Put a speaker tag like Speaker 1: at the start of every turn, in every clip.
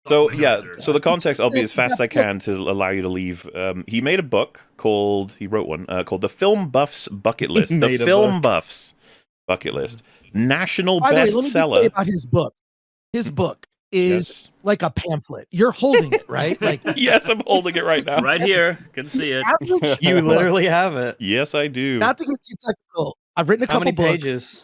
Speaker 1: So yeah, so the context, I'll be as fast as I can to allow you to leave. He made a book called, he wrote one, called The Film Buff's Bucket List. The Film Buff's Bucket List. National
Speaker 2: By the way, let me just say
Speaker 1: bestseller.
Speaker 2: about his book. His book is like a pamphlet. You're holding it, right? Like
Speaker 1: yes, I'm holding it right now.
Speaker 3: Right here. Can see it.
Speaker 4: You literally have it.
Speaker 1: Yes, I do.
Speaker 2: Not to get too technical. I've written a
Speaker 4: How
Speaker 2: couple
Speaker 4: many
Speaker 2: books.
Speaker 4: pages?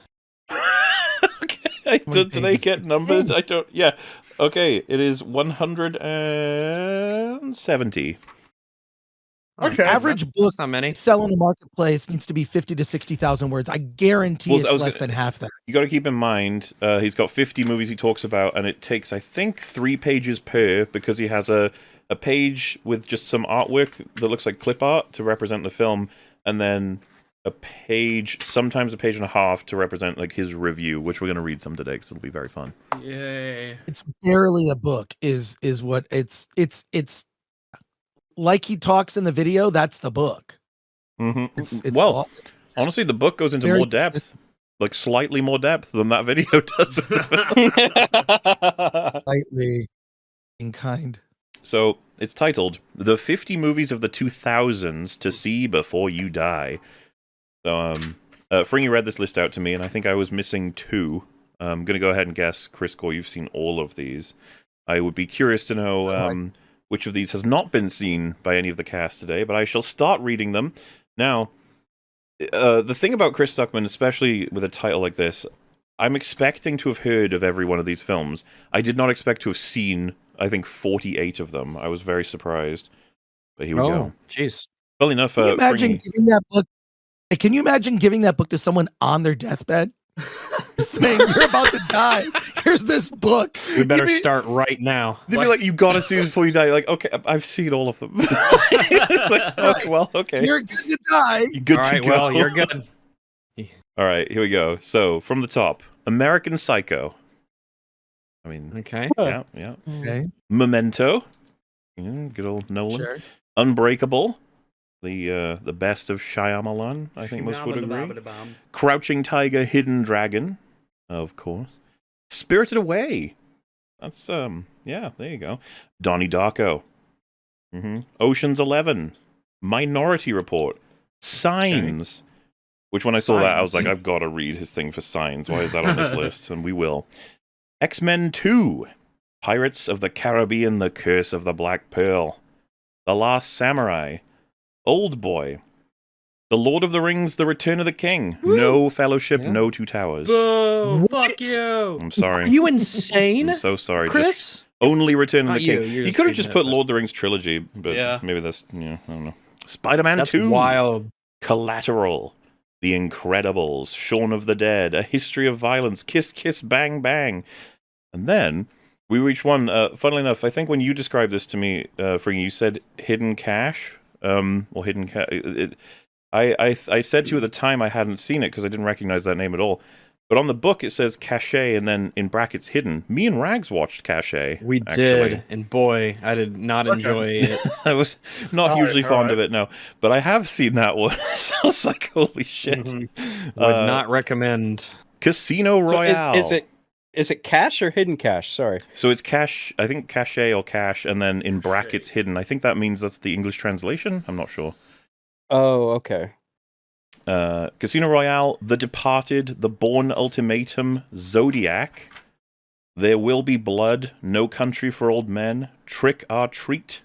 Speaker 1: Okay. Do they get numbers? I don't. Yeah. Okay. It is 170.
Speaker 2: Okay. Average book
Speaker 4: not many.
Speaker 2: sell in the marketplace needs to be 50 to 60,000 words. I guarantee it's less than half that.
Speaker 1: You got to keep in mind, he's got 50 movies he talks about, and it takes, I think, 3 pages per, because he has a page with just some artwork that looks like clip art to represent the film, and then a page, sometimes a page and a half to represent like his review, which we're going to read some today because it'll be very fun.
Speaker 3: Yay.
Speaker 2: It's barely a book is what it's like he talks in the video. That's the book.
Speaker 1: Mm-hmm.
Speaker 2: It's
Speaker 1: well, honestly, the book goes into more depth, like slightly more depth than that video does.
Speaker 2: Slightly in kind.
Speaker 1: So it's titled "The 50 Movies of the 2000s to See Before You Die." So, Fringy read this list out to me, and I think I was missing 2. I'm going to go ahead and guess, Chris Gore, you've seen all of these. I would be curious to know which of these has not been seen by any of the cast today, but I shall start reading them. Now, the thing about Chris Stuckmann, especially with a title like this, I'm expecting to have heard of every one of these films. I did not expect to have seen, I think, 48 of them. I was very surprised. But here we go.
Speaker 4: Jeez.
Speaker 1: Well enough,
Speaker 2: Can you imagine giving that book? Can you imagine giving that book to someone on their deathbed? Saying, you're about to die. Here's this book.
Speaker 4: We better start right now.
Speaker 1: They'd be like, you gotta see this before you die. Like, okay, I've seen all of them. Like, okay, well, okay.
Speaker 2: You're good to die.
Speaker 1: You're good
Speaker 4: all right,
Speaker 1: to go.
Speaker 4: well, you're good.
Speaker 1: All right, here we go. So, from the top, American Psycho. I mean,
Speaker 4: okay.
Speaker 1: Yeah.
Speaker 2: Okay.
Speaker 1: Memento. Good old Nolan.
Speaker 2: Sure.
Speaker 1: Unbreakable. The best of Shyamalan, I think most would agree. Crouching Tiger, Hidden Dragon, of course. Spirited Away. That's yeah, there you go. Donnie Darko. Ocean's 11. Minority Report. Signs. Which when I saw that, I was like, I've got to read his thing for Signs. Why is that on this list? And we will. X-Men 2. Pirates of the Caribbean, The Curse of the Black Pearl. The Last Samurai. Old Boy. The Lord of the Rings, The Return of the King. Woo! No Fellowship, no Two Towers.
Speaker 3: Boo! Fuck you!
Speaker 1: I'm sorry.
Speaker 4: Are you insane?
Speaker 1: I'm so sorry.
Speaker 4: Chris?
Speaker 1: Just only Return of the King.
Speaker 4: You
Speaker 1: He could have just put Lord of the Rings trilogy, but maybe that's, I don't know. Spider-Man 2.
Speaker 4: Wild.
Speaker 1: Collateral. The Incredibles. Shaun of the Dead. A History of Violence. Kiss, Kiss, Bang, Bang. And then we reached one, funnily enough, I think when you described this to me, Fringy, you said Hidden Cash. Or Hidden Cash. I said to you at the time I hadn't seen it because I didn't recognize that name at all. But on the book it says Cache and then in brackets Hidden. Me and Rags watched Cache.
Speaker 4: We did, and boy, I did not enjoy it.
Speaker 1: I was not hugely fond of it, no. But I have seen that one. So I was like, holy shit.
Speaker 4: Would not recommend.
Speaker 1: Casino Royale.
Speaker 5: So is it Cash or Hidden Cash? Sorry.
Speaker 1: So it's Cash, I think Cache or Cash, and then in brackets Hidden. I think that means that's the English translation. I'm not sure.
Speaker 5: Oh, okay.
Speaker 1: Casino Royale, The Departed, The Bourne Ultimatum, Zodiac, There Will Be Blood, No Country for Old Men, Trick or Treat,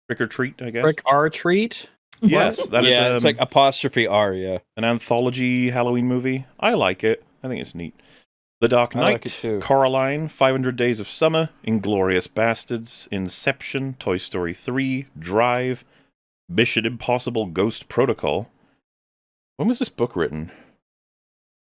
Speaker 1: I guess.
Speaker 4: Trick or Treat?
Speaker 1: Yes, that is.
Speaker 5: It's like apostrophe R, yeah.
Speaker 1: An anthology Halloween movie. I like it. I think it's neat. The Dark Knight,
Speaker 5: like it too.
Speaker 1: Coraline, 500 Days of Summer, Inglourious Bastards, Inception, Toy Story 3, Drive, Mission Impossible Ghost Protocol. When was this book written?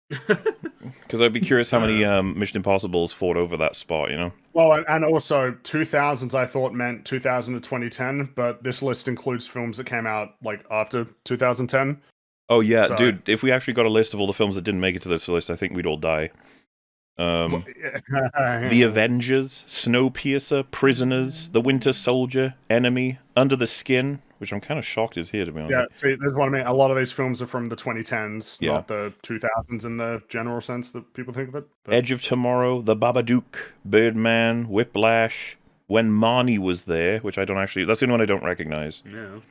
Speaker 1: Because I'd be curious how many Mission Impossibles fought over that spot, you know?
Speaker 6: Well, and also 2000s I thought meant 2000 to 2010, but this list includes films that came out like after 2010.
Speaker 1: Oh yeah, dude, if we actually got a list of all the films that didn't make it to this list, I think we'd all die. The Avengers, Snowpiercer, Prisoners, The Winter Soldier, Enemy, Under the Skin, which I'm kind of shocked is here, to be honest.
Speaker 6: Yeah, see, there's what I mean. A lot of these films are from the 2010s,
Speaker 1: Yeah.
Speaker 6: not the 2000s in the general sense that people think of it. But...
Speaker 1: Edge of Tomorrow, The Babadook, Birdman, Whiplash, When Marnie Was There, which I don't actually... That's the only one I don't recognize.
Speaker 3: No.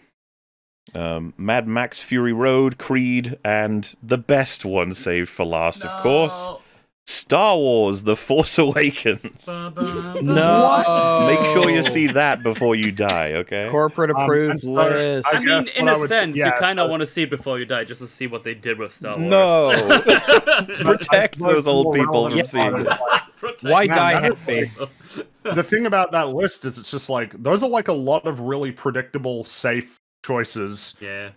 Speaker 1: Mad Max Fury Road, Creed, and the best one saved for last, of course. Star Wars The Force Awakens.
Speaker 4: No.
Speaker 1: Make sure you see that before you die, okay?
Speaker 4: Corporate approved
Speaker 6: and so
Speaker 4: list.
Speaker 3: I mean, in a sense, you kind of
Speaker 6: so-
Speaker 3: want to see it before you die, just to see what they did with Star Wars.
Speaker 1: No. Protect
Speaker 6: I suppose
Speaker 1: those old
Speaker 6: more
Speaker 1: people from
Speaker 6: relevant
Speaker 1: seeing
Speaker 6: part
Speaker 1: it.
Speaker 6: is, like,
Speaker 4: Why
Speaker 6: Man,
Speaker 4: die
Speaker 6: that is
Speaker 4: happy?
Speaker 6: the thing about that list is it's just like those are like a lot of really predictable, safe choices.
Speaker 3: Yeah.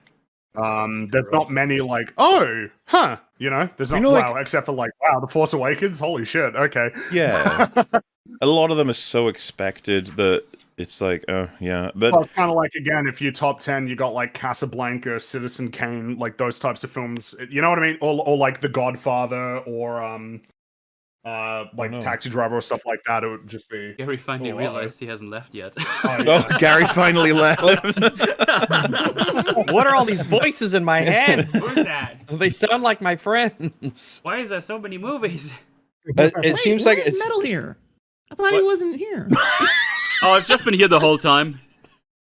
Speaker 6: There's not many like, oh, huh, you know, there's not,
Speaker 1: You know, like-
Speaker 6: wow, except for like, wow, The Force Awakens, holy shit, okay.
Speaker 1: Yeah. A lot of them are so expected that it's like, oh, yeah. But
Speaker 6: Well, kind of like, again, if you top 10, you got like Casablanca, Citizen Kane, like those types of films, you know what I mean? Or like The Godfather, or like
Speaker 1: no.
Speaker 6: Taxi Driver or stuff like that. It would just be.
Speaker 3: Gary finally
Speaker 6: Oh, wow.
Speaker 3: realized he hasn't left yet.
Speaker 6: Oh,
Speaker 1: oh,
Speaker 6: yeah.
Speaker 1: Gary finally left.
Speaker 4: What are all these voices in my head?
Speaker 3: Who's that?
Speaker 4: They sound like my friends.
Speaker 3: Why is there so many movies?
Speaker 5: It seems like it's
Speaker 7: Metal here. I thought he
Speaker 3: What?
Speaker 7: wasn't here.
Speaker 3: Oh, I've just been here the whole time.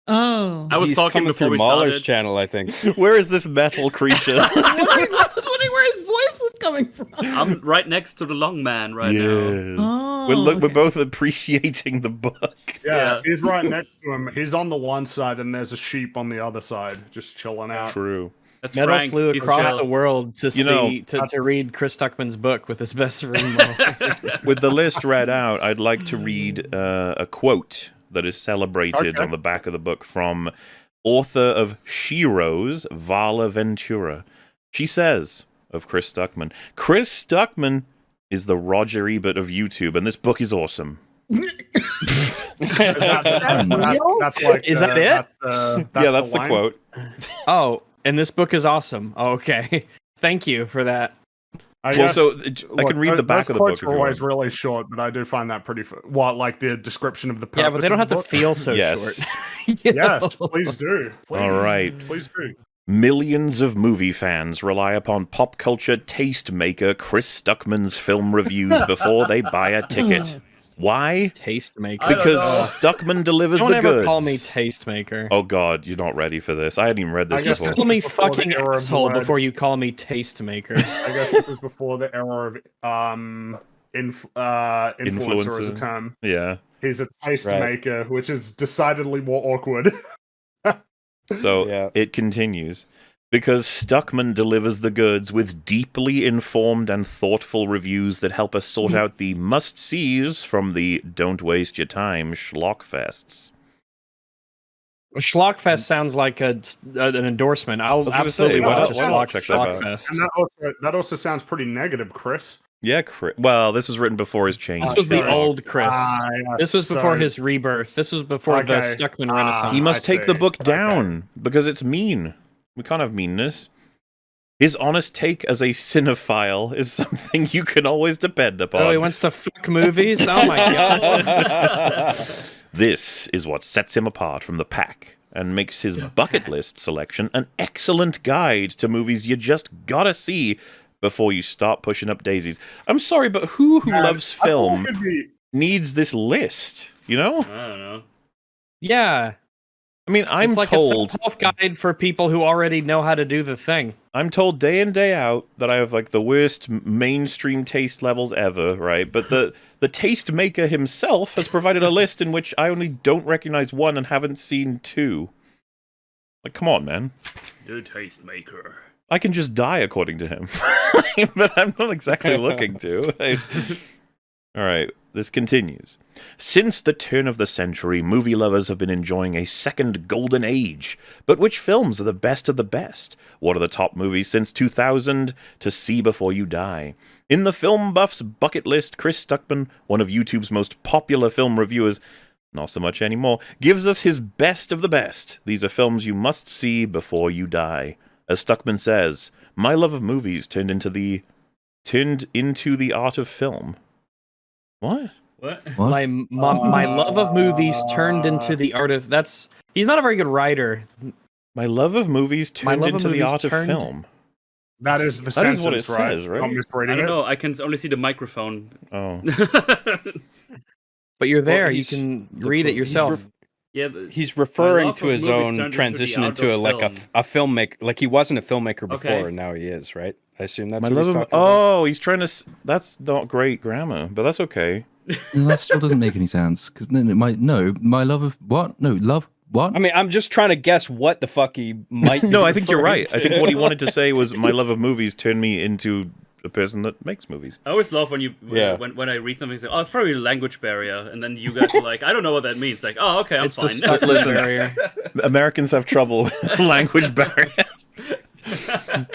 Speaker 7: Oh.
Speaker 3: I was
Speaker 5: he's
Speaker 3: talking
Speaker 5: coming
Speaker 3: before
Speaker 5: through
Speaker 3: we
Speaker 5: MauLer's
Speaker 3: started.
Speaker 5: channel, I think.
Speaker 1: Where is this metal creature?
Speaker 7: I was wondering where his voice was coming from.
Speaker 3: I'm right next to the long man right now.
Speaker 1: Yes.
Speaker 7: Oh,
Speaker 1: We're
Speaker 7: okay.
Speaker 1: both appreciating the book.
Speaker 6: Yeah, he's right next to him. He's on the one side, and there's a sheep on the other side, just chilling out.
Speaker 1: True.
Speaker 3: That's
Speaker 4: Metal
Speaker 3: Frank.
Speaker 4: flew
Speaker 3: He's
Speaker 4: across
Speaker 3: chill.
Speaker 4: the world to
Speaker 1: You know,
Speaker 4: to read Chris Stuckman's book with his best friend.
Speaker 1: With the list read out, I'd like to read a quote that is celebrated
Speaker 6: Okay.
Speaker 1: on the back of the book from author of Sheroes, Vala Ventura. She says of Chris Stuckman, Chris Stuckman is the Roger Ebert of YouTube, and this book is awesome.
Speaker 6: That's like,
Speaker 4: Is that it?
Speaker 1: That's the
Speaker 6: line.
Speaker 1: quote.
Speaker 4: Oh, and this book is awesome. Okay. Thank you for that.
Speaker 6: I
Speaker 1: Well,
Speaker 6: guess,
Speaker 1: so I can read the
Speaker 6: those
Speaker 1: back of the book
Speaker 6: quotes
Speaker 1: if
Speaker 6: are
Speaker 1: you
Speaker 6: always
Speaker 1: want.
Speaker 6: really short, but I do find that pretty. Like the description of the purpose.
Speaker 4: Yeah, but they don't
Speaker 6: of
Speaker 4: have
Speaker 6: the
Speaker 4: to
Speaker 6: book.
Speaker 4: feel so
Speaker 1: Yes.
Speaker 4: short. You know?
Speaker 6: Yes, please do. Please.
Speaker 1: All right.
Speaker 6: Please do.
Speaker 1: Millions of movie fans rely upon pop culture tastemaker Chris Stuckman's film reviews before they buy a ticket. Why?
Speaker 4: Tastemaker.
Speaker 3: I don't
Speaker 1: Because
Speaker 3: know.
Speaker 1: Stuckman delivers
Speaker 4: Don't
Speaker 1: the
Speaker 4: ever
Speaker 1: goods.
Speaker 4: call me tastemaker.
Speaker 1: Oh god, you're not ready for this. I hadn't even read this
Speaker 6: I guess
Speaker 1: before.
Speaker 4: Call me
Speaker 6: Before the
Speaker 4: fucking
Speaker 6: era of the
Speaker 4: asshole
Speaker 6: word.
Speaker 4: before you call me tastemaker.
Speaker 6: I guess this is before the era of influencer as a
Speaker 1: Influencer.
Speaker 6: term.
Speaker 1: Yeah.
Speaker 6: He's a tastemaker, which is decidedly more awkward.
Speaker 1: So
Speaker 5: Yeah.
Speaker 1: it continues. Because Stuckman delivers the goods with deeply informed and thoughtful reviews that help us sort out the must-sees from the don't waste your time schlockfests.
Speaker 4: Schlockfest sounds like an endorsement. I'll
Speaker 1: gonna
Speaker 4: absolutely
Speaker 1: say, why
Speaker 4: watch a
Speaker 1: not check that out?
Speaker 4: Schlockfest.
Speaker 6: And that also sounds pretty negative, Chris.
Speaker 1: Yeah, well, this was written before his change.
Speaker 4: This was the
Speaker 6: sorry.
Speaker 4: old Chris.
Speaker 6: Yeah,
Speaker 4: This was before
Speaker 6: sorry.
Speaker 4: his rebirth. This was before the
Speaker 6: Okay.
Speaker 4: Stuckman Renaissance.
Speaker 1: He must
Speaker 6: I
Speaker 1: take the
Speaker 6: see.
Speaker 1: book
Speaker 6: Okay.
Speaker 1: down because it's mean. We can't have meanness. His honest take as a cinephile is something you can always depend upon.
Speaker 4: Oh, he wants to fuck movies? Oh my god.
Speaker 1: This is what sets him apart from the pack and makes his bucket list selection an excellent guide to movies you just gotta see before you start pushing up daisies. I'm sorry, but who loves
Speaker 6: I thought
Speaker 1: film
Speaker 6: it could be-
Speaker 1: needs this list? You know?
Speaker 3: I don't know.
Speaker 4: Yeah.
Speaker 1: I mean, I'm
Speaker 4: It's like
Speaker 1: told
Speaker 4: a self-help guide for people who already know how to do the thing.
Speaker 1: I'm told day in day out that I have like the worst mainstream taste levels ever, right? But the taste maker himself has provided a list in which I only don't recognize one and haven't seen two. Like, come on, man.
Speaker 3: The tastemaker.
Speaker 1: I can just die according to him. But I'm not exactly looking to. All right, this continues. Since the turn of the century, movie lovers have been enjoying a second golden age. But which films are the best of the best? What are the top movies since 2000 to see before you die? In the film buff's bucket list, Chris Stuckman, one of YouTube's most popular film reviewers, not so much anymore, gives us his best of the best. These are films you must see before you die. As Stuckman says, my love of movies turned into the art of film. What?
Speaker 3: What?
Speaker 7: What?
Speaker 4: My love of movies turned into the art of... He's not a very good writer.
Speaker 1: My love of movies
Speaker 4: My
Speaker 1: turned
Speaker 4: love of
Speaker 1: into the
Speaker 4: movies
Speaker 1: art of
Speaker 4: turned-
Speaker 1: film.
Speaker 6: That is the
Speaker 1: That
Speaker 6: sentence,
Speaker 1: is what it
Speaker 6: right?
Speaker 1: says, right?
Speaker 6: I'm misreading
Speaker 3: I don't
Speaker 6: it.
Speaker 3: know. I can only see the microphone.
Speaker 1: Oh.
Speaker 4: But you're there. You
Speaker 5: he's-
Speaker 4: can read it yourself.
Speaker 3: Yeah,
Speaker 5: He's referring
Speaker 3: love
Speaker 5: to
Speaker 3: of
Speaker 5: his
Speaker 3: movies
Speaker 5: own
Speaker 3: turned into
Speaker 5: transition
Speaker 3: the
Speaker 5: into
Speaker 3: art of
Speaker 5: a filmmaker. Like he wasn't a filmmaker before,
Speaker 3: Okay.
Speaker 5: and now he is, right? I assume that's
Speaker 1: My
Speaker 5: what
Speaker 1: love
Speaker 5: he's
Speaker 1: of
Speaker 5: talking about.
Speaker 1: oh, he's trying to. That's not great grammar, but that's okay.
Speaker 8: No, that still doesn't make any sense. Because my love of what? No, love what?
Speaker 5: I mean, I'm just trying to guess what the fuck he might.
Speaker 1: No,
Speaker 5: be
Speaker 1: I think you're
Speaker 5: referring
Speaker 1: right. I think
Speaker 5: to.
Speaker 1: what he wanted to say was, "My love of movies turned me into a person that makes movies."
Speaker 3: I always love when you
Speaker 5: Yeah.
Speaker 3: when I read something, say, "Oh, it's probably a language barrier," and then you guys are like, "I don't know what that means." Like, "Oh, okay, I'm
Speaker 4: It's
Speaker 3: fine."
Speaker 4: the Stuckmann
Speaker 1: Listen.
Speaker 4: barrier.
Speaker 1: Americans have trouble with language barrier.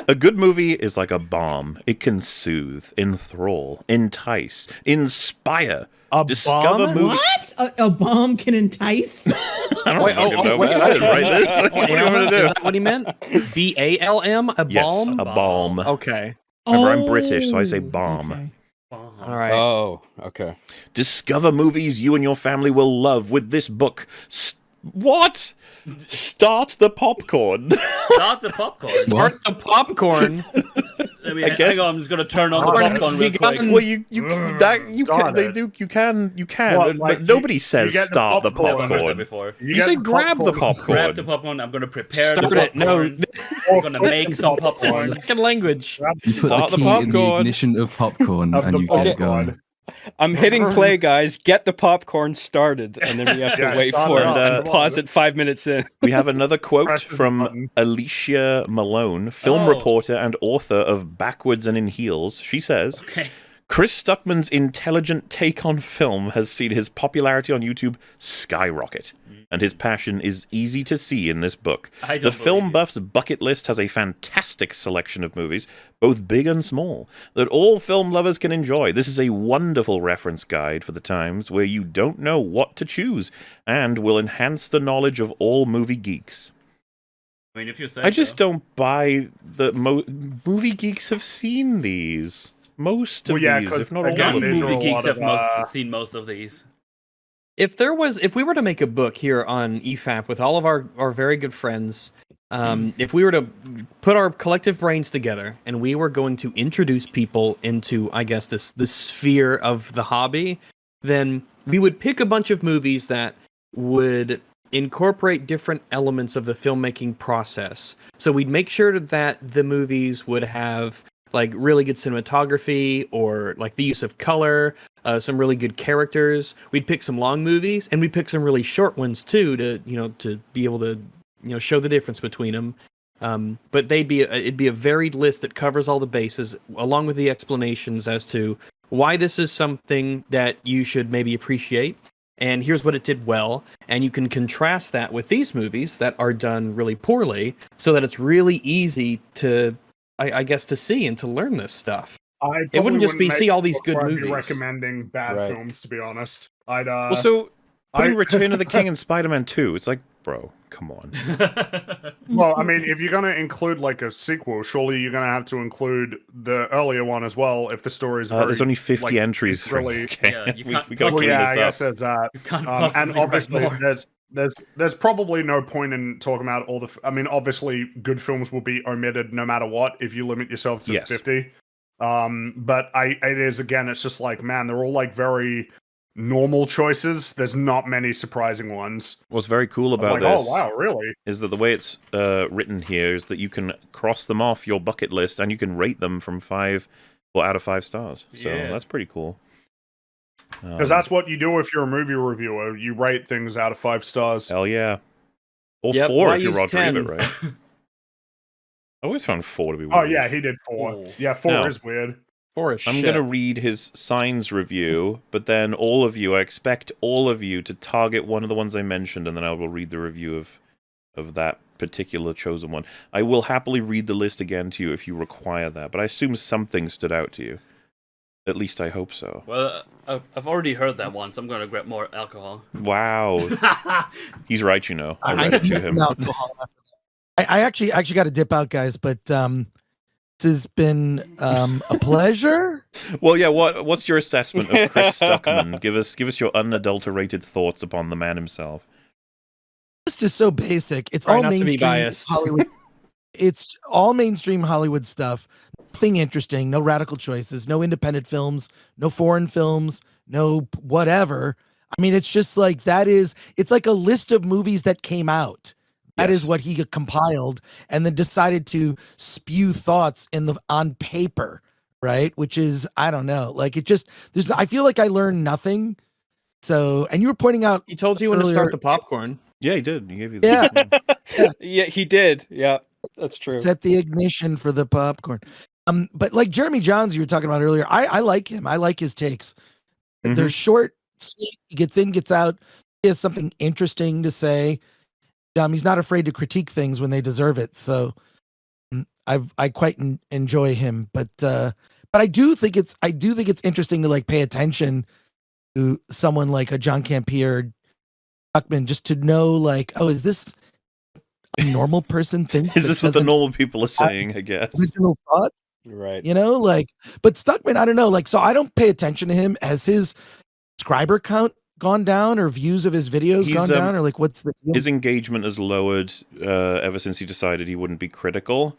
Speaker 1: A good movie is like a bomb. It can soothe, enthrall, entice, inspire, discover
Speaker 4: bomb?
Speaker 1: movies.
Speaker 7: What? A bomb can entice?
Speaker 1: I don't
Speaker 4: Wait,
Speaker 1: fucking know,
Speaker 4: wait,
Speaker 1: man. I didn't write this. What do you want me to
Speaker 4: Is
Speaker 1: do?
Speaker 4: that what he meant? BALM? A
Speaker 1: Yes,
Speaker 4: balm?
Speaker 1: a bomb.
Speaker 4: Okay.
Speaker 1: Remember, I'm British, so I say
Speaker 7: Oh,
Speaker 1: bomb.
Speaker 7: okay.
Speaker 4: All right.
Speaker 5: Oh, okay.
Speaker 1: Discover movies you and your family will love with this book. What? Start the popcorn.
Speaker 3: Start the popcorn.
Speaker 4: Start the popcorn.
Speaker 3: I mean,
Speaker 1: I guess-
Speaker 3: hang on, I'm just gonna turn on the
Speaker 6: Oh,
Speaker 3: popcorn real quick.
Speaker 4: begun.
Speaker 1: Well, you that you can
Speaker 6: Start
Speaker 1: they
Speaker 6: it.
Speaker 1: do you can
Speaker 6: Well,
Speaker 1: but
Speaker 6: like,
Speaker 1: nobody
Speaker 6: you
Speaker 1: says
Speaker 6: get the
Speaker 1: start the
Speaker 6: popcorn.
Speaker 3: Never heard that
Speaker 1: popcorn.
Speaker 3: before.
Speaker 1: You
Speaker 6: get
Speaker 1: say
Speaker 6: the
Speaker 1: grab the popcorn.
Speaker 3: Grab the popcorn. I'm gonna prepare
Speaker 4: Start
Speaker 3: the
Speaker 4: it. No,
Speaker 3: popcorn. I'm gonna make some
Speaker 4: it's a
Speaker 3: popcorn.
Speaker 4: second language.
Speaker 8: You put
Speaker 1: Start
Speaker 8: the
Speaker 1: the
Speaker 8: key in the
Speaker 1: popcorn.
Speaker 8: ignition of popcorn
Speaker 6: Of
Speaker 8: and
Speaker 6: the
Speaker 8: you get it
Speaker 6: popcorn.
Speaker 8: going.
Speaker 5: I'm hitting play, guys. Get the popcorn started, and then we have to
Speaker 6: Yeah,
Speaker 5: wait
Speaker 6: start
Speaker 5: for
Speaker 6: it
Speaker 5: it
Speaker 6: up.
Speaker 5: and pause it 5 minutes in.
Speaker 1: We have another quote
Speaker 6: Press the
Speaker 1: from
Speaker 6: button.
Speaker 1: Alicia Malone, film
Speaker 3: Oh.
Speaker 1: reporter and author of Backwards and in Heels. She says,
Speaker 3: Okay.
Speaker 1: Chris Stuckmann's intelligent take on film has seen his popularity on YouTube skyrocket, and his passion is easy to see in this book.
Speaker 3: I
Speaker 1: The
Speaker 3: don't
Speaker 1: film
Speaker 3: believe you.
Speaker 1: buff's bucket list has a fantastic selection of movies, both big and small, that all film lovers can enjoy. This is a wonderful reference guide for the times where you don't know what to choose, and will enhance the knowledge of all movie geeks.
Speaker 3: I mean, if you say
Speaker 1: I just
Speaker 3: so.
Speaker 1: don't buy that movie geeks have seen these. Most of
Speaker 6: Well, yeah,
Speaker 1: these,
Speaker 6: 'cause
Speaker 1: if not
Speaker 6: again,
Speaker 1: all of
Speaker 6: these
Speaker 1: them.
Speaker 6: are a
Speaker 3: movie geeks
Speaker 6: lot
Speaker 3: have
Speaker 6: of,
Speaker 3: seen most of these.
Speaker 4: If we were to make a book here on EFAP with all of our very good friends, if we were to put our collective brains together and we were going to introduce people into, I guess, this sphere of the hobby, then we would pick a bunch of movies that would incorporate different elements of the filmmaking process. So we'd make sure that the movies would have like really good cinematography or like the use of color, some really good characters. We'd pick some long movies and we'd pick some really short ones too to be able to show the difference between them. But it'd be a varied list that covers all the bases, along with the explanations as to why this is something that you should maybe appreciate. And here's what it did well. And you can contrast that with these movies that are done really poorly, so that it's really easy to, I guess, to see and to learn this stuff.
Speaker 6: It
Speaker 4: wouldn't just be see all these good
Speaker 6: I'd be
Speaker 4: movies.
Speaker 6: recommending bad
Speaker 5: Right.
Speaker 6: films, to be honest. I'd
Speaker 1: Also, putting
Speaker 6: I-
Speaker 1: Return of the King and Spider-Man 2, it's like, bro, come on.
Speaker 6: Well, I mean, if you're gonna include like a sequel, surely you're gonna have to include the earlier one as well. If the story's
Speaker 1: There's only 50
Speaker 6: like,
Speaker 1: entries.
Speaker 6: it's
Speaker 1: for
Speaker 6: really-
Speaker 1: okay.
Speaker 3: Yeah, you can't
Speaker 1: we gotta
Speaker 6: well,
Speaker 1: clean
Speaker 6: yeah,
Speaker 1: this
Speaker 6: I
Speaker 1: up.
Speaker 6: guess there's that.
Speaker 3: You can't
Speaker 6: And
Speaker 3: possibly
Speaker 6: obviously,
Speaker 3: write more.
Speaker 6: there's probably no point in talking about all the. I mean, obviously, good films will be omitted no matter what if you limit yourself to
Speaker 1: Yes.
Speaker 6: 50. But it is again. It's just like, man, they're all like very normal choices. There's not many surprising ones.
Speaker 1: What's very cool
Speaker 6: I'm
Speaker 1: about
Speaker 6: like,
Speaker 1: this
Speaker 6: oh wow, really?
Speaker 1: is that the way it's written here is that you can cross them off your bucket list and you can rate them from 5 or out of 5 stars. So
Speaker 3: Yeah.
Speaker 1: that's pretty cool.
Speaker 6: Because that's what you do if you're a movie reviewer. You rate things out of 5 stars.
Speaker 1: Hell yeah. Or
Speaker 4: Yep,
Speaker 1: 4
Speaker 4: why
Speaker 1: if you're
Speaker 4: use
Speaker 1: Roger
Speaker 4: 10?
Speaker 1: Ebert, right? I always found 4 to be weird.
Speaker 6: Oh yeah, he did 4.
Speaker 3: Oh.
Speaker 6: Yeah, 4
Speaker 1: No.
Speaker 6: is weird.
Speaker 4: Forest
Speaker 1: I'm
Speaker 4: shit.
Speaker 1: going to read his Signs review, but then all of you, I expect all of you to target one of the ones I mentioned, and then I will read the review of that particular chosen one. I will happily read the list again to you if you require that, but I assume something stood out to you. At least I hope so.
Speaker 3: Well, I've already heard that once. I'm gonna grab more alcohol.
Speaker 1: Wow. He's right, you know. I read it to him.
Speaker 2: I actually got to dip out, guys, but this has been a pleasure.
Speaker 1: Well, yeah, what's your assessment of Chris Stuckmann? Give us your unadulterated thoughts upon the man himself.
Speaker 2: It's just so basic. It's
Speaker 4: Try
Speaker 2: all
Speaker 4: not to be
Speaker 2: mainstream
Speaker 4: biased.
Speaker 2: Hollywood. It's all mainstream Hollywood stuff. Nothing interesting. No radical choices. No independent films. No foreign films. No whatever. I mean, it's just like it's like a list of movies that came out. That is what he compiled and then decided to spew thoughts on paper, right? Which is, I don't know, like I feel like I learned nothing. So, and you were pointing out,
Speaker 4: He told you when to start the popcorn.
Speaker 1: Yeah, he did. He gave you
Speaker 5: Yeah, he did. Yeah, that's true.
Speaker 2: Set the ignition for the popcorn. But like Jeremy Johns, you were talking about earlier, I like him. I like his takes. They're short, sweet. He gets in, gets out. He has something interesting to say. He's not afraid to critique things when they deserve it. So I quite enjoy him. But I do think it's interesting to like pay attention to someone like a John Campea, Stuckmann, just to know like, oh, is this a normal person thinks?
Speaker 1: Is this what the normal people are saying? I guess
Speaker 2: original thoughts,
Speaker 5: right?
Speaker 2: You know, like, but Stuckmann, I don't know, like, so I don't pay attention to him. Has his subscriber count gone down, or views of his videos gone down, or like, what's the deal?
Speaker 1: His engagement has lowered ever since he decided he wouldn't be critical.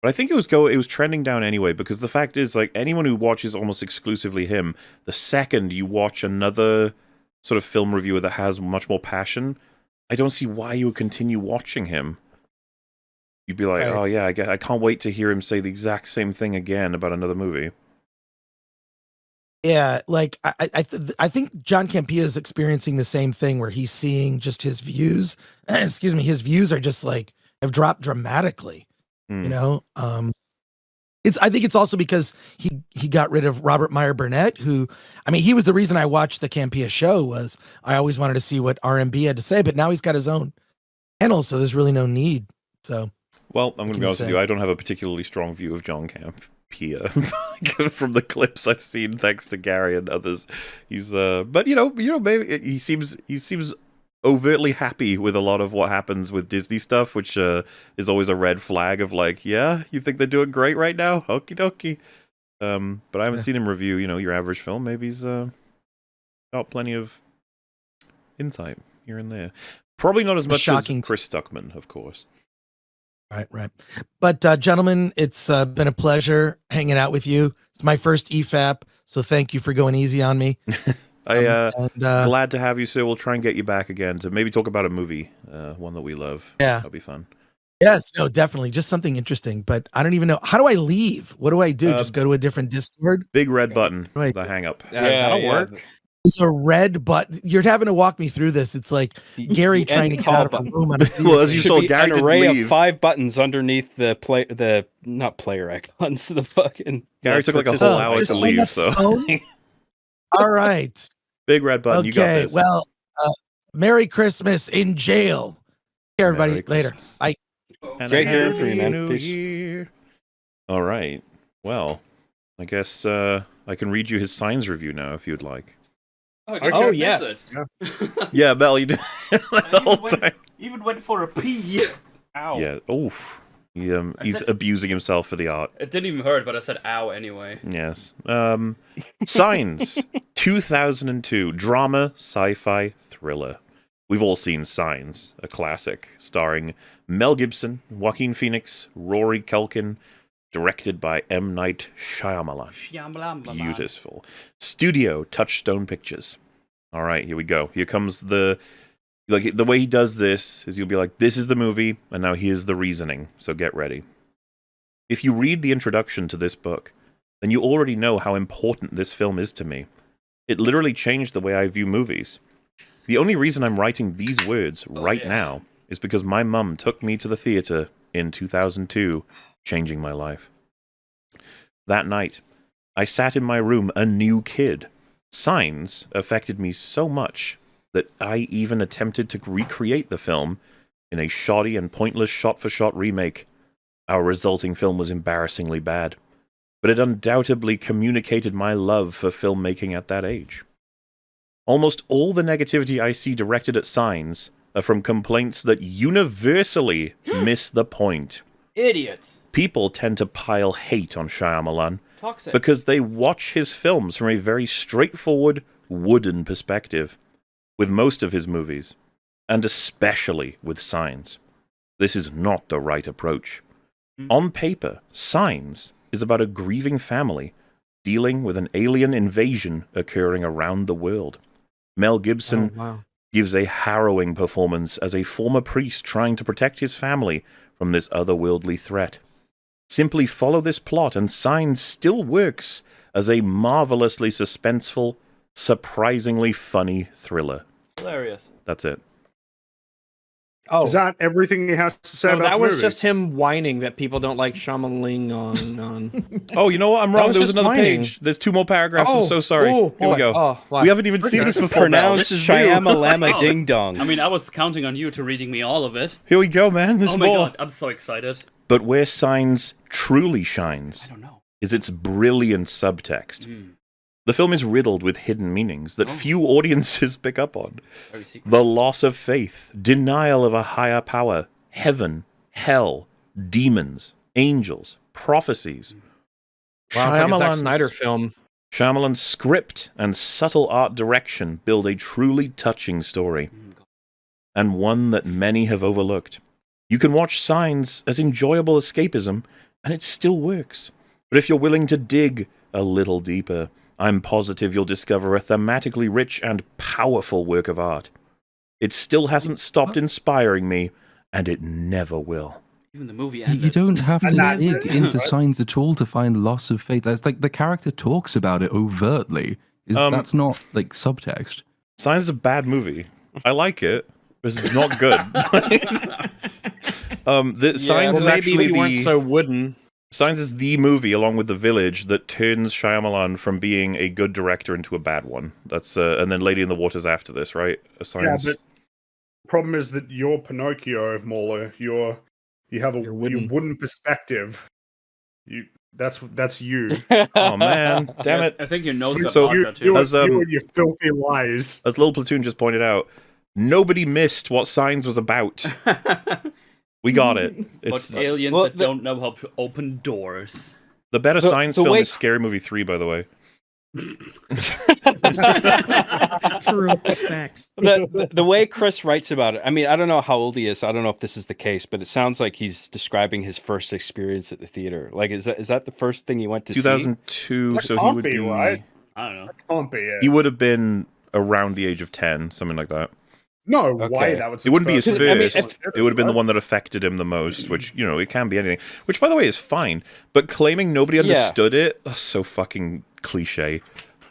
Speaker 1: But I think it was trending down anyway, because the fact is, like, anyone who watches almost exclusively him, the second you watch another sort of film reviewer that has much more passion, I don't see why you would continue watching him. You'd be like, oh yeah, I can't wait to hear him say the exact same thing again about another movie.
Speaker 2: Yeah, like I think John Campea is experiencing the same thing, where he's seeing just his views. Excuse me, his views are just like have dropped dramatically. You know, I think it's also because he got rid of Robert Meyer Burnett, who, I mean, he was the reason I watched the Campea show. Was I always wanted to see what RMB had to say, but now he's got his own channel, so there's really no need. So,
Speaker 1: well, I'm going to be honest with you. I don't have a particularly strong view of John Campea from the clips I've seen, thanks to Gary and others. He's but you know, maybe he seems overtly happy with a lot of what happens with Disney stuff, which is always a red flag of like, yeah, you think they're doing great right now? Okie dokie. But I haven't seen him review, you know, your average film. Maybe he's got plenty of insight here and there. Probably not as much as Chris Stuckmann, of course.
Speaker 2: Right. But gentlemen, it's been a pleasure hanging out with you. It's my first EFAP, so thank you for going easy on me.
Speaker 1: Glad to have you, sir. We'll try and get you back again to maybe talk about a movie, one that we love.
Speaker 2: Yeah,
Speaker 1: that'll be fun.
Speaker 2: Yes, no, definitely, just something interesting. But I don't even know, how do I leave? What do I do? Just go to a different Discord?
Speaker 1: Big red button. The hang up.
Speaker 4: That'll work.
Speaker 2: It's a red button. You're having to walk me through this. It's like Gary trying to get out of a room.
Speaker 1: Well, as you saw, Gary
Speaker 5: an array of 5 buttons underneath the not player icons. The fucking
Speaker 1: Gary took like a whole hour to leave. So
Speaker 2: all right.
Speaker 1: Big red button. You got this.
Speaker 2: Well, Merry Christmas in jail. Hey, everybody. Later. Bye.
Speaker 5: Great hearing from you, man. Peace.
Speaker 1: All right. Well, I guess I can read you his signs review now if you'd like.
Speaker 3: Oh yes.
Speaker 1: Yeah, Mel, you did the whole time.
Speaker 3: Even went for a pee. Ow.
Speaker 1: Yeah. Oof. He's abusing himself for the art.
Speaker 3: It didn't even hurt, but I said ow anyway.
Speaker 1: Yes. Signs. 2002. Drama, sci-fi, thriller. We've all seen Signs, a classic, starring Mel Gibson, Joaquin Phoenix, Rory Culkin, directed by M. Night Shyamalan. Beautiful. Studio Touchstone Pictures. All right, here we go. Here comes the way he does this is you'll be like, this is the movie, and now here's the reasoning, so get ready. If you read the introduction to this book, then you already know how important this film is to me. It literally changed the way I view movies. The only reason I'm writing these words now is because my mum took me to the theater in 2002, changing my life. That night, I sat in my room a new kid. Signs affected me so much that I even attempted to recreate the film in a shoddy and pointless shot-for-shot remake. Our resulting film was embarrassingly bad, but it undoubtedly communicated my love for filmmaking at that age. Almost all the negativity I see directed at Signs are from complaints that universally miss the point.
Speaker 3: Idiots.
Speaker 1: People tend to pile hate on Shyamalan
Speaker 3: Toxic.
Speaker 1: because they watch his films from a very straightforward, wooden perspective, with most of his movies, and especially with Signs. This is not the right approach. On paper, Signs is about a grieving family dealing with an alien invasion occurring around the world. Mel Gibson
Speaker 4: wow.
Speaker 1: gives a harrowing performance as a former priest trying to protect his family from this otherworldly threat. Simply follow this plot and Signs still works as a marvelously suspenseful, surprisingly funny thriller.
Speaker 3: Hilarious.
Speaker 1: That's it.
Speaker 4: Oh,
Speaker 6: Is that everything he has to say about
Speaker 4: that
Speaker 6: the
Speaker 4: was
Speaker 6: movie?
Speaker 4: just him whining that people don't like Shyamalan on.
Speaker 1: Oh, you know what? I'm
Speaker 4: That
Speaker 1: wrong.
Speaker 4: was
Speaker 1: There was
Speaker 4: just
Speaker 1: another
Speaker 4: whining.
Speaker 1: page. There's 2 more paragraphs. I'm so sorry.
Speaker 4: Oh,
Speaker 1: Here we
Speaker 4: boy.
Speaker 1: go.
Speaker 4: Oh, wow.
Speaker 1: We haven't even seen this before.
Speaker 5: Pronounced
Speaker 1: This is new.
Speaker 5: Shyamala
Speaker 3: Oh.
Speaker 5: Ding Dong.
Speaker 3: I mean, I was counting on you to reading me all of it.
Speaker 1: Here we go, man. There's
Speaker 3: Oh my
Speaker 1: more.
Speaker 3: god, I'm so excited.
Speaker 1: But where Signs truly shines
Speaker 3: I don't know.
Speaker 1: is its brilliant subtext.
Speaker 3: Mm,
Speaker 1: The film is riddled with hidden meanings that
Speaker 3: Oh.
Speaker 1: few audiences pick up on.
Speaker 3: it's very secret.
Speaker 1: The loss of faith, denial of a higher power, heaven, hell, demons, angels, prophecies.
Speaker 4: Wow, it's like a Zack
Speaker 1: Shyamalan's-
Speaker 4: Snyder film.
Speaker 1: Shyamalan's script and subtle art direction build a truly touching story,
Speaker 3: Mm, God.
Speaker 1: and one that many have overlooked. You can watch Signs as enjoyable escapism, and it still works. But if you're willing to dig a little deeper, I'm positive you'll discover a thematically rich and powerful work of art. It still hasn't stopped inspiring me, and it never will.
Speaker 3: Even the movie
Speaker 8: You
Speaker 3: ended.
Speaker 8: don't have
Speaker 6: And
Speaker 8: to
Speaker 6: that's
Speaker 8: dig
Speaker 6: it,
Speaker 8: into
Speaker 6: right?
Speaker 8: Signs at all to find loss of faith. That's like the character talks about it overtly. That's not like subtext.
Speaker 1: Signs is a bad movie. I like it, but it's not good. Signs is
Speaker 4: maybe
Speaker 1: actually
Speaker 4: we weren't
Speaker 1: the
Speaker 4: so wooden.
Speaker 1: Signs is the movie, along with The Village, that turns Shyamalan from being a good director into a bad one. That's and then Lady in the Water's after this, right? Signs.
Speaker 6: Yeah, but the problem is that your Pinocchio, MauLer, you have a
Speaker 4: You're
Speaker 6: wooden.
Speaker 4: wooden.
Speaker 6: Perspective. That's you.
Speaker 1: Oh man, damn it!
Speaker 3: I think your nose got
Speaker 1: So,
Speaker 3: larger
Speaker 6: you,
Speaker 3: too.
Speaker 1: As,
Speaker 6: you and your filthy lies.
Speaker 1: As Little Platoon just pointed out, nobody missed what Signs was about. We got it. It's
Speaker 3: but aliens
Speaker 5: well,
Speaker 3: that don't know how to open doors.
Speaker 1: the better Signs
Speaker 5: the
Speaker 1: film
Speaker 5: way-
Speaker 1: is Scary Movie 3, by the way.
Speaker 7: True facts.
Speaker 5: The way Chris writes about it, I mean, I don't know how old he is. I don't know if this is the case, but it sounds like he's describing his first experience at the theater. Like, is that the first thing he went to see?
Speaker 1: 2002,
Speaker 6: That
Speaker 1: so he
Speaker 6: can't
Speaker 1: would
Speaker 6: be,
Speaker 1: be
Speaker 6: right?
Speaker 3: I don't know.
Speaker 6: Can't be it.
Speaker 1: He would have been around the age of 10, something like that.
Speaker 6: No
Speaker 5: Okay.
Speaker 6: way. That was.
Speaker 1: It wouldn't be his
Speaker 6: first
Speaker 1: first.
Speaker 5: I mean,
Speaker 1: It would have been the
Speaker 6: right?
Speaker 1: one that affected him the most, which, you know, it can be anything. Which, by the way, is fine. But claiming nobody
Speaker 5: Yeah.
Speaker 1: understood it, that's so fucking cliche.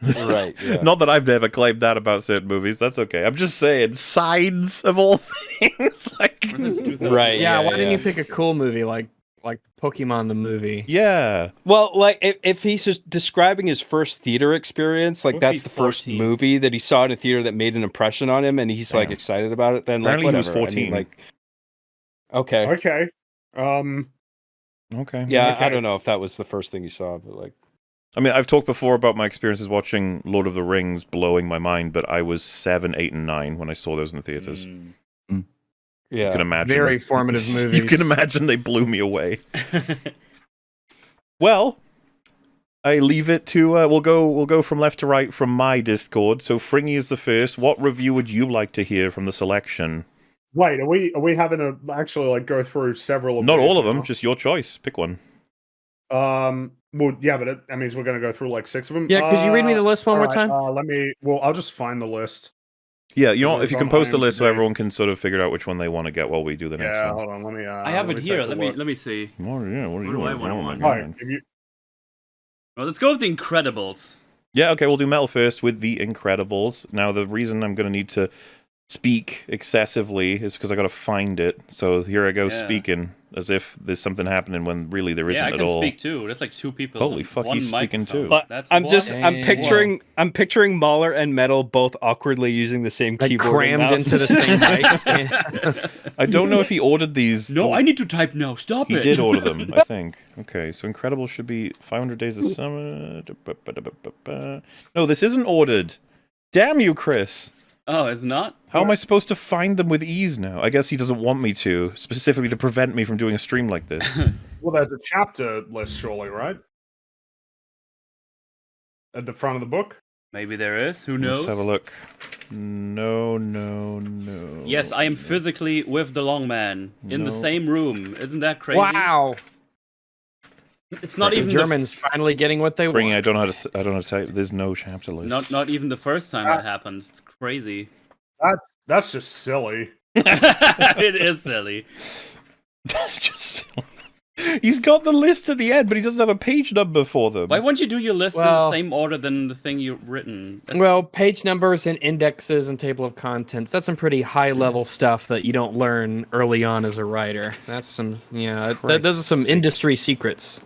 Speaker 5: Right. Yeah.
Speaker 1: Not that I've never claimed that about certain movies. That's okay. I'm just saying, Signs of all things. Like,
Speaker 5: Right.
Speaker 4: Yeah, why
Speaker 5: yeah.
Speaker 4: didn't you pick a cool movie like Pokemon the movie?
Speaker 1: yeah.
Speaker 5: Well, like if he's just describing his first theater experience, like
Speaker 3: Would
Speaker 5: that's
Speaker 3: be
Speaker 5: the first
Speaker 3: 14.
Speaker 5: movie that he saw in a theater that made an impression on him, and he's like
Speaker 1: Damn.
Speaker 5: excited about it. Then
Speaker 1: Apparently
Speaker 5: like
Speaker 1: he was
Speaker 5: whatever.
Speaker 1: 14.
Speaker 5: I mean, like, okay,
Speaker 6: Okay.
Speaker 1: Okay.
Speaker 5: yeah,
Speaker 6: okay.
Speaker 5: I don't know if that was the first thing he saw, but like,
Speaker 1: I mean, I've talked before about my experiences watching Lord of the Rings blowing my mind, but I was 7, 8, and 9 when I saw those in the theaters.
Speaker 3: Mm.
Speaker 1: You
Speaker 5: yeah,
Speaker 1: can imagine.
Speaker 4: Very formative movies.
Speaker 1: You can imagine they blew me away. Well, I leave it to we'll go from left to right from my Discord. So Fringy is the first. What review would you like to hear from the selection?
Speaker 6: Wait, are we having to actually like go through several? Of
Speaker 1: Not
Speaker 6: these
Speaker 1: all of
Speaker 6: now?
Speaker 1: them, just your choice. Pick one.
Speaker 6: Well, yeah, but that means we're gonna go through like 6 of them.
Speaker 4: Yeah, could you read me the list one more time?
Speaker 6: Let me. Well, I'll just find the list.
Speaker 1: Yeah, you know,
Speaker 6: Because
Speaker 1: if you
Speaker 6: it's
Speaker 1: can
Speaker 6: on
Speaker 1: post a list so
Speaker 6: IMDb.
Speaker 1: everyone can sort of figure out which one they want to get while we do the next
Speaker 6: Yeah,
Speaker 1: one.
Speaker 6: hold on. Let me.
Speaker 3: I have it here.
Speaker 6: take a
Speaker 3: Let
Speaker 6: look.
Speaker 3: me see.
Speaker 1: Oh, yeah, what
Speaker 3: What
Speaker 1: do
Speaker 3: do
Speaker 1: you
Speaker 3: I
Speaker 1: want?
Speaker 3: wanna
Speaker 1: Oh, my
Speaker 3: want?
Speaker 1: God.
Speaker 6: Alright, if you-
Speaker 3: Well, let's go with the Incredibles.
Speaker 1: Yeah, okay, we'll do metal first with The Incredibles. Now, the reason I'm going to need to speak excessively is because I got to find it. So here I go
Speaker 3: Yeah.
Speaker 1: speaking as if there's something happening when really there isn't
Speaker 3: Yeah, I
Speaker 1: at
Speaker 3: can
Speaker 1: all.
Speaker 3: speak too. There's like 2 people.
Speaker 1: Holy
Speaker 3: on
Speaker 1: fuck,
Speaker 3: one
Speaker 1: he's speaking
Speaker 3: microphone.
Speaker 1: too.
Speaker 5: but
Speaker 3: That's
Speaker 5: I'm
Speaker 3: one.
Speaker 5: I'm picturing MauLer and Metal both awkwardly using the same
Speaker 4: Like
Speaker 5: keyboard and
Speaker 4: crammed
Speaker 5: mouse.
Speaker 4: into the same mic.
Speaker 1: I don't know if he ordered these.
Speaker 3: No, I need to type now. Stop
Speaker 1: He
Speaker 3: it.
Speaker 1: did order them, I think. Okay, so Incredible should be 500 Days of Summer. No, this isn't ordered. Damn you, Chris.
Speaker 3: Oh, it's not?
Speaker 1: How am I supposed to find them with ease now? I guess he doesn't want me to, specifically to prevent me from doing a stream like this.
Speaker 6: Well, there's a chapter list, surely, right? At the front of the book.
Speaker 3: Maybe there is. Who knows?
Speaker 1: Let's have a look. No.
Speaker 3: Yes, I am physically with the long man in the
Speaker 1: No.
Speaker 3: same room. Isn't that crazy?
Speaker 4: Wow.
Speaker 3: It's not
Speaker 4: The
Speaker 3: even
Speaker 4: Germans finally getting what they want.
Speaker 1: I don't know how to type. There's no chapter list.
Speaker 3: not even the first time that happened. It's crazy.
Speaker 6: That's just silly.
Speaker 3: It is silly.
Speaker 1: That's just silly. He's got the list at the end, but he doesn't have a page number for them.
Speaker 3: Why won't you do your list in the same order than the thing you've written?
Speaker 4: Well, page numbers and indexes and table of contents, that's some pretty high-level stuff that you don't learn early on as a writer. That's some, those are some industry secrets.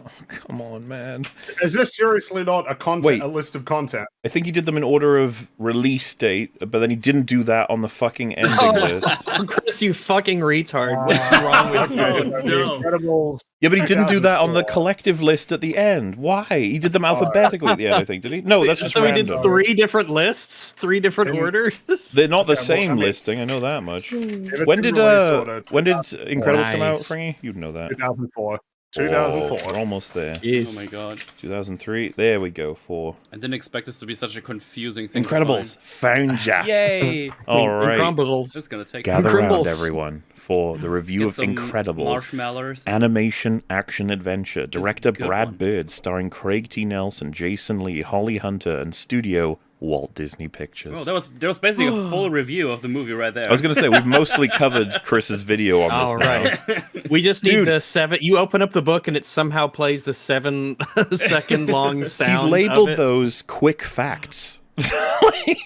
Speaker 1: Oh, come on, man.
Speaker 6: Is there seriously not a list of content?
Speaker 1: I think he did them in order of release date, but then he didn't do that on the fucking ending list.
Speaker 4: Chris, you fucking retard. What's wrong with you?
Speaker 3: No.
Speaker 6: Incredibles.
Speaker 1: Yeah, but he didn't do that on the collective list at the end. Why? He did them alphabetically at the end, I think, did he? No, that's just
Speaker 4: So
Speaker 1: random.
Speaker 4: he did 3 different lists, 3 different orders.
Speaker 1: They're not the
Speaker 6: Okay, well,
Speaker 1: same
Speaker 6: I mean-
Speaker 1: listing, I know that much.
Speaker 6: If
Speaker 1: When
Speaker 6: it's
Speaker 1: did
Speaker 6: release order,
Speaker 1: Incredibles come out,
Speaker 4: Nice.
Speaker 1: Fringy? You'd know that.
Speaker 6: 2004.
Speaker 1: Oh,
Speaker 6: 2004.
Speaker 1: we're almost there.
Speaker 3: Oh my god.
Speaker 1: 2003. There we go. 4.
Speaker 3: I didn't expect this to be such a confusing thing.
Speaker 1: Incredibles. Found ya.
Speaker 3: Yay!
Speaker 1: All right.
Speaker 4: Incredibles.
Speaker 3: It's gonna take
Speaker 1: Gather round,
Speaker 4: Incredibles.
Speaker 1: everyone, for the review
Speaker 3: Get
Speaker 1: of
Speaker 3: some
Speaker 1: Incredibles.
Speaker 3: marshmallows.
Speaker 1: Animation action adventure. Director
Speaker 3: good
Speaker 1: Brad
Speaker 3: one.
Speaker 1: Bird, starring Craig T. Nelson, Jason Lee, Holly Hunter, and studio Walt Disney Pictures.
Speaker 3: Oh, there was basically a full review of the movie right there.
Speaker 1: I was going to say, we've mostly covered Chris's video on this
Speaker 4: All
Speaker 1: now.
Speaker 4: right. We just need
Speaker 1: Dude.
Speaker 4: the 7. You open up the book and it somehow plays the 7-second long sound.
Speaker 1: He's
Speaker 4: of
Speaker 1: labeled
Speaker 4: it.
Speaker 1: those quick facts.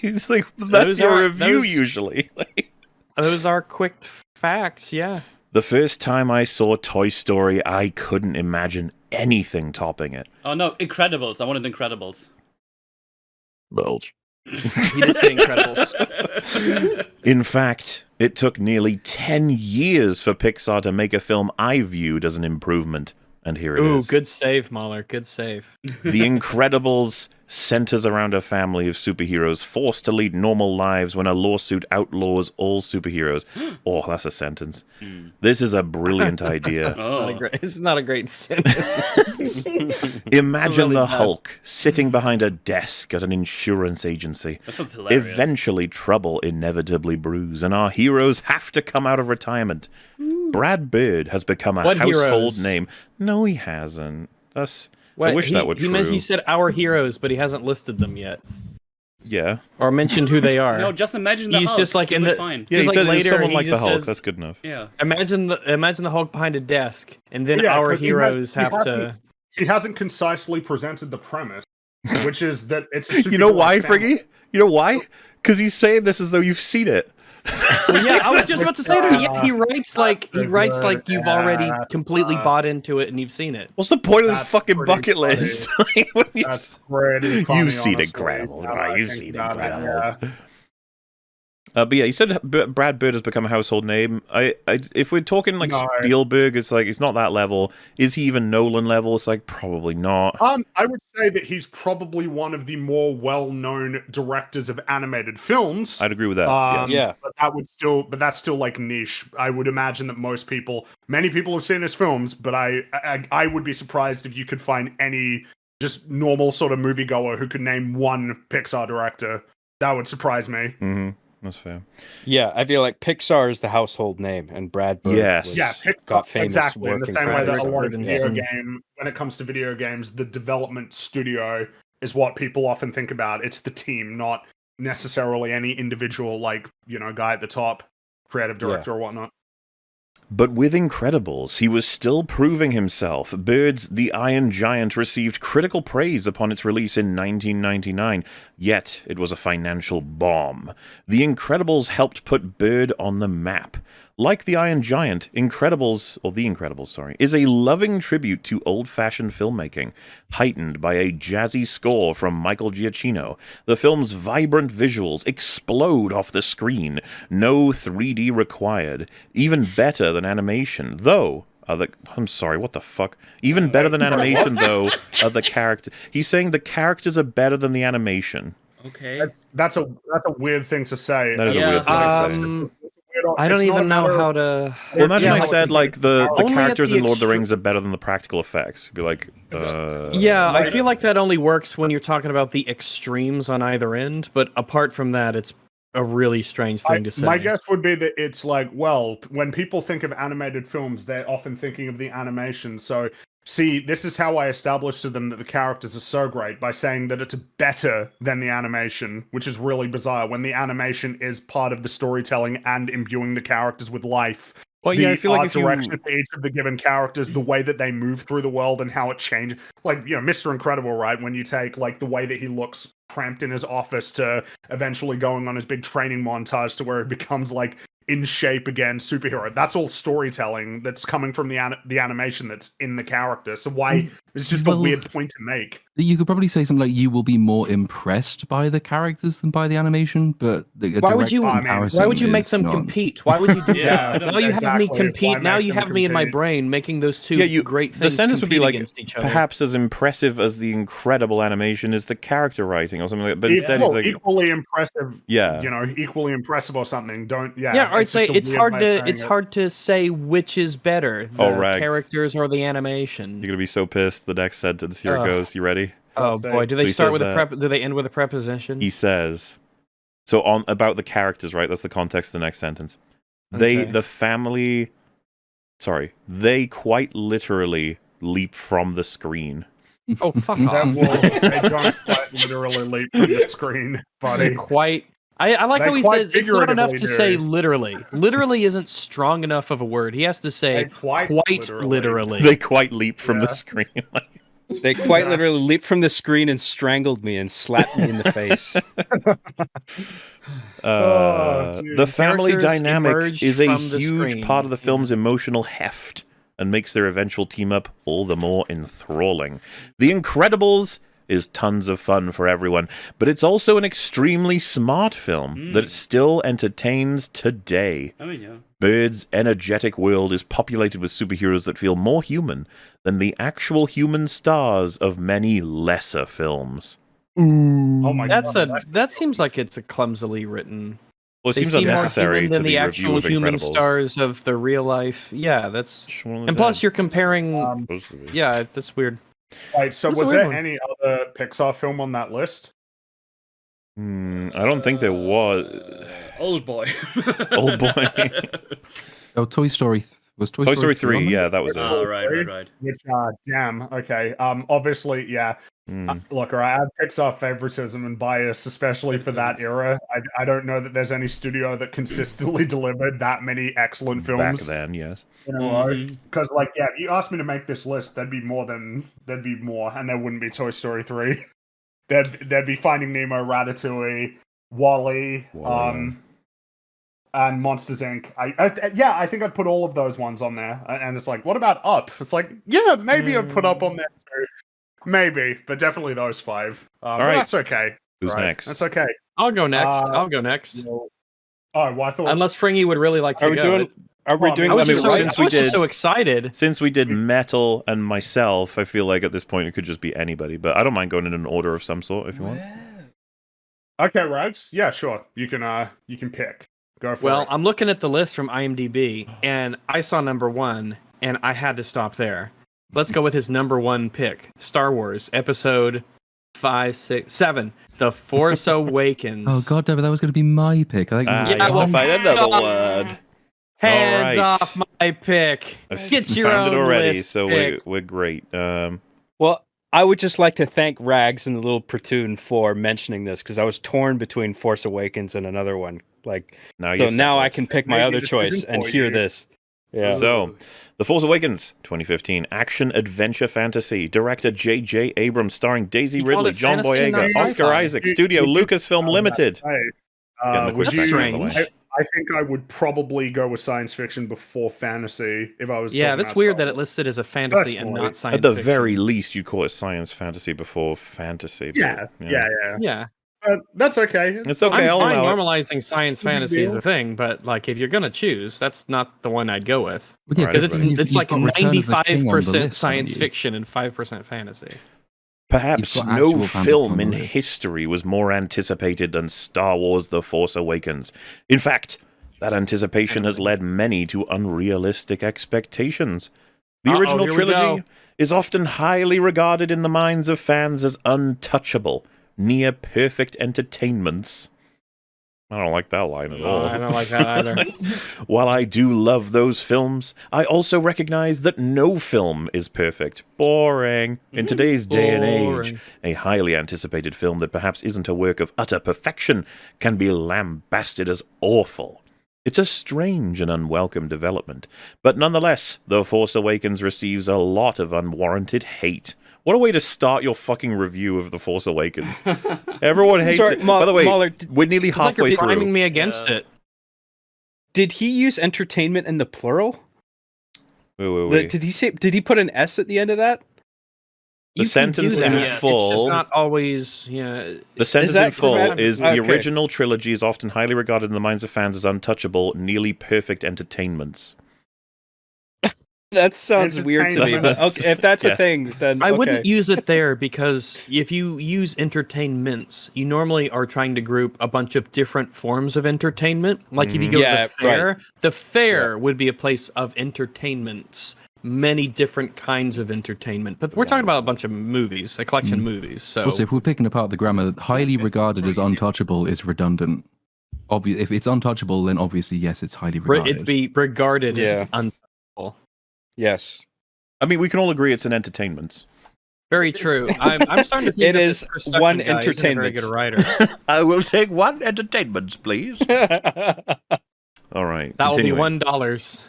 Speaker 1: He's like, that's
Speaker 4: Those
Speaker 1: your
Speaker 4: are-
Speaker 1: review
Speaker 4: those-
Speaker 1: usually.
Speaker 4: Those are quick facts, yeah.
Speaker 1: The first time I saw Toy Story, I couldn't imagine anything topping it.
Speaker 3: Oh no, Incredibles. I wanted Incredibles.
Speaker 2: Bulge.
Speaker 4: He did say Incredibles.
Speaker 1: In fact, it took nearly 10 years for Pixar to make a film I viewed as an improvement. And here it
Speaker 4: Ooh,
Speaker 1: is.
Speaker 4: good save, MauLer. Good save.
Speaker 1: The Incredibles centers around a family of superheroes forced to lead normal lives when a lawsuit outlaws all superheroes. Oh, that's a sentence. This is a brilliant idea.
Speaker 4: It's not a great sentence.
Speaker 1: Imagine
Speaker 4: really
Speaker 1: the
Speaker 4: bad.
Speaker 1: Hulk sitting behind a desk at an insurance agency.
Speaker 3: That sounds hilarious.
Speaker 1: Eventually, trouble inevitably brews, and our heroes have to come out of retirement. Brad Bird has become a
Speaker 4: What
Speaker 1: household
Speaker 4: heroes?
Speaker 1: name. No, he hasn't. I
Speaker 4: What,
Speaker 1: wish that were
Speaker 4: he
Speaker 1: true.
Speaker 4: meant he said our heroes, but he hasn't listed them yet.
Speaker 1: Yeah.
Speaker 4: Or mentioned who they are.
Speaker 3: No, just imagine the
Speaker 4: He's
Speaker 3: Hulk.
Speaker 4: just like in
Speaker 3: It'll be
Speaker 4: the-
Speaker 3: fine.
Speaker 1: Yeah,
Speaker 4: Just
Speaker 1: he
Speaker 4: like
Speaker 1: said
Speaker 4: later,
Speaker 1: someone
Speaker 4: he
Speaker 1: like the
Speaker 4: just
Speaker 1: Hulk.
Speaker 4: says-
Speaker 1: That's good enough.
Speaker 3: Yeah.
Speaker 4: Imagine the Hulk behind a desk, and then
Speaker 6: Yeah,
Speaker 4: our
Speaker 6: 'cause
Speaker 4: heroes
Speaker 6: he
Speaker 4: have
Speaker 6: hasn't-
Speaker 4: to.
Speaker 6: He hasn't concisely presented the premise, which is that it's a
Speaker 1: You know
Speaker 6: superhero
Speaker 1: why,
Speaker 6: family.
Speaker 1: Friggy? You know why? Because he's saying this as though you've seen it.
Speaker 4: Well, yeah, I was just about to say that. Yeah, he writes like you've already completely bought into it and you've seen it.
Speaker 1: What's the point of this
Speaker 6: That's
Speaker 1: fucking
Speaker 6: pretty
Speaker 1: bucket
Speaker 6: funny.
Speaker 1: list? When
Speaker 6: That's pretty funny,
Speaker 1: You've seen
Speaker 6: honestly,
Speaker 1: Incredibles,
Speaker 6: now
Speaker 1: right?
Speaker 6: that I
Speaker 1: You've
Speaker 6: think
Speaker 1: seen
Speaker 6: about it,
Speaker 1: Incredibles.
Speaker 6: yeah.
Speaker 1: But yeah, he said Brad Bird has become a household name. If we're talking like
Speaker 6: No.
Speaker 1: Spielberg, it's like it's not that level. Is he even Nolan level? It's like probably not.
Speaker 6: I would say that he's probably one of the more well-known directors of animated films.
Speaker 1: I'd agree with that. yes.
Speaker 5: Yeah.
Speaker 6: But that's still like niche. I would imagine that many people have seen his films, but I would be surprised if you could find any just normal sort of moviegoer who could name one Pixar director. That would surprise me.
Speaker 1: Mm-hmm. That's fair.
Speaker 5: Yeah, I feel like Pixar is the household name, and Brad Bird
Speaker 1: Yes.
Speaker 5: was,
Speaker 6: Yeah, Pixar,
Speaker 5: got famous
Speaker 6: exactly. In the
Speaker 5: working
Speaker 6: same
Speaker 5: for
Speaker 6: way that a
Speaker 5: Pixar.
Speaker 6: lot of
Speaker 4: Yeah.
Speaker 6: when it comes to video games, the development studio is what people often think about. It's the team, not necessarily any individual, guy at the top, creative director or whatnot.
Speaker 1: But with Incredibles, he was still proving himself. Bird's The Iron Giant received critical praise upon its release in 1999, yet it was a financial bomb. The Incredibles helped put Bird on the map. Like The Iron Giant, The Incredibles, is a loving tribute to old-fashioned filmmaking, heightened by a jazzy score from Michael Giacchino. The film's vibrant visuals explode off the screen, no 3D required, even better than animation, though... I'm sorry, what the fuck? Even better than animation, though, are the characters... He's saying the characters are better than the animation.
Speaker 3: Okay.
Speaker 6: That's a weird thing to say.
Speaker 1: That is a
Speaker 3: Yeah.
Speaker 1: weird thing to say.
Speaker 4: I don't
Speaker 6: It's not
Speaker 4: even
Speaker 6: a
Speaker 4: know
Speaker 6: matter of-
Speaker 4: how to.
Speaker 1: Well, imagine
Speaker 4: Yeah,
Speaker 1: I
Speaker 4: like-
Speaker 1: said, like, the
Speaker 4: Only at
Speaker 1: characters
Speaker 4: the
Speaker 1: in Lord of the
Speaker 4: extre-
Speaker 1: Rings are better than the practical effects. You'd be like,
Speaker 4: Yeah, I feel like that only works when you're talking about the extremes on either end, but apart from that, it's a really strange thing to say.
Speaker 6: My guess would be that it's like, well, when people think of animated films, they're often thinking of the animation. So see, this is how I established to them that the characters are so great, by saying that it's better than the animation, which is really bizarre when the animation is part of the storytelling and imbuing the characters with life.
Speaker 1: Well,
Speaker 6: The
Speaker 1: yeah, I feel like
Speaker 6: art
Speaker 1: if you
Speaker 6: direction for each of the given characters, the way that they move through the world and how it changes. Like, Mr. Incredible, right? When you take, like, the way that he looks cramped in his office to eventually going on his big training montage to where it becomes, like, in shape again, superhero. That's all storytelling that's coming from the animation that's in the character. So why it's just a weird point to make.
Speaker 8: You could probably say something like you will be more impressed by the characters than by the animation, but
Speaker 4: why would you make them compete? Why would you do that? Now you have me compete. Now you have me in my brain making those two great things.
Speaker 1: The sentence would be like,
Speaker 4: against each other.
Speaker 1: Perhaps as impressive as the incredible animation is the character writing or something like that. But instead it's like
Speaker 6: equally impressive.
Speaker 1: Yeah.
Speaker 6: equally impressive or something.
Speaker 4: I'd say it's hard to say which is better, the characters or the animation.
Speaker 1: You're gonna be so pissed. The next sentence, here it goes. You ready?
Speaker 4: Oh boy, do they start with do they end with a preposition?
Speaker 1: He says, so on about the characters, right? That's the context of the next sentence. They quite literally leap from the screen.
Speaker 4: Oh, fuck off.
Speaker 6: They don't quite literally leap from the screen, buddy.
Speaker 4: I like how he says it's not enough to say literally. Literally isn't strong enough of a word. He has to say quite literally.
Speaker 1: They quite leap from the screen.
Speaker 5: They quite literally leaped from the screen and strangled me and slapped me in the face.
Speaker 1: The family dynamic is a huge part of the film's emotional heft and makes their eventual team-up all the more enthralling. The Incredibles is tons of fun for everyone, but it's also an extremely smart film that still entertains today.
Speaker 3: I mean, yeah.
Speaker 1: Bird's energetic world is populated with superheroes that feel more human than the actual human stars of many lesser films.
Speaker 2: Ooh.
Speaker 6: Oh my God.
Speaker 4: That seems like it's a clumsily written.
Speaker 1: Well, it seems unnecessary
Speaker 4: than
Speaker 1: to
Speaker 4: the actual human stars of the real life. Yeah, that's and plus you're comparing. That's weird.
Speaker 6: Right, so was there any other Pixar film on that list?
Speaker 1: I don't think there was.
Speaker 3: Old Boy.
Speaker 1: Old Boy.
Speaker 8: Oh, Toy Story was Toy
Speaker 1: Story 3. Yeah, that was it.
Speaker 3: Oh, right.
Speaker 6: Which, damn. Okay. Obviously, yeah. Look, I have Pixar favoritism and bias, especially for that era. I don't know that there's any studio that consistently delivered that many excellent films.
Speaker 1: Back then, yes.
Speaker 6: Because, if you asked me to make this list, there'd be more, and there wouldn't be Toy Story 3. There'd be Finding Nemo, Ratatouille, WALL-E, and Monsters, Inc. I think I'd put all of those ones on there. And it's like, what about Up? It's like, yeah, maybe I'd put Up on there too. Maybe, but definitely those 5.
Speaker 1: All right.
Speaker 6: That's okay.
Speaker 1: Who's next?
Speaker 6: That's okay.
Speaker 4: I'll go next. Unless Fringy would really like to go.
Speaker 5: I
Speaker 4: was just so excited.
Speaker 1: Since we did Metal and myself, I feel like at this point it could just be anybody. But I don't mind going in an order of some sort if you want.
Speaker 6: Okay, Rags. Yeah, sure. You can pick. Go for it.
Speaker 4: Well, I'm looking at the list from IMDb, and I saw number 1, and I had to stop there. Let's go with his number 1 pick: Star Wars Episode 5, 6, 7, The Force Awakens.
Speaker 8: Oh God, David, that was going to be my pick.
Speaker 1: You have to find another one.
Speaker 4: Hands off my pick. Get your own
Speaker 1: already,
Speaker 4: list
Speaker 1: so
Speaker 4: pick.
Speaker 1: we're great.
Speaker 5: Well, I would just like to thank Rags and the little platoon for mentioning this, because I was torn between Force Awakens and another one. Now I can pick my other choice and hear this. Yeah.
Speaker 1: So, The Force Awakens, 2015, action-adventure fantasy. Director J.J. Abrams, starring Daisy Ridley, John Boyega, Oscar Isaac, Studio Lucasfilm Limited.
Speaker 4: That's strange.
Speaker 6: I think I would probably go with science fiction before fantasy if I was.
Speaker 4: Yeah, that's weird that it listed as a fantasy and not science
Speaker 1: fiction. At the
Speaker 4: fiction.
Speaker 1: very least, you'd call it science fantasy before fantasy.
Speaker 6: Yeah. That's okay.
Speaker 1: It's okay.
Speaker 4: I'm fine normalizing science fantasy as a thing, but if you're gonna choose, that's not the one I'd go with. Because it's like 95% science fiction and 5% fantasy.
Speaker 1: Perhaps no film in history was more anticipated than Star Wars The Force Awakens. In fact, that anticipation has led many to unrealistic expectations. The original trilogy is often highly regarded in the minds of fans as untouchable, near-perfect entertainments. I don't like that line at all.
Speaker 4: I don't like that either.
Speaker 1: While I do love those films, I also recognize that no film is perfect. Boring. In today's day and age, a highly anticipated film that perhaps isn't a work of utter perfection can be lambasted as awful. It's a strange and unwelcome development, but nonetheless, The Force Awakens receives a lot of unwarranted hate. What a way to start your fucking review of The Force Awakens. Everyone hates it. By the way, MauLer, we're nearly halfway
Speaker 4: through.
Speaker 1: Priming
Speaker 4: me against it.
Speaker 5: Did he use entertainment in the plural?
Speaker 1: Wait.
Speaker 5: Did he put an S at the end of that?
Speaker 1: The sentence in full.
Speaker 4: It's just not always. Yeah.
Speaker 1: The sentence in full is the original trilogy is often highly regarded in the minds of fans as untouchable, nearly perfect entertainments.
Speaker 5: That sounds weird to me, but okay, if that's a thing, then
Speaker 4: I wouldn't use it there, because if you use entertainments, you normally are trying to group a bunch of different forms of entertainment. Like if you go to the fair, the fair would be a place of entertainments, many different kinds of entertainment. But we're talking about a bunch of movies, a collection of movies. So
Speaker 8: also, if we're picking apart the grammar, highly regarded as untouchable is redundant. If it's untouchable, then obviously yes, it's highly regarded.
Speaker 4: It'd be regarded as untouchable.
Speaker 5: Yes.
Speaker 1: I mean, we can all agree it's an entertainment.
Speaker 4: Very true. I'm starting to think
Speaker 5: it is one entertainment.
Speaker 4: Very good writer.
Speaker 1: I will take one entertainment, please. All right.
Speaker 4: That will be $1.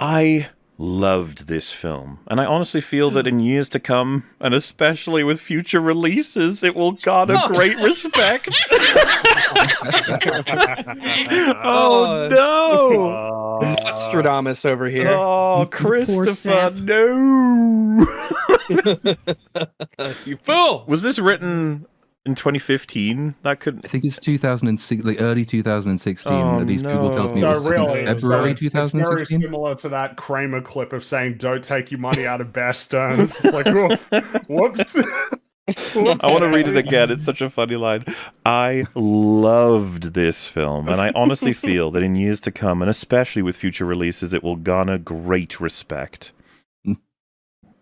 Speaker 1: I loved this film, and I honestly feel that in years to come, and especially with future releases, it will garner great respect. Oh no!
Speaker 4: Nostradamus over here.
Speaker 1: Oh, Christopher, no!
Speaker 4: You fool!
Speaker 1: Was this written in 2015? That could.
Speaker 8: I think it's 2006, like early 2016. At least Google tells me it was February 2016.
Speaker 6: It's very similar to that Kramer clip of saying, "Don't take your money out of Bear Stearns." It's like, oh, whoops.
Speaker 1: I want to read it again. It's such a funny line. I loved this film, and I honestly feel that in years to come, and especially with future releases, it will garner great respect.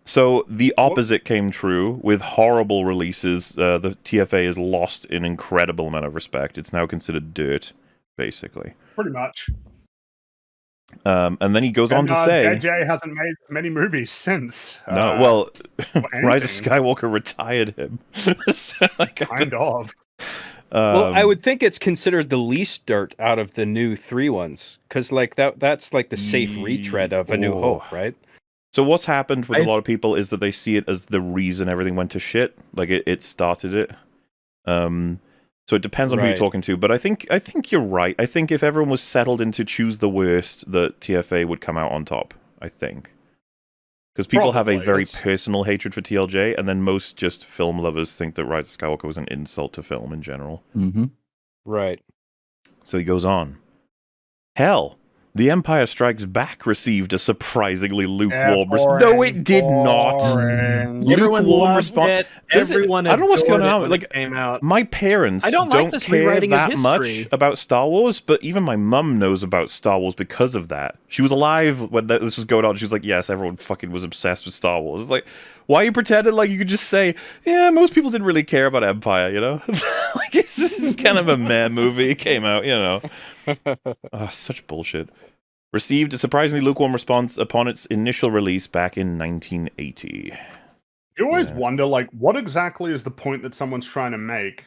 Speaker 1: So the opposite came true. With horrible releases, the TFA has lost an incredible amount of respect. It's now considered dirt, basically.
Speaker 6: Pretty much.
Speaker 1: And then he goes on to say...
Speaker 6: JJ hasn't made many movies since.
Speaker 1: No, well, Rise of Skywalker retired him. So,
Speaker 6: kind of.
Speaker 5: Well, I would think it's considered the least dirt out of the new 3 ones. Because that's like the safe retread of A New Hope, right?
Speaker 1: So what's happened with a lot of people is that they see it as the reason everything went to shit. Like it started it. So it depends on who you're talking to. But I think you're right. I think if everyone was settled into choose the worst, the TFA would come out on top. I think. Because people have a very personal hatred for TLJ, and then most just film lovers think that Rise of Skywalker was an insult to film in general.
Speaker 8: Mm-hmm.
Speaker 5: Right.
Speaker 1: So he goes on. Hell, The Empire Strikes Back received a surprisingly lukewarm response. No, it did not. Lukewarm response.
Speaker 4: Everyone,
Speaker 1: I don't know what's going on. Like,
Speaker 4: came out.
Speaker 1: My parents don't care that much about Star Wars, but even my mum knows about Star Wars because of that. She was alive when this was going on. She was like, yes, everyone fucking was obsessed with Star Wars. It's like, why are you pretending like you could just say, yeah, most people didn't really care about Empire, you know? Like, this is kind of a meh movie. It came out, you know. Oh, such bullshit. Received a surprisingly lukewarm response upon its initial release back in 1980.
Speaker 6: You always wonder, like, what exactly is the point that someone's trying to make?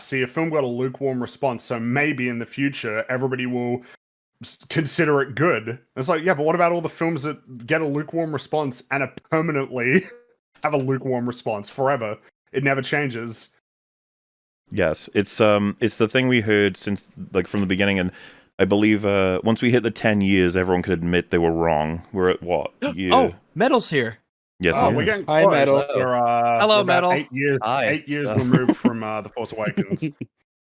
Speaker 6: See, a film got a lukewarm response, so maybe in the future everybody will consider it good. It's like, yeah, but what about all the films that get a lukewarm response and permanently have a lukewarm response forever? It never changes.
Speaker 1: Yes, it's the thing we heard since, like, from the beginning, and I believe once we hit the 10 years, everyone could admit they were wrong. We're at what?
Speaker 4: Oh, Metal's here.
Speaker 1: Yes,
Speaker 6: we're getting close. Hi,
Speaker 5: Metal.
Speaker 4: Hello, Metal.
Speaker 6: 8 years, 8 years removed from The Force Awakens.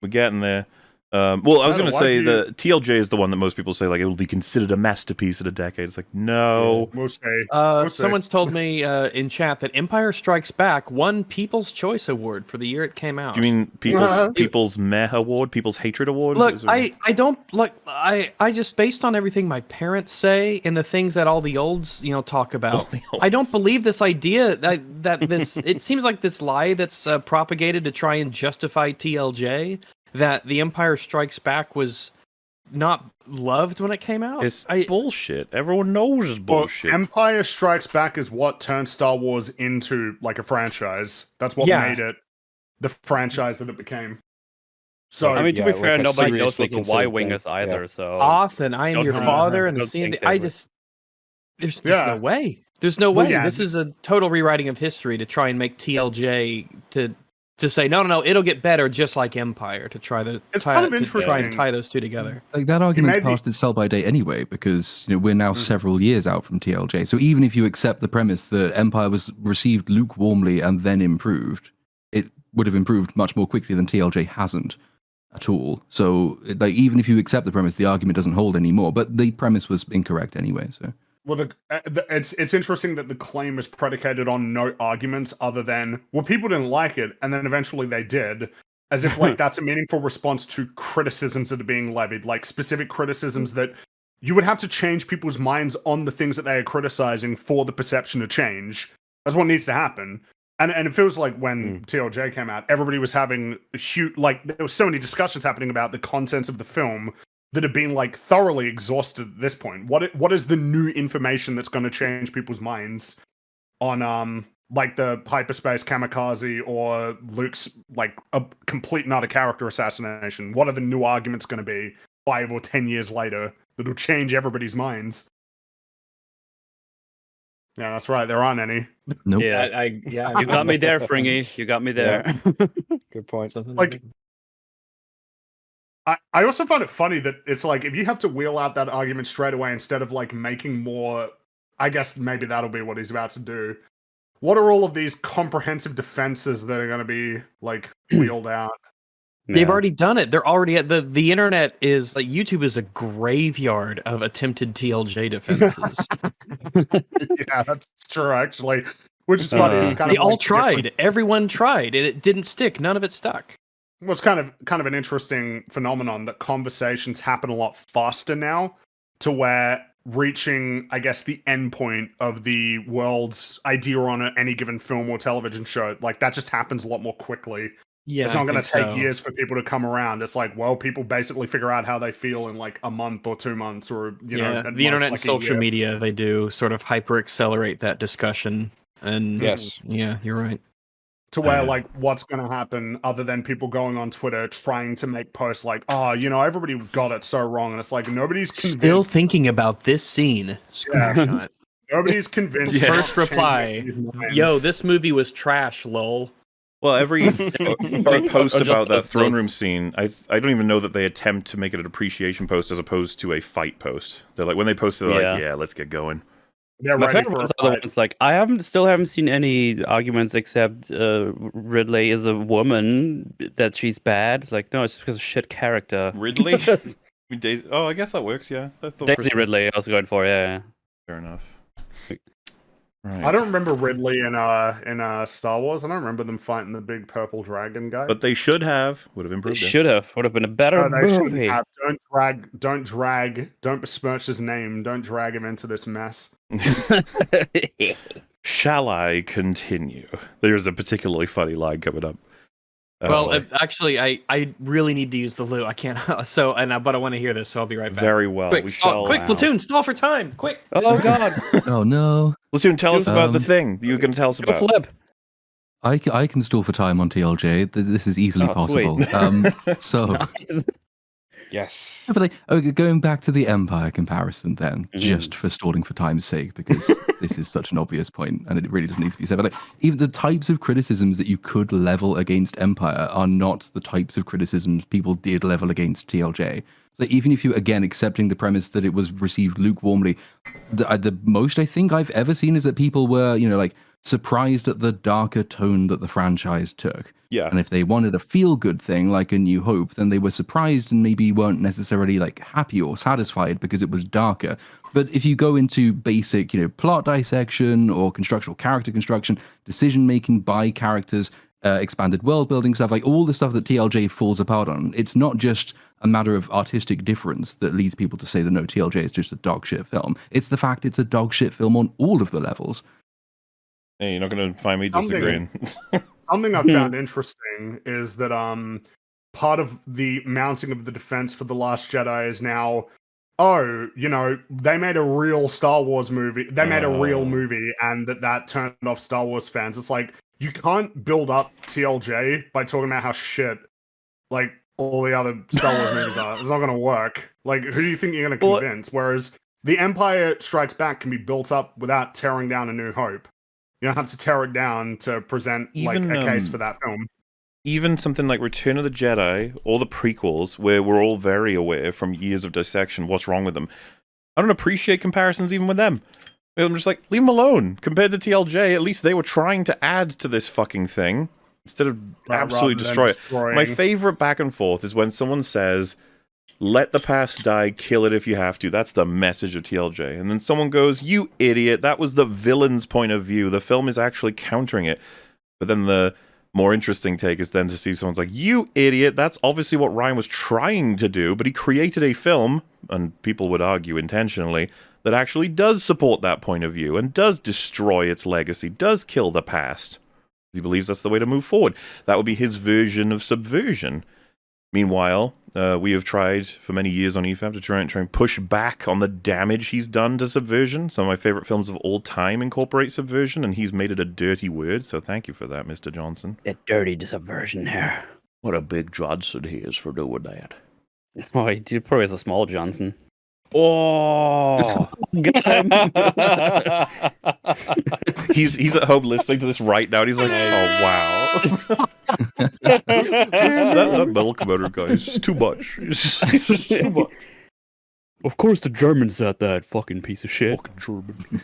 Speaker 1: We're getting there. Well, I was going to say the TLJ is the one that most people say, like, it will be considered a masterpiece in a decade. It's like, no.
Speaker 6: We'll say.
Speaker 4: Someone's told me in chat that Empire Strikes Back won People's Choice Award for the year it came out.
Speaker 1: Do you mean People's Meh Award? People's Hatred Award?
Speaker 4: Look, I don't look. I just, based on everything my parents say and the things that all the olds talk about, I don't believe this idea that this. It seems like this lie that's propagated to try and justify TLJ. that The Empire Strikes Back was not loved when it came out.
Speaker 1: It's bullshit. Everyone knows it's bullshit.
Speaker 6: Well, Empire Strikes Back is what turned Star Wars into like a franchise. That's what made it the franchise that it became. So
Speaker 5: I mean, to be fair,
Speaker 9: like
Speaker 5: nobody knows
Speaker 9: seriously
Speaker 5: those are Y-wingers either.
Speaker 9: yeah.
Speaker 5: So
Speaker 4: Often, I am
Speaker 5: Don't
Speaker 4: your
Speaker 5: know.
Speaker 4: father, and the
Speaker 5: Don't
Speaker 4: scene.
Speaker 5: think
Speaker 4: I
Speaker 5: they
Speaker 4: just there's no way. There's no
Speaker 6: Well,
Speaker 4: way.
Speaker 6: yeah.
Speaker 4: This is a total rewriting of history to try and make TLJ to say no, it'll get better just like Empire to try to try and tie those two together.
Speaker 8: Like that argument's past its sell by date anyway, because we're now several years out from TLJ. So even if you accept the premise that Empire was received lukewarmly and then improved, it would have improved much more quickly than TLJ hasn't at all. So like even if you accept the premise, the argument doesn't hold anymore. But the premise was incorrect anyway. So.
Speaker 6: Well, it's interesting that the claim is predicated on no arguments other than, well, people didn't like it, and then eventually they did, as if like that's a meaningful response to criticisms that are being levied, like specific criticisms that you would have to change people's minds on the things that they are criticizing for the perception to change. That's what needs to happen. And it feels like when TLJ came out, everybody was having a huge, like, there was so many discussions happening about the contents of the film that have been like thoroughly exhausted at this point. What is the new information that's going to change people's minds on like the hyperspace kamikaze or Luke's like a complete and utter character assassination? What are the new arguments going to be 5 or 10 years later that'll change everybody's minds? Yeah, that's right. There aren't any.
Speaker 8: Nope.
Speaker 5: Yeah, you got me there, Fringy. You got me there.
Speaker 9: Good point.
Speaker 6: Like, I also find it funny that it's like, if you have to wheel out that argument straight away instead of like making more, I guess maybe that'll be what he's about to do. What are all of these comprehensive defenses that are going to be like wheeled out?
Speaker 4: They've already done it. They're already at the internet is like YouTube is a graveyard of attempted TLJ defenses.
Speaker 6: Yeah, that's true actually. Which is funny. It's kind
Speaker 4: they
Speaker 6: of
Speaker 4: all
Speaker 6: like
Speaker 4: tried.
Speaker 6: different...
Speaker 4: Everyone tried, and it didn't stick. None of it stuck.
Speaker 6: Well, it's kind of an interesting phenomenon that conversations happen a lot faster now, to where reaching, I guess, the end point of the world's idea on any given film or television show, like that just happens a lot more quickly.
Speaker 4: Yeah,
Speaker 6: it's not going to take years for people to come around. It's like, well, people basically figure out how they feel in like a month or 2 months, or you know,
Speaker 4: the internet and social media, they do sort of hyper accelerate that discussion. And yeah, you're right.
Speaker 6: To where like what's going to happen other than people going on Twitter trying to make posts like, oh, you know, everybody got it so wrong, and it's like nobody's convinced.
Speaker 4: Still thinking about this scene. Screenshot.
Speaker 6: Nobody's convinced.
Speaker 4: First reply, yo, this movie was trash, lol.
Speaker 1: Well, every post about that throne room scene, I don't even know that they attempt to make it an appreciation post as opposed to a fight post. They're like, when they post it, they're like, yeah, let's get going.
Speaker 5: My favorite ones are the ones like, I still haven't seen any arguments except Ridley is a woman, that she's bad. It's like, no, it's because of shit character.
Speaker 1: Ridley? Oh, I guess that works, yeah.
Speaker 5: Daisy Ridley I was going for, yeah.
Speaker 1: Fair enough.
Speaker 6: Right. I don't remember Ridley in Star Wars. I don't remember them fighting the big purple dragon guy.
Speaker 1: But they should have. Would have improved.
Speaker 5: Should have. Would have been a better movie.
Speaker 6: Don't besmirch his name. Don't drag him into this mess.
Speaker 1: Shall I continue? There's a particularly funny line coming up.
Speaker 4: Well, actually, I really need to use the loo. I can't. So, but I want to hear this, so I'll be right back.
Speaker 1: Very well.
Speaker 4: Quick, Platoon, stall for time. Quick.
Speaker 5: Oh God.
Speaker 8: Oh no.
Speaker 1: Platoon, tell us about the thing you're going to tell us about.
Speaker 5: Flip.
Speaker 8: I can stall for time on TLJ. This is easily possible. So.
Speaker 9: Yes.
Speaker 8: But going back to the Empire comparison then, just for stalling for time's sake, because this is such an obvious point and it really doesn't need to be said. But even the types of criticisms that you could level against Empire are not the types of criticisms people did level against TLJ. So even if you, again, accepting the premise that it was received lukewarmly, the most I think I've ever seen is that people were, surprised at the darker tone that the franchise took.
Speaker 1: Yeah.
Speaker 8: And if they wanted a feel-good thing like A New Hope, then they were surprised and maybe weren't necessarily happy or satisfied because it was darker. But if you go into basic, plot dissection or constructional character construction, decision-making by characters, expanded world-building stuff, all the stuff that TLJ falls apart on, it's not just a matter of artistic difference that leads people to say that no, TLJ is just a dog shit film. It's the fact it's a dog shit film on all of the levels.
Speaker 1: Hey, you're not going to find me disagreeing.
Speaker 6: Something I found interesting is that part of the mounting of the defense for The Last Jedi is now, oh, you know, they made a real Star Wars movie. They made a real movie, and that turned off Star Wars fans. It's like, you can't build up TLJ by talking about how shit, like, all the other Star Wars movies are. It's not going to work. Like, who do you think you're going to convince? Whereas The Empire Strikes Back can be built up without tearing down A New Hope. You don't have to tear it down to present a case for that film.
Speaker 1: Even something like Return of the Jedi or the prequels, where we're all very aware from years of dissection what's wrong with them. I don't appreciate comparisons even with them. I'm just like, leave them alone. Compared to TLJ, at least they were trying to add to this fucking thing instead of absolutely destroy it. My favorite back and forth is when someone says, let the past die, kill it if you have to. That's the message of TLJ. And then someone goes, you idiot, that was the villain's point of view. The film is actually countering it. But then the more interesting take is then to see someone's like, you idiot, that's obviously what Ryan was trying to do, but he created a film, and people would argue intentionally, that actually does support that point of view and does destroy its legacy, does kill the past. He believes that's the way to move forward. That would be his version of subversion. Meanwhile, we have tried for many years on EFAP to try and push back on the damage he's done to subversion. Some of my favorite films of all time incorporate subversion, and he's made it a dirty word, so thank you for that, Mr. Johnson.
Speaker 10: That dirty subversion there.
Speaker 11: What a big Johnson he is for doing that.
Speaker 10: Oh, he probably is a small Johnson.
Speaker 1: Oh! he's at home listening to this right now, and he's like, oh, wow. that milk motor guy is just too much. It's too much.
Speaker 10: Of course the Germans said that, fucking piece of shit.
Speaker 11: Fucking German.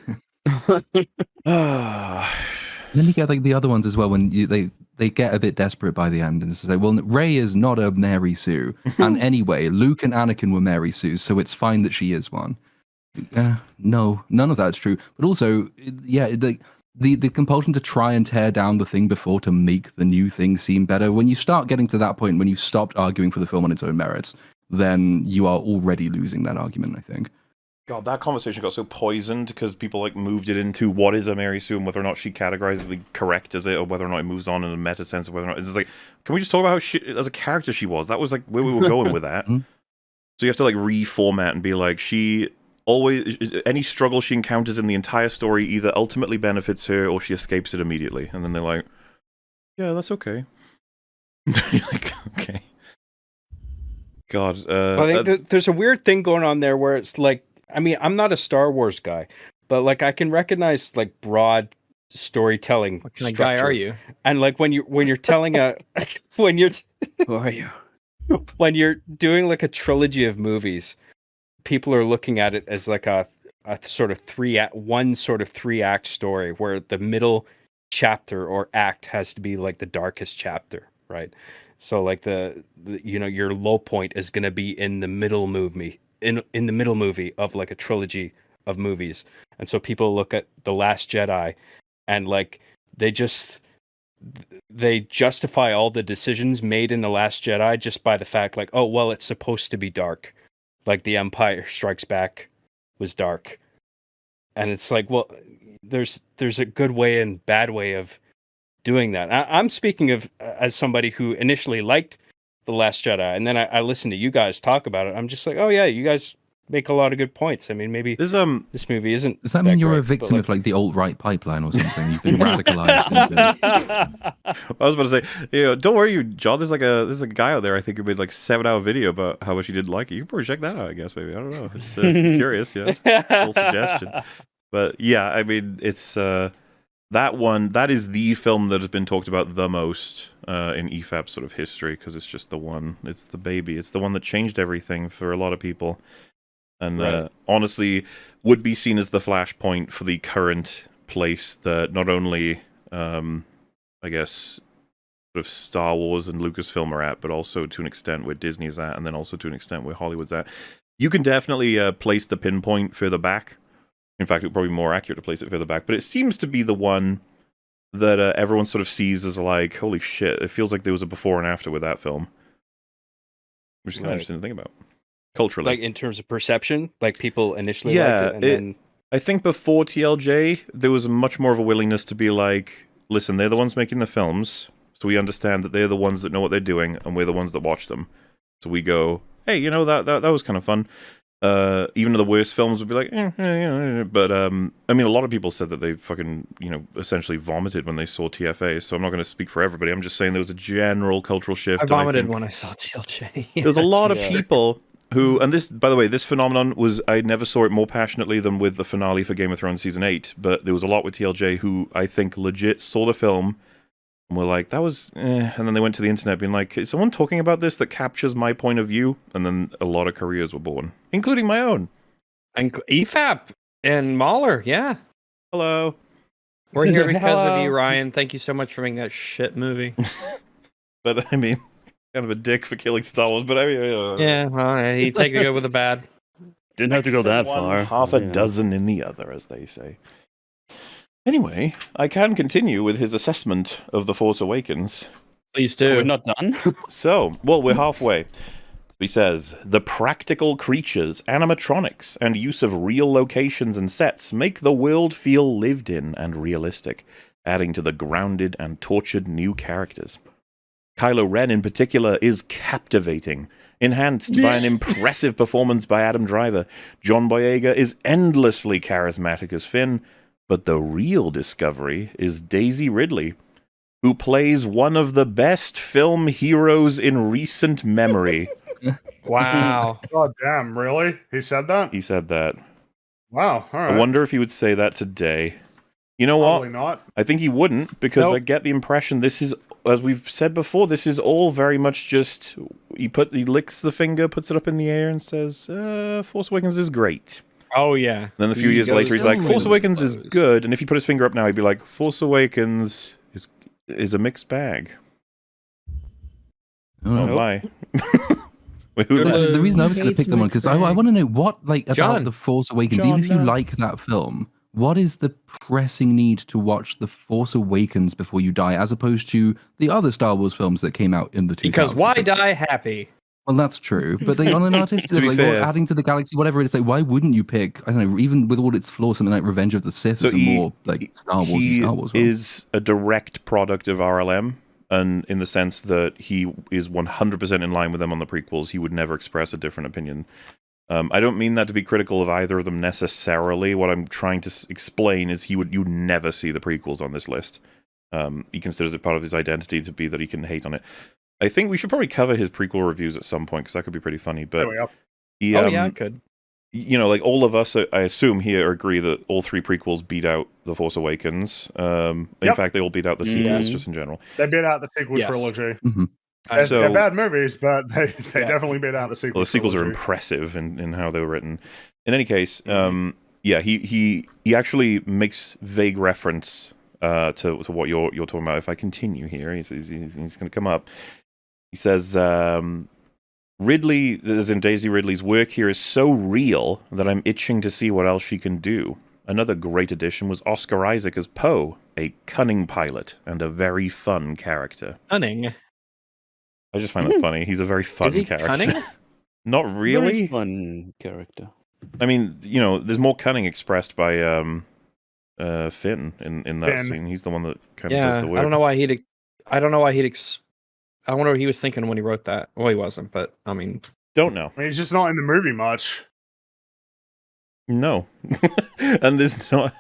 Speaker 8: Then you get like the other ones as well when they get a bit desperate by the end and say, well, Rey is not a Mary Sue, and anyway, Luke and Anakin were Mary Sues, so it's fine that she is one. No, none of that's true. But also, yeah, the compulsion to try and tear down the thing before to make the new thing seem better. When you start getting to that point, when you've stopped arguing for the film on its own merits, then you are already losing that argument, I think.
Speaker 1: God, that conversation got so poisoned because people like moved it into what is a Mary Sue and whether or not she categorizes correct as it, or whether or not it moves on in a meta sense, or whether or not it's like, can we just talk about how she, as a character she was? That was like where we were going with that. So you have to like reformat and be like, she always, any struggle she encounters in the entire story either ultimately benefits her or she escapes it immediately. And then they're like, yeah, that's okay. Like, okay. God,
Speaker 5: I think there's a weird thing going on there where it's like, I mean, I'm not a Star Wars guy, but like I can recognize like broad storytelling.
Speaker 4: What kind of guy are you?
Speaker 5: And like when you're telling a who are you? When you're doing like a trilogy of movies, people are looking at it as like a sort of one sort of 3-act story where the middle chapter or act has to be like the darkest chapter, right? So like the you know, your low point is going to be in the middle movie. In the middle movie of like a trilogy of movies. And so people look at The Last Jedi and like they justify all the decisions made in The Last Jedi just by the fact like, oh well, it's supposed to be dark, like The Empire Strikes Back was dark. And it's like, well, there's a good way and bad way of doing that. I'm speaking of as somebody who initially liked The Last Jedi, and then I listened to you guys talk about it. I'm just like, oh yeah, you guys make a lot of good points. I mean, maybe this movie isn't.
Speaker 8: Does that mean you're a victim of like the alt-right pipeline or something? You've been radicalized into...
Speaker 1: I was about to say, you know, don't worry, John. There's a guy out there I think who made like 7-hour video about how much he didn't like it. You can probably check that out, I guess. Maybe I don't know. Just curious, yeah. Little suggestion. But yeah, I mean, it's that one. That is the film that has been talked about the most in EFAP sort of history because it's just the one. It's the baby. It's the one that changed everything for a lot of people. And honestly, would be seen as the flashpoint for the current place that not only, I guess, sort of Star Wars and Lucasfilm are at, but also to an extent where Disney's at, and then also to an extent where Hollywood's at. You can definitely place the pinpoint further back. In fact, it would probably be more accurate to place it further back, but it seems to be the one that everyone sort of sees as like, holy shit, it feels like there was a before and after with that film. Which is kind of interesting to think about. Culturally.
Speaker 5: Like in terms of perception, like people initially liked it, and then...
Speaker 1: I think before TLJ, there was much more of a willingness to be like, listen, they're the ones making the films, So we understand that they're the ones that know what they're doing, and we're the ones that watch them. So we go, hey, you know, that was kind of fun. Even the worst films would be like, but I mean, a lot of people said that they fucking, you know, essentially vomited when they saw TFA. So I'm not going to speak for everybody. I'm just saying there was a general cultural shift.
Speaker 4: I vomited when I saw TLJ.
Speaker 1: There's a lot of people who, and this, by the way, this phenomenon was, I never saw it more passionately than with the finale for Game of Thrones season 8. But there was a lot with TLJ who I think legit saw the film and were like, that was, and then they went to the internet being like, is someone talking about this that captures my point of view? And then a lot of careers were born, including my own.
Speaker 4: And EFAP and MauLer, yeah.
Speaker 1: Hello.
Speaker 4: We're here because of you, Ryan. Thank you so much for making that shit movie.
Speaker 1: But I mean, kind of a dick for killing Star Wars, but I mean,
Speaker 4: yeah, well, he take the good with the bad.
Speaker 10: Didn't have to go that far.
Speaker 1: Half a dozen in the other, as they say. Anyway, I can continue with his assessment of The Force Awakens.
Speaker 4: Please do.
Speaker 5: We're not done?
Speaker 1: So, well, we're halfway. He says, the practical creatures, animatronics, and use of real locations and sets make the world feel lived in and realistic, adding to the grounded and tortured new characters. Kylo Ren, in particular, is captivating, enhanced by an impressive performance by Adam Driver. John Boyega is endlessly charismatic as Finn, but the real discovery is Daisy Ridley, who plays one of the best film heroes in recent memory.
Speaker 4: Wow.
Speaker 6: God damn, really? He said that?
Speaker 1: He said that.
Speaker 6: Wow, all right.
Speaker 1: I wonder if he would say that today. You know
Speaker 6: Probably
Speaker 1: what?
Speaker 6: not.
Speaker 1: I think he wouldn't, because I get the impression this is, as we've said before, this is all very much just, he licks the finger, puts it up in the air, and says, Force Awakens is great.
Speaker 4: Oh, yeah.
Speaker 1: And then a few years later, he's like, Force Awakens is good. And if he put his finger up now, he'd be like, Force Awakens is a mixed bag. Oh, bye.
Speaker 8: The reason I was going to pick them on, because I want to know what, like, about The Force Awakens, even if you like that film, what is the pressing need to watch The Force Awakens before you die, as opposed to the other Star Wars films that came out in the 2000s?
Speaker 4: Because why die happy?
Speaker 8: Well, that's true, but they on an artistic level, like, adding to the galaxy, whatever it is, like, why wouldn't you pick, I don't know, even with all its flaws, something like Revenge of the Sith is a more, like, Star Wars and Star Wars.
Speaker 1: He is a direct product of RLM, and in the sense that he is 100% in line with them on the prequels. He would never express a different opinion. I don't mean that to be critical of either of them necessarily. What I'm trying to explain is you never see the prequels on this list. He considers it part of his identity to be that he can hate on it. I think we should probably cover his prequel reviews at some point, because that could be pretty funny. But
Speaker 4: yeah, I could.
Speaker 1: You know, like all of us, I assume here agree that all three prequels beat out The Force Awakens. In fact, they all beat out the sequels, just in general.
Speaker 6: They beat out the sequel trilogy.
Speaker 8: Mm-hmm.
Speaker 6: They're bad movies, but they definitely beat out the sequel.
Speaker 1: Well, the sequels are impressive in how they were written. In any case, he actually makes vague reference to what you're talking about. If I continue here, he's going to come up. He says, Ridley, as in Daisy Ridley's work here, is so real that I'm itching to see what else she can do. Another great addition was Oscar Isaac as Poe, a cunning pilot and a very fun character.
Speaker 4: Cunning?
Speaker 1: I just find that funny. He's a very fun character.
Speaker 4: Cunning?
Speaker 1: Not really.
Speaker 10: Very fun character.
Speaker 1: I mean, you know, there's more cunning expressed by Finn in that scene. He's the one that kind of does the work.
Speaker 4: I don't know why I wonder what he was thinking when he wrote that. Well, he wasn't, but I mean,
Speaker 1: don't know.
Speaker 6: I mean, he's just not in the movie much.
Speaker 1: No, and there's not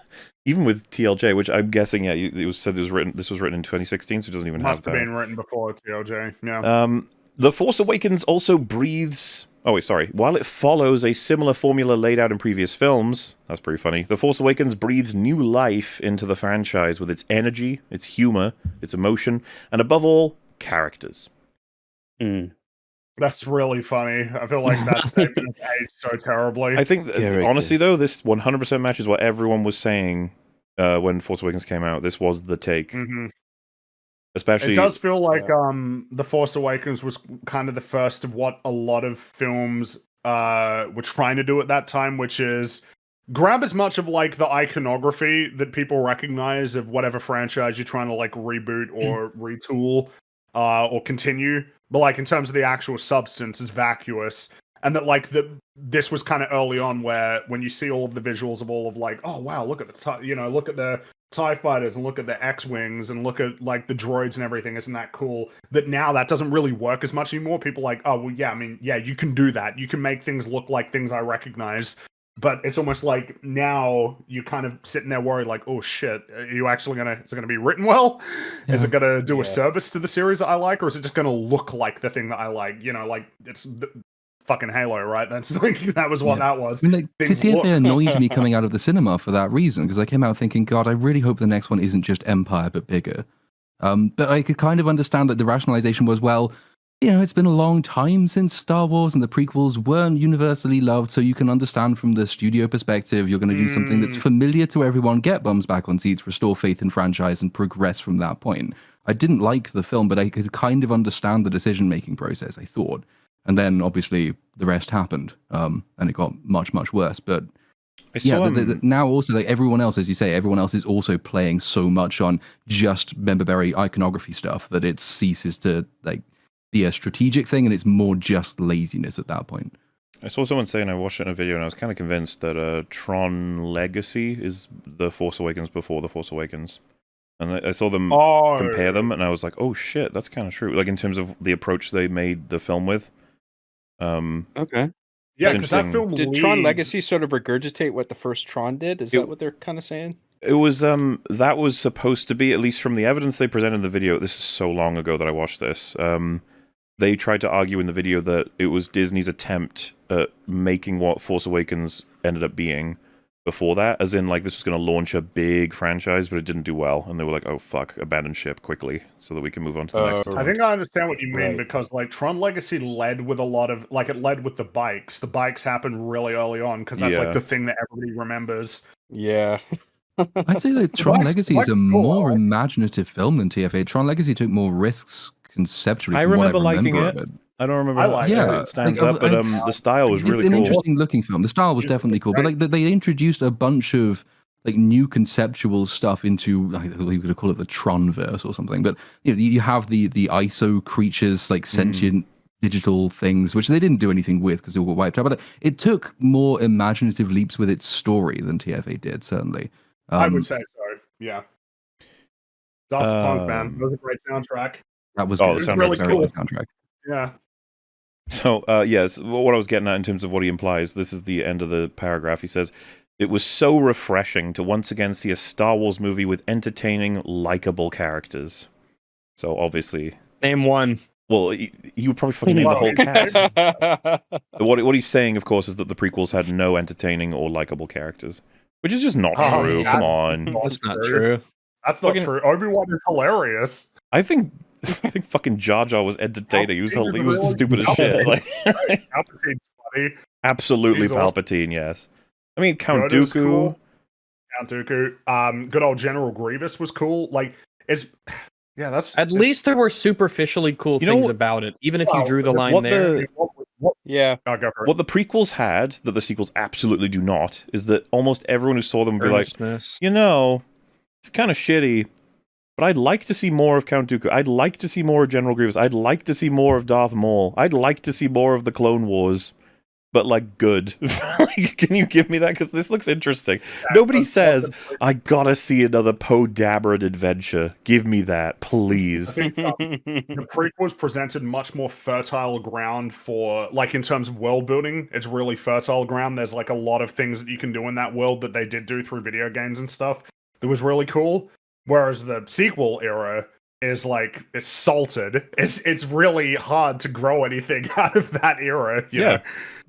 Speaker 1: even with TLJ, which I'm guessing. Yeah, it was said this was written in 2016, so it doesn't even
Speaker 6: Must
Speaker 1: have
Speaker 6: have
Speaker 1: that.
Speaker 6: been written before TLJ. Yeah.
Speaker 1: The Force Awakens also breathes. Oh, wait, sorry. While it follows a similar formula laid out in previous films, that's pretty funny. The Force Awakens breathes new life into the franchise with its energy, its humor, its emotion, and above all, characters.
Speaker 6: That's really funny. I feel like that statement aged so terribly.
Speaker 1: I think, honestly, though, this 100% matches what everyone was saying when Force Awakens came out. This was the take.
Speaker 6: Mm-hmm.
Speaker 1: Especially,
Speaker 6: it does feel like The Force Awakens was kind of the first of what a lot of films were trying to do at that time, which is grab as much of like the iconography that people recognize of whatever franchise you're trying to like reboot or retool or continue, but like in terms of the actual substance is vacuous. And that like this was kind of early on where when you see all of the visuals of all of like, oh wow, look at the look at the TIE fighters and look at the X-Wings and look at like the droids and everything, isn't that cool? That now that doesn't really work as much anymore. People are like, oh well, yeah, I mean, yeah, you can do that. You can make things look like things I recognize. But it's almost like now you're kind of sitting there worried, like, oh shit, are you actually is it gonna be written well? Yeah. Is it gonna do a service to the series that I like, or is it just gonna look like the thing that I like? You know, like it's fucking Halo, right? That's like that was what that was.
Speaker 8: I mean, like, TFA annoyed me coming out of the cinema for that reason, because I came out thinking, God, I really hope the next one isn't just Empire but bigger. But I could kind of understand that the rationalization was, well, you know, it's been a long time since Star Wars and the prequels weren't universally loved, so you can understand from the studio perspective, you're going to do something that's familiar to everyone, get bums back on seats, restore faith in franchise, and progress from that point. I didn't like the film, but I could kind of understand the decision-making process, I thought. And then, obviously, the rest happened, and it got much, much worse. But now also, like everyone else, as you say, everyone else is also playing so much on just member-berry iconography stuff that it ceases to like be a strategic thing, and it's more just laziness at that point.
Speaker 1: I saw someone saying, I watched it in a video, and I was kind of convinced that Tron Legacy is The Force Awakens before The Force Awakens. And I saw them compare them, and I was like, oh shit, that's kind of true. Like, in terms of the approach they made the film with.
Speaker 5: Okay.
Speaker 6: Yeah, because that film
Speaker 5: did Tron Legacy sort of regurgitate what the first Tron did? Is that what they're kind of saying?
Speaker 1: It was, that was supposed to be, at least from the evidence they presented in the video, this is so long ago that I watched this, they tried to argue in the video that it was Disney's attempt at making what Force Awakens ended up being before that, as in, like, this was going to launch a big franchise, but it didn't do well, and they were like, oh, fuck, abandon ship quickly, so that we can move on to the next
Speaker 6: I think I understand what you mean, because, like, Tron Legacy led with a lot of, like, it led with the bikes. The bikes happened really early on, because that's, like, the thing that everybody remembers.
Speaker 5: Yeah.
Speaker 8: I'd say that Tron Legacy is a more imaginative film than TFA. Tron Legacy took more risks conceptually.
Speaker 1: I remember liking it. I don't remember how it stands up, but the style was really cool.
Speaker 8: It's an interesting looking film. The style was definitely cool, but like they introduced a bunch of like new conceptual stuff into, I think you could call it the Tronverse or something. But you know, you have the ISO creatures, like sentient digital things, which they didn't do anything with because they all got wiped out. But it took more imaginative leaps with its story than TFA did, certainly.
Speaker 6: I would say so. Yeah. Daft Punk, man, that was a great soundtrack.
Speaker 8: That was
Speaker 1: the soundtrack was
Speaker 6: cool.
Speaker 8: Soundtrack.
Speaker 6: Yeah.
Speaker 1: So, yes, what I was getting at in terms of what he implies, this is the end of the paragraph. He says, it was so refreshing to once again see a Star Wars movie with entertaining, likable characters. So, obviously...
Speaker 5: Name one.
Speaker 1: Well, he would probably fucking name the whole cast. What he's saying, of course, is that the prequels had no entertaining or likable characters. Which is just not true. Come on.
Speaker 5: That's not true.
Speaker 6: That's not true. Obi-Wan is hilarious.
Speaker 1: I think fucking Jar Jar was entertaining. He was stupid as shit. Like,
Speaker 6: Palpatine's funny.
Speaker 1: Absolutely Palpatine, yes. I mean, Count Dooku.
Speaker 6: Cool. Count Dooku. Good old General Grievous was cool. Like, yeah, that's...
Speaker 4: At least there were superficially cool things about it, even if you drew the line there.
Speaker 1: What the prequels had, that the sequels absolutely do not, is that almost everyone who saw them would be like, you know, it's kind of shitty, but I'd like to see more of Count Dooku. I'd like to see more of General Grievous. I'd like to see more of Darth Maul. I'd like to see more of the Clone Wars. But, like, good. Like, can you give me that? Because this looks interesting. Nobody says, I gotta see another Poe Dameron adventure. Give me that, please.
Speaker 6: I think the prequels presented much more fertile ground for, like, in terms of world building, it's really fertile ground. There's, like, a lot of things that you can do in that world that they did do through video games and stuff that was really cool. Whereas the sequel era is, like, it's salted. It's really hard to grow anything out of that era, you know?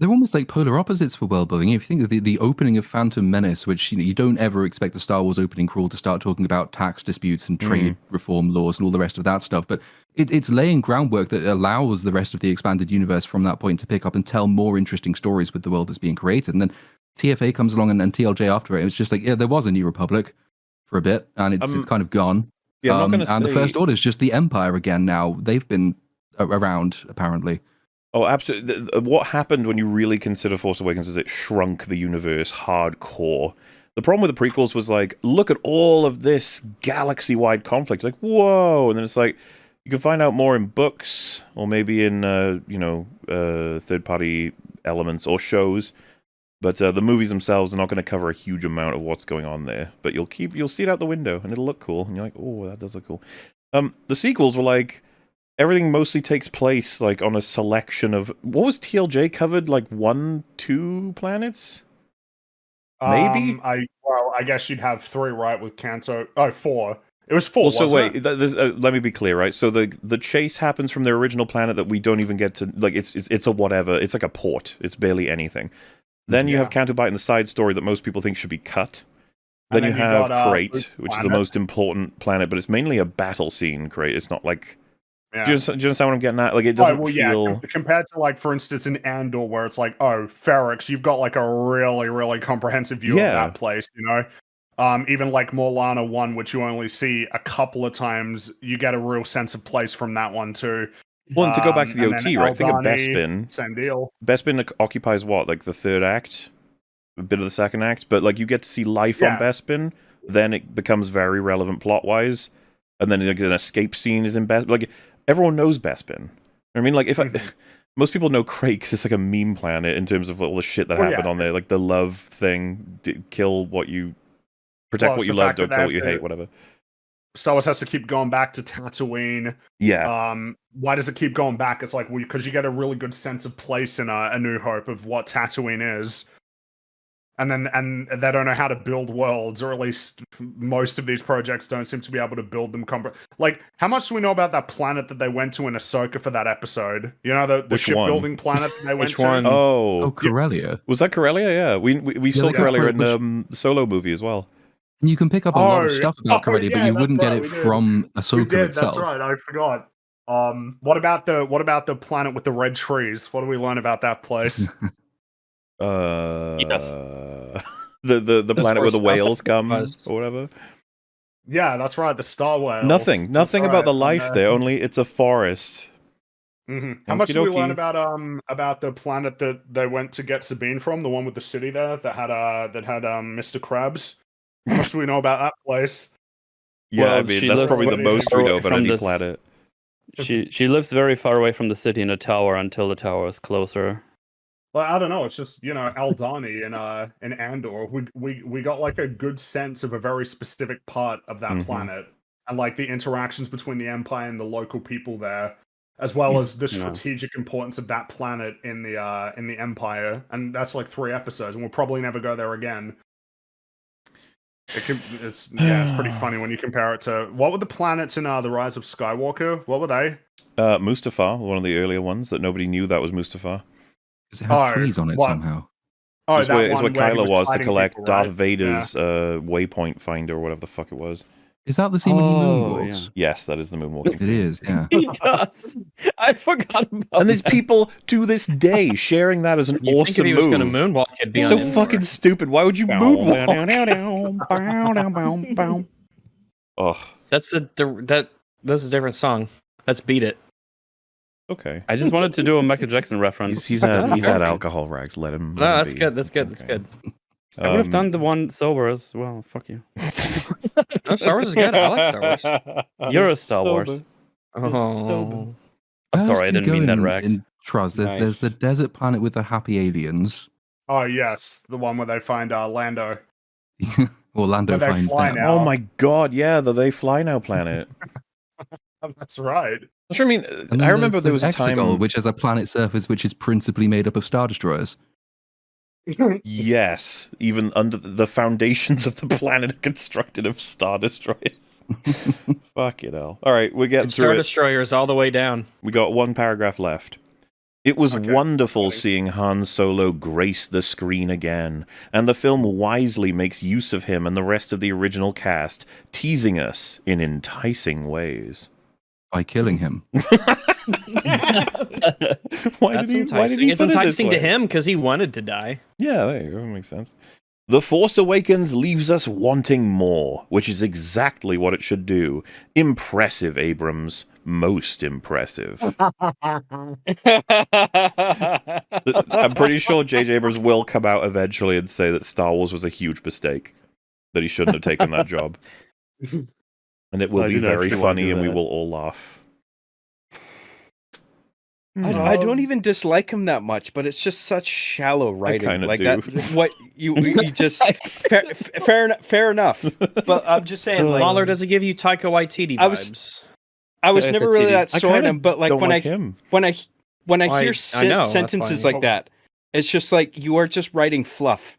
Speaker 8: They're almost like polar opposites for world building. If you think of the opening of Phantom Menace, which you don't ever expect a Star Wars opening crawl to start talking about tax disputes and trade reform laws and all the rest of that stuff, but it's laying groundwork that allows the rest of the expanded universe from that point to pick up and tell more interesting stories with the world that's being created. And then TFA comes along and TLJ after it. It's just like, yeah, there was a New Republic for a bit, and it's kind of gone.
Speaker 1: Yeah,
Speaker 8: and the First Order is just the Empire again now. They've been around, apparently.
Speaker 1: Oh, absolutely. What happened when you really consider Force Awakens is it shrunk the universe hardcore. The problem with the prequels was like, look at all of this galaxy-wide conflict. Like, whoa! And then it's like, you can find out more in books, or maybe in, third-party elements or shows. But the movies themselves are not going to cover a huge amount of what's going on there. But you'll see it out the window, and it'll look cool. And you're like, oh, that does look cool. The sequels were like, everything mostly takes place like on a selection of, what was TLJ covered? Like 1, 2 planets? Maybe?
Speaker 6: I guess you'd have 3, right, with Kanto. Oh, 4. It was 4.
Speaker 1: Well, so
Speaker 6: wasn't
Speaker 1: wait, let me be clear, right? So the chase happens from their original planet that we don't even get to, like, it's a whatever. It's like a port. It's barely anything. Then you have Counterbite in the side story that most people think should be cut. Then you have Crate, which is the most important planet, but it's mainly a battle scene, Crate. It's not like...
Speaker 6: Yeah.
Speaker 1: Do you understand what I'm getting at? Like, it doesn't feel...
Speaker 6: Compared to, like, for instance, in Andor, where it's like, oh, Ferrix, you've got, like, a really, really comprehensive view of that place, you know? Even, like, Morlana 1, which you only see a couple of times, you get a real sense of place from that one, too.
Speaker 1: Well, and to go back to the OT, right? Think of Bespin.
Speaker 6: Same deal.
Speaker 1: Bespin occupies what? Like the 3rd act? A bit of the 2nd act? But like you get to see life on Bespin, then it becomes very relevant plot-wise. And then like, an escape scene is in Bespin. Like, everyone knows Bespin. I mean, like, most people know Crate because it's like a meme planet in terms of all the shit that happened on there. Like the love thing, kill what you... Protect what you love, don't kill what you hate, whatever.
Speaker 6: Star Wars has to keep going back to Tatooine.
Speaker 1: Yeah.
Speaker 6: Why does it keep going back? It's like, because you get a really good sense of place in A New Hope of what Tatooine is. And they don't know how to build worlds, or at least most of these projects don't seem to be able to build them. Like, how much do we know about that planet that they went to in Ahsoka for that episode? You know, the shipbuilding planet that they went to?
Speaker 1: One? Oh,
Speaker 8: Corellia.
Speaker 1: Was that Corellia? Yeah. We saw Corellia in the Solo movie as well.
Speaker 8: And you can pick up a lot of stuff about Corellia, but you wouldn't get it from Ahsoka itself.
Speaker 6: That's right, I forgot. What about the planet with the red trees? What do we learn about that place?
Speaker 1: Yes. The planet where the whales come or whatever.
Speaker 6: Yeah, that's right. The star whales.
Speaker 1: Nothing about the life there. Only it's a forest.
Speaker 6: Mm-hmm. How much did we learn about the planet that they went to get Sabine from? The one with the city there that had Mr. Krabs. How much do we know about that place?
Speaker 1: Yeah, well, I mean that's probably the most we know about any planet.
Speaker 5: She lives very far away from the city in a tower until the tower is closer.
Speaker 6: Well, I don't know. It's just, you know, Aldani in Andor. We got like a good sense of a very specific part of that planet, and like the interactions between the Empire and the local people there, as well as the strategic importance of that planet in the Empire. And that's like 3 episodes, and we'll probably never go there again. It's pretty funny when you compare it to what were the planets in The Rise of Skywalker? What were they?
Speaker 1: Mustafar, one of the earlier ones that nobody knew that was Mustafar.
Speaker 8: Because it had trees on it somehow.
Speaker 6: Oh,
Speaker 1: it's where Kylo was to collect Darth Vader's waypoint finder or whatever the fuck it was.
Speaker 8: Is that the scene when he moonwalks?
Speaker 1: Yeah. Yes, that is the moonwalking
Speaker 8: scene. It is, yeah.
Speaker 5: He does. I forgot about that.
Speaker 1: And there's people to this day sharing that as an awesome move.
Speaker 4: If he was going to moonwalk, it'd be
Speaker 1: so fucking stupid. Why would you moonwalk? Oh,
Speaker 4: that's a different song. Let's beat it.
Speaker 1: Okay.
Speaker 5: I just wanted to do a Michael Jackson reference.
Speaker 1: He's had alcohol, Rags. Let him.
Speaker 4: No, that's good. That's good. That's good.
Speaker 5: I would have done the one sober as well. Fuck you.
Speaker 4: No, Star Wars is good. I like Star Wars.
Speaker 5: You're a Star Wars.
Speaker 4: Oh.
Speaker 5: I'm sorry, I didn't mean that, Rags.
Speaker 8: In Truz, there's the desert planet with the happy aliens.
Speaker 6: Oh yes, the one where they find Lando.
Speaker 8: Or Lando finds them.
Speaker 1: Now. Oh my god, yeah, the They Fly Now planet.
Speaker 6: That's right.
Speaker 1: I mean, I remember there was a time
Speaker 8: which has a planet surface which is principally made up of Star Destroyers.
Speaker 1: Yes, even under the foundations of the planet are constructed of Star Destroyers. Fuck it all. All right, we're getting through
Speaker 4: Star Destroyers all the way down.
Speaker 1: We got 1 paragraph left. It was wonderful seeing Han Solo grace the screen again, and the film wisely makes use of him and the rest of the original cast, teasing us in enticing ways.
Speaker 8: By killing him.
Speaker 4: That's enticing. It's enticing to him because he wanted to die.
Speaker 1: Yeah, there you go. That makes sense. The Force Awakens leaves us wanting more, which is exactly what it should do. Impressive, Abrams. Most impressive. I'm pretty sure J.J. Abrams will come out eventually and say that Star Wars was a huge mistake. That he shouldn't have taken that job. And it will be very funny and we will all laugh.
Speaker 5: I don't even dislike him that much, but it's just such shallow writing. Like
Speaker 1: do.
Speaker 5: that, what you just fair enough. But I'm just saying, like,
Speaker 4: MauLer doesn't give you Taika Waititi vibes.
Speaker 5: I was never really that sort of him, but like when I hear sentences like that, it's just like you are just writing fluff,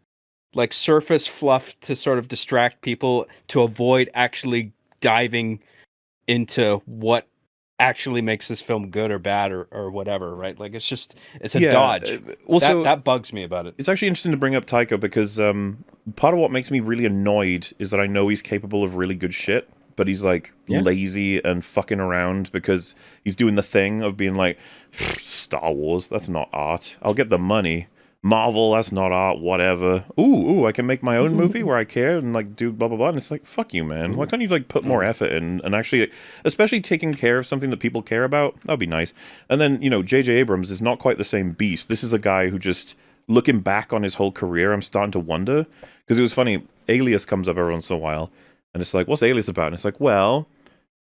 Speaker 5: like surface fluff to sort of distract people to avoid actually diving into what actually makes this film good or bad or whatever, right? Like it's a dodge. Well, that bugs me about it.
Speaker 1: It's actually interesting to bring up Taika because part of what makes me really annoyed is that I know he's capable of really good shit, but he's like lazy and fucking around because he's doing the thing of being like, Star Wars, that's not art. I'll get the money. Marvel, that's not art, whatever. Ooh, I can make my own movie where I care and like do blah blah blah. And it's like, fuck you, man. Why can't you like put more effort in and actually, especially taking care of something that people care about? That'd be nice. And then, you know, J.J. Abrams is not quite the same beast. This is a guy who just, looking back on his whole career, I'm starting to wonder. Because it was funny, Alias comes up every once in a while. And it's like, what's Alias about? And it's like, well,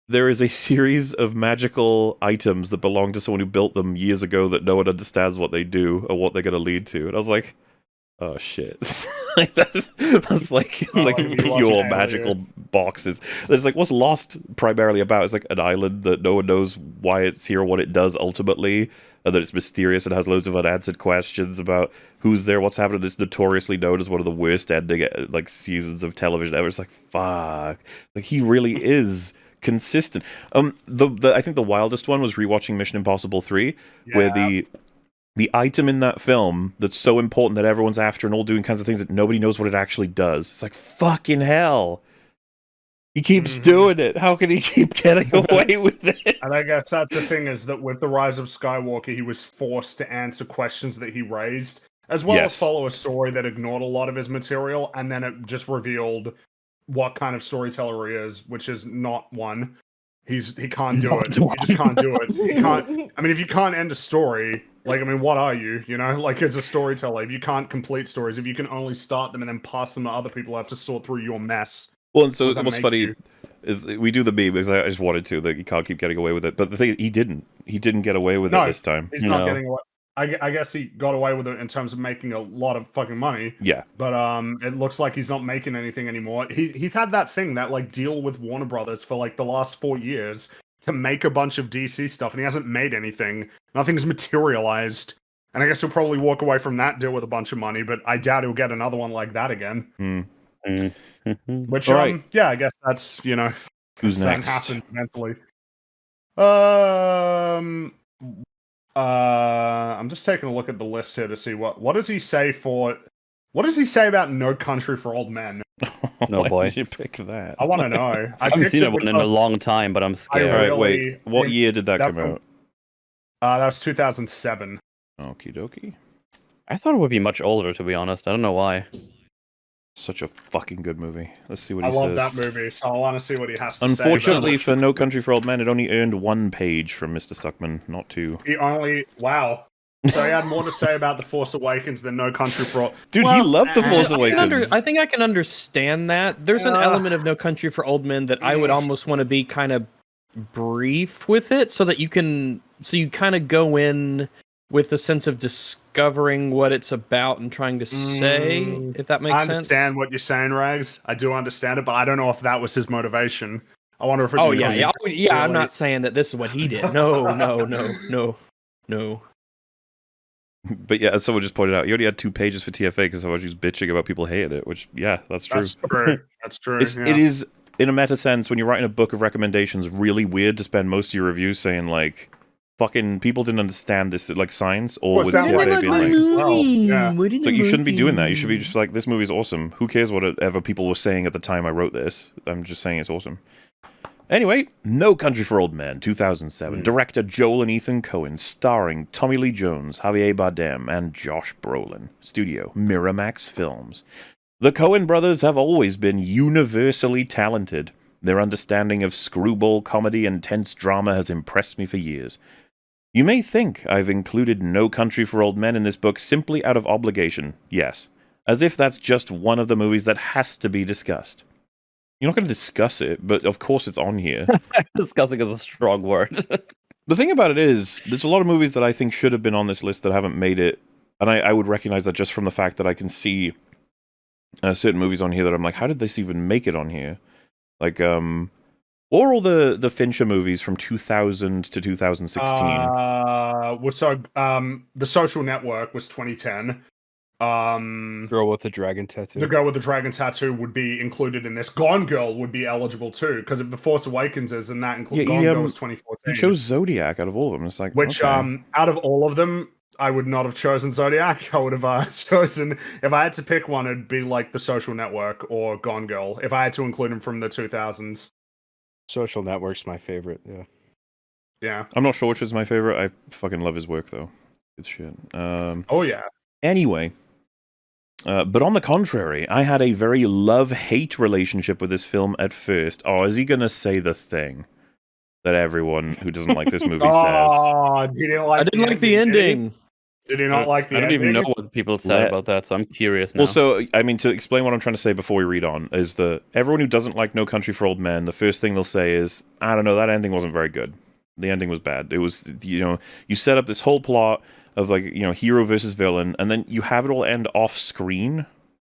Speaker 1: there is a series of magical items that belong to someone who built them years ago that no one understands what they do or what they're going to lead to. And I was like, oh shit. Like that's like, it's like pure magical boxes. It's like, what's Lost primarily about? It's like an island that no one knows why it's here, what it does ultimately, and that it's mysterious and has loads of unanswered questions about who's there, what's happening. It's notoriously known as one of the worst ending like seasons of television ever. It's like, fuck. Like he really is consistent. I think the wildest one was rewatching Mission Impossible 3, where the item in that film that's so important that everyone's after and all doing kinds of things that nobody knows what it actually does. It's like, fucking hell. He keeps doing it. How can he keep getting away with it?
Speaker 6: And I guess that's the thing, is that with the Rise of Skywalker, he was forced to answer questions that he raised, as well as follow a story that ignored a lot of his material, and then it just revealed what kind of storyteller he is, which is not one. He can't do it. He just can't do it. He can't. I mean, if you can't end a story, like, I mean, what are you? You know, like, as a storyteller, if you can't complete stories, if you can only start them and then pass them to other people who have to sort through your mess.
Speaker 1: Well, and so what's funny is we do the meme because I just wanted to, that you can't keep getting away with it. But the thing is, he didn't get away with it this time.
Speaker 6: He's not getting away. I guess he got away with it in terms of making a lot of fucking money.
Speaker 1: Yeah.
Speaker 6: But it looks like he's not making anything anymore. He's had that thing, that like deal with Warner Brothers for like the last 4 years to make a bunch of DC stuff, and he hasn't made anything. Nothing's materialized. And I guess he'll probably walk away from that deal with a bunch of money, but I doubt he'll get another one like that again. Which, yeah, I guess that's, you know,
Speaker 1: who's next?
Speaker 6: Happens eventually. I'm just taking a look at the list here to see what does he say about No Country for Old Men?
Speaker 5: No boy.
Speaker 1: Why did you pick that?
Speaker 6: I want to know.
Speaker 5: I haven't seen it in a long time, but I'm scared.
Speaker 1: Alright, wait. What year did that come out?
Speaker 6: That was 2007.
Speaker 1: Okie dokie.
Speaker 5: I thought it would be much older, to be honest. I don't know why.
Speaker 1: Such a fucking good movie. Let's see what he says.
Speaker 6: I love that movie, so I want to see what he has to
Speaker 1: Unfortunately, for No Country for Old Men, it only earned 1 page from Mr. Stuckmann, not 2.
Speaker 6: Wow. So he had more to say about The Force Awakens than No Country for Old Men.
Speaker 1: Dude, he loved The Force Awakens.
Speaker 4: I think I can understand that. There's an element of No Country for Old Men that I would almost want to be kind of brief with it, so that you kind of go in with the sense of discovering what it's about and trying to say, if that makes sense.
Speaker 6: I understand what you're saying, Rags. I do understand it, but I don't know if that was his motivation. I wonder if it's
Speaker 4: I'm not saying that this is what he did. No.
Speaker 1: But yeah, as someone just pointed out, he only had 2 pages for TFA because otherwise he was bitching about people hating it, which, yeah, that's true.
Speaker 6: That's true.
Speaker 1: It is, in a meta sense, when you're writing a book of recommendations, really weird to spend most of your reviews saying, like, fucking people didn't understand this, like, signs, or with TFA being like, so you shouldn't be doing that. You should be just like, this movie's awesome. Who cares whatever people were saying at the time I wrote this? I'm just saying it's awesome. Anyway, No Country for Old Men, 2007. Director Joel and Ethan Coen, starring Tommy Lee Jones, Javier Bardem, and Josh Brolin. Studio, Miramax Films. The Coen brothers have always been universally talented. Their understanding of screwball comedy and tense drama has impressed me for years. You may think I've included No Country for Old Men in this book simply out of obligation. Yes. As if that's just one of the movies that has to be discussed. You're not going to discuss it, but of course it's on here.
Speaker 5: Discussing is a strong word.
Speaker 1: The thing about it is, there's a lot of movies that I think should have been on this list that haven't made it, and I would recognize that just from the fact that I can see certain movies on here that I'm like, how did this even make it on here? Like, what were all the Fincher movies from 2000 to 2016?
Speaker 6: The Social Network was 2010.
Speaker 5: Girl with the Dragon Tattoo.
Speaker 6: The Girl with the Dragon Tattoo would be included in this. Gone Girl would be eligible too, because if The Force Awakens is, and that includes Gone Girl was 2014.
Speaker 1: He chose Zodiac out of all of them. It's like,
Speaker 6: which,
Speaker 1: okay.
Speaker 6: Out of all of them, I would not have chosen Zodiac. I would have chosen, if I had to pick one, it'd be like The Social Network or Gone Girl, if I had to include them from the 2000s.
Speaker 5: Social Network's my favorite, yeah.
Speaker 6: Yeah.
Speaker 1: I'm not sure which is my favorite. I fucking love his work, though. It's shit.
Speaker 6: Oh, yeah.
Speaker 1: Anyway. But on the contrary, I had a very love-hate relationship with this film at first. Oh, is he going to say the thing that everyone who doesn't like this movie says?
Speaker 6: Oh,
Speaker 4: I didn't like the ending.
Speaker 6: Did he not like the ending?
Speaker 9: I don't even know what people said about that, so I'm curious now.
Speaker 1: Well, so, I mean, to explain what I'm trying to say before we read on, is that everyone who doesn't like No Country for Old Men, the first thing they'll say is, I don't know, that ending wasn't very good. The ending was bad. It was, you set up this whole plot of, like, hero versus villain, and then you have it all end off screen.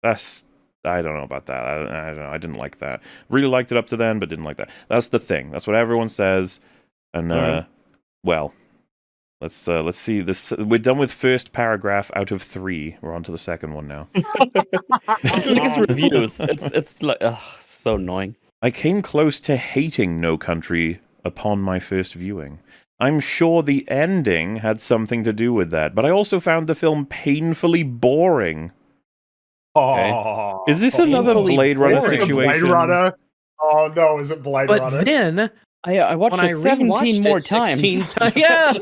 Speaker 1: I don't know about that. I don't know. I didn't like that. Really liked it up to then, but didn't like that. That's the thing. That's what everyone says. And well, let's see this. We're done with first paragraph out of 3. We're on to the second one now.
Speaker 9: It's reviews. It's like so annoying.
Speaker 1: I came close to hating No Country upon my first viewing. I'm sure the ending had something to do with that, but I also found the film painfully boring.
Speaker 6: Oh,
Speaker 1: is this another Blade Runner situation?
Speaker 6: Blade Runner? Oh no, is it Blade Runner?
Speaker 4: But then
Speaker 9: I watched it 17 more times.
Speaker 4: Yeah.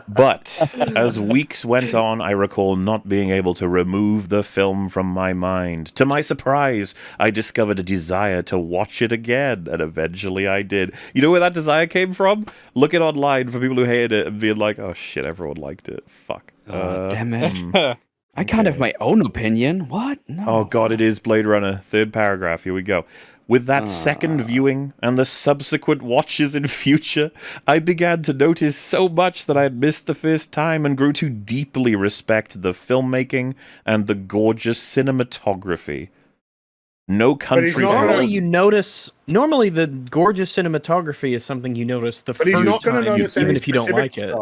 Speaker 1: But as weeks went on, I recall not being able to remove the film from my mind. To my surprise, I discovered a desire to watch it again, and eventually I did. You know where that desire came from? Looking online for people who hated it and being like, oh shit, everyone liked it. Fuck.
Speaker 9: Damn it. I can't have my own opinion. What? No.
Speaker 1: Oh god, it is Blade Runner. 3rd paragraph. Here we go. With that second viewing and the subsequent watches in future, I began to notice so much that I had missed the first time and grew to deeply respect the filmmaking and the gorgeous cinematography. No Country for
Speaker 4: Normally the gorgeous cinematography is something you notice the first time, even if you don't like it.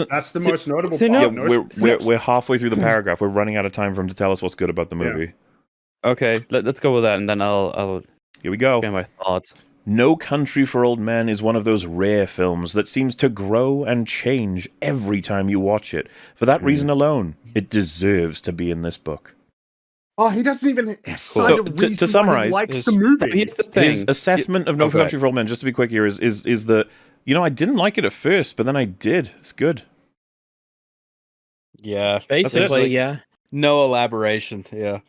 Speaker 6: That's the most notable part.
Speaker 1: We're halfway through the paragraph. We're running out of time for him to tell us what's good about the movie.
Speaker 9: Okay, let's go with that, and then I'll
Speaker 1: here we go.
Speaker 9: Get my thoughts.
Speaker 1: No Country for Old Men is one of those rare films that seems to grow and change every time you watch it. For that reason alone, it deserves to be in this book.
Speaker 6: Oh, he doesn't even
Speaker 1: so, to summarize,
Speaker 6: he likes the movie.
Speaker 1: His assessment of No Country for Old Men, just to be quick here, is that, I didn't like it at first, but then I did. It's good.
Speaker 5: Yeah.
Speaker 4: Basically, yeah.
Speaker 5: No elaboration, yeah.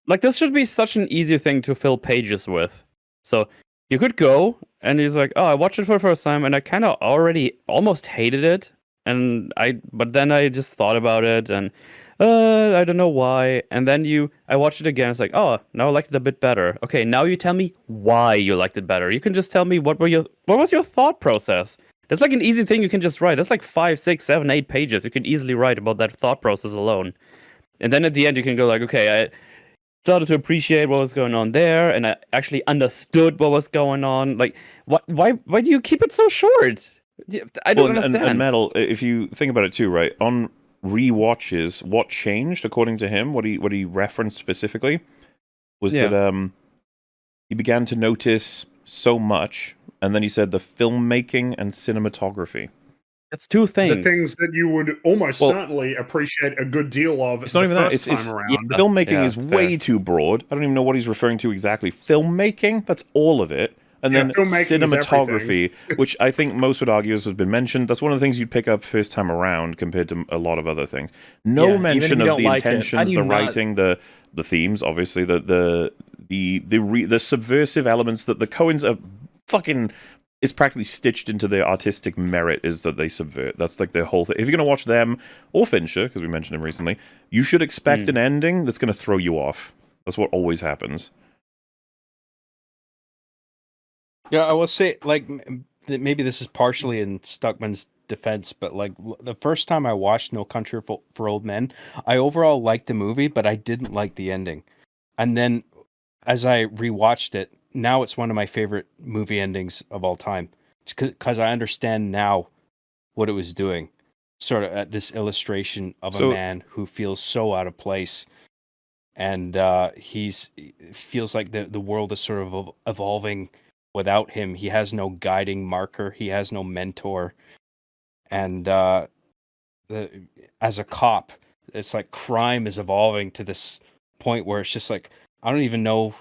Speaker 9: Like, this should be such an easy thing to fill pages with. So, you could go, and he's like, oh, I watched it for the first time, and I kind of already almost hated it, but then I just thought about it, and I don't know why, and then I watched it again, it's like, oh, now I liked it a bit better. Okay, now you tell me why you liked it better. You can just tell me what was your thought process. That's like an easy thing you can just write. That's like 5, 6, 7, 8 pages. You can easily write about that thought process alone. And then at the end, you can go like, okay, I started to appreciate what was going on there, and I actually understood what was going on. Like, why do you keep it so short? I don't understand.
Speaker 1: And Metal, if you think about it too, right? On rewatches, what changed according to him? What he referenced specifically was that he began to notice so much, and then he said the filmmaking and cinematography.
Speaker 9: That's 2 things.
Speaker 6: The things that you would almost certainly appreciate a good deal of.
Speaker 1: It's not even that. It's filmmaking is way too broad. I don't even know what he's referring to exactly. Filmmaking, that's all of it. And then cinematography, which I think most would argue has been mentioned. That's one of the things you'd pick up first time around compared to a lot of other things. No mention of the intentions, the writing, the themes, obviously, the subversive elements that the Coens are fucking is practically stitched into their artistic merit, is that they subvert. That's like their whole thing. If you're going to watch them or Fincher, because we mentioned him recently, you should expect an ending that's going to throw you off. That's what always happens.
Speaker 5: Yeah, I will say, like, maybe this is partially in Stuckmann's defense, but like the first time I watched No Country for Old Men, I overall liked the movie, but I didn't like the ending. And then as I rewatched it, now it's one of my favorite movie endings of all time, because I understand now what it was doing. Sort of at this illustration of a man who feels so out of place, and feels like the world is sort of evolving without him. He has no guiding marker. He has no mentor. And as a cop, it's like crime is evolving to this point where it's just like, I don't even know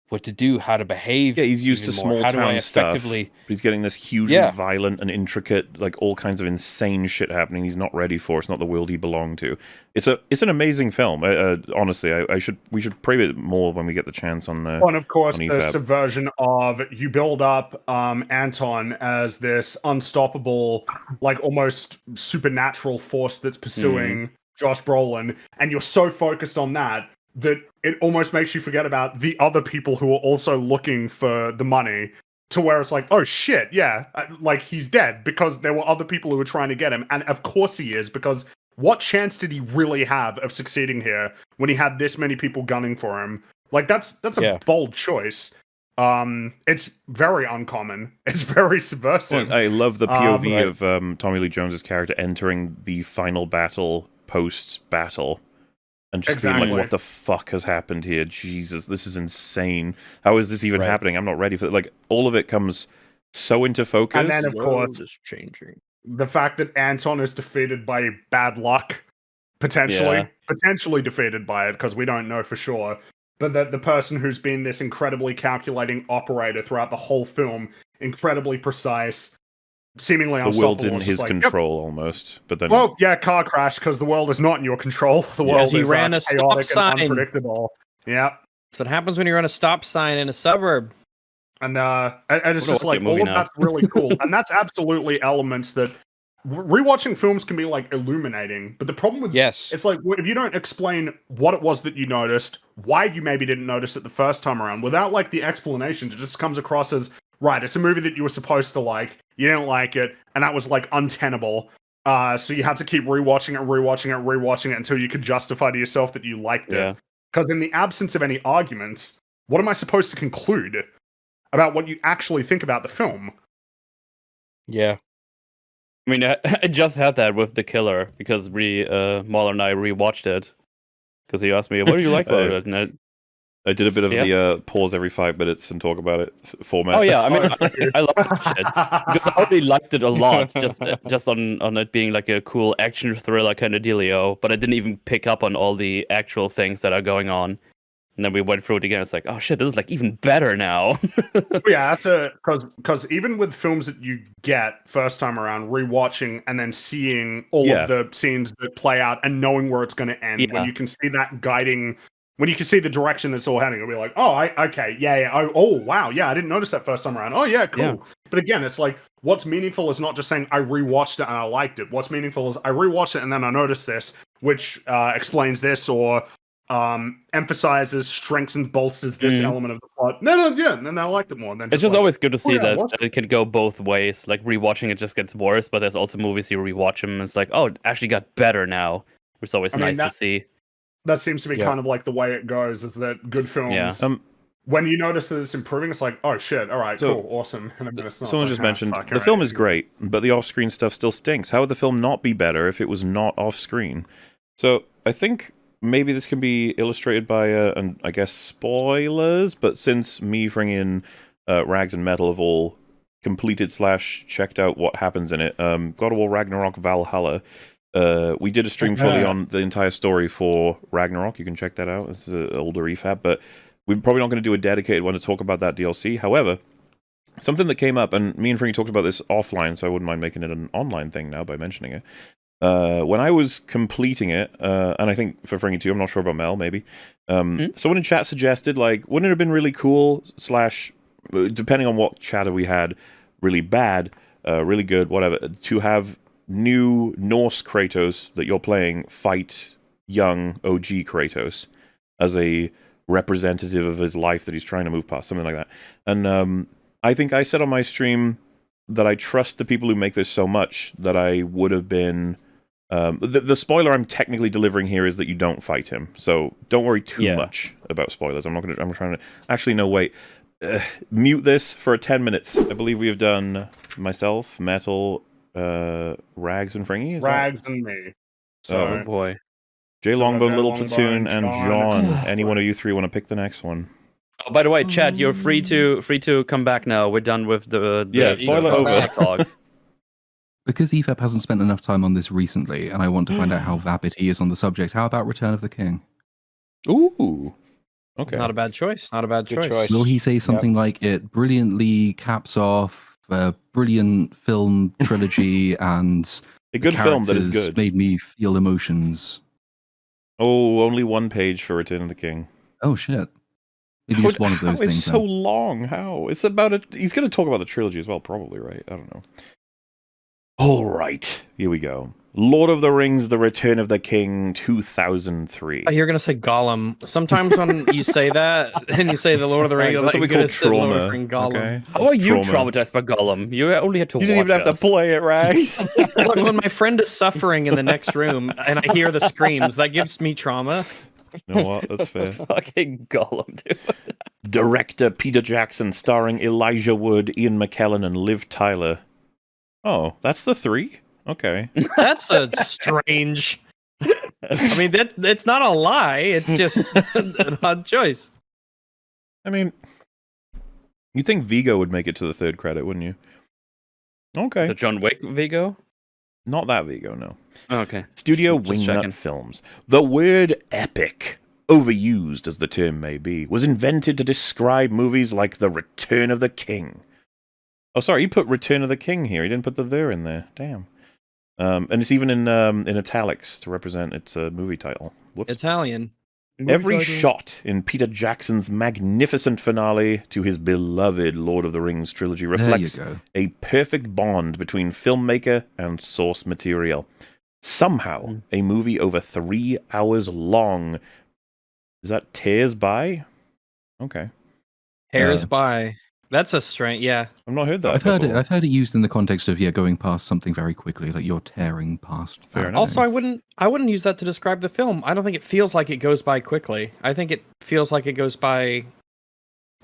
Speaker 5: what to do, how to behave.
Speaker 1: Yeah, he's used to small town stuff. But he's getting this hugely violent and intricate, like all kinds of insane shit happening. He's not ready for. It's not the world he belonged to. It's an amazing film. Honestly, we should praise it more when we get the chance on the.
Speaker 6: And of course, the subversion of you build up Anton as this unstoppable, like almost supernatural force that's pursuing Josh Brolin, and you're so focused on that it almost makes you forget about the other people who are also looking for the money, to where it's like, oh shit, yeah, like he's dead because there were other people who were trying to get him, and of course he is, because what chance did he really have of succeeding here when he had this many people gunning for him? Like that's a bold choice. It's very uncommon. It's very subversive.
Speaker 1: Well, I love the POV of Tommy Lee Jones's character entering the final battle post-battle. And just being like, what the fuck has happened here? Jesus, this is insane. How is this even happening? I'm not ready for it. Like, all of it comes so into focus.
Speaker 6: And then, of course,
Speaker 10: it's changing.
Speaker 6: The fact that Anton is defeated by bad luck, potentially defeated by it, because we don't know for sure. But that the person who's been this incredibly calculating operator throughout the whole film, incredibly precise, seemingly unstoppable.
Speaker 1: The world's in his control almost, but then
Speaker 6: car crash, because the world is not in your control. The world is
Speaker 4: ran a
Speaker 6: chaotic
Speaker 4: stop sign.
Speaker 6: and unpredictable. Yeah,
Speaker 4: that's what happens when you run a stop sign in a suburb.
Speaker 6: And it's just like all of that's really cool, and that's absolutely elements that rewatching films can be like illuminating. But the problem with it's like if you don't explain what it was that you noticed, why you maybe didn't notice it the first time around, without like the explanations, it just comes across as right, it's a movie that you were supposed to like, you didn't like it, and that was like untenable. So you had to keep rewatching it until you could justify to yourself that you liked it. Because in the absence of any arguments, what am I supposed to conclude about what you actually think about the film?
Speaker 9: Yeah. I mean, I just had that with The Killer, because MauLer and I rewatched it. Because he asked me, what do you like about it? And
Speaker 1: I did a bit of the pause every 5 minutes and talk about it format.
Speaker 9: Oh yeah, I mean, I love that shit because I already liked it a lot, just on it being like a cool action thriller kind of dealio. But I didn't even pick up on all the actual things that are going on. And then we went through it again. It's like, oh shit, this is like even better now.
Speaker 6: Yeah, that's because even with films that you get first time around, rewatching and then seeing all of the scenes that play out and knowing where it's going to end, when you can see that guiding. When you can see the direction that's all heading, you'll be like, oh, wow, yeah, I didn't notice that first time around. Oh, yeah, cool. Yeah. But again, it's like, what's meaningful is not just saying, I rewatched it and I liked it. What's meaningful is, I rewatched it and then I noticed this, which explains this, or emphasizes, strengthens, bolsters this element of the plot. And then I liked it more. And then
Speaker 9: it's just always good to see that it can go both ways. Like, rewatching it just gets worse, but there's also movies you rewatch them and it's like, oh, it actually got better now. Which is always nice to see.
Speaker 6: That seems to be kind of like the way it goes, is that good films, when you notice that it's improving, it's like, oh shit, all right, cool, awesome. And then it's not.
Speaker 1: Someone just mentioned, the film is great, but the off-screen stuff still stinks. How would the film not be better if it was not off-screen? So I think maybe this can be illustrated by, and I guess spoilers, but since me, Fringin, Rags, and Metal have all completed / checked out what happens in it, God of War Ragnarok Valhalla, we did a stream fully on the entire story for Ragnarok. You can check that out. It's an older EFAP, but we're probably not going to do a dedicated one to talk about that DLC. However, something that came up, and me and Frankie talked about this offline, so I wouldn't mind making it an online thing now by mentioning it. When I was completing it, and I think for Frankie too, I'm not sure about Mel, maybe, someone in chat suggested, like, wouldn't it have been really cool, / depending on what chatter we had, really bad, really good, whatever, to have new Norse Kratos that you're playing fight young OG Kratos as a representative of his life that he's trying to move past, something like that. And I think I said on my stream that I trust the people who make this so much that I would have been... the spoiler I'm technically delivering here is that you don't fight him, so don't worry too much about spoilers. I'm trying to... Actually, no, wait. Mute this for 10 minutes. I believe we have done myself, Metal, Rags, and Fringy.
Speaker 6: Rags and me. So,
Speaker 9: oh boy.
Speaker 1: Jay Longbone, Little Platoon, and John. Any one of you three want to pick the next one?
Speaker 9: Oh, by the way, Chad, you're free to come back now. We're done with the
Speaker 1: spoiler over.
Speaker 9: Talk.
Speaker 8: Because EFAP hasn't spent enough time on this recently, and I want to find out how vapid he is on the subject, how about Return of the King?
Speaker 1: Ooh. Okay.
Speaker 4: Not a bad choice. Not a bad choice.
Speaker 8: Will he say something like it brilliantly caps off a brilliant film trilogy and
Speaker 1: a good film that is good
Speaker 8: made me feel emotions?
Speaker 1: Oh, only one page for Return of the King.
Speaker 8: Oh shit. Maybe just one of those things.
Speaker 1: It's so long. How? It's about it. He's going to talk about the trilogy as well, probably, right? I don't know. All right, here we go. Lord of the Rings: The Return of the King, 2003.
Speaker 4: You're gonna say Gollum. Sometimes when you say that and you say the Lord of the Rings,
Speaker 1: that's what we call trauma.
Speaker 4: Gollum.
Speaker 1: Okay?
Speaker 9: How are you traumatized by Gollum? You only had to.
Speaker 1: You didn't even have to play it, Rags.
Speaker 4: Look, when my friend is suffering in the next room and I hear the screams, that gives me trauma.
Speaker 1: You know what? That's fair.
Speaker 9: Fucking Gollum, dude.
Speaker 1: Director Peter Jackson, starring Elijah Wood, Ian McKellen, and Liv Tyler. Oh, that's the three? Okay.
Speaker 4: That's a strange... I mean, it's not a lie. It's just an odd choice.
Speaker 1: I mean, you'd think Vigo would make it to the third credit, wouldn't you? Okay.
Speaker 9: The John Wick Vigo?
Speaker 1: Not that Vigo, no.
Speaker 9: Oh, okay.
Speaker 1: Studio Wingnut Films. The word epic, overused as the term may be, was invented to describe movies like The Return of the King. Oh, sorry, he put Return of the King here. He didn't put the there in there. Damn. And it's even in italics to represent its movie title. Whoops.
Speaker 4: Italian.
Speaker 1: Every shot in Peter Jackson's magnificent finale to his beloved Lord of the Rings trilogy reflects a perfect bond between filmmaker and source material. Somehow, a movie over 3 hours long. Is that tears by? Okay.
Speaker 4: Tears by. That's a strange, yeah.
Speaker 1: I've not heard that.
Speaker 8: I've heard it used in the context of going past something very quickly, like you're tearing past.
Speaker 1: Fair enough.
Speaker 4: Also, I wouldn't use that to describe the film. I don't think it feels like it goes by quickly. I think it feels like it goes by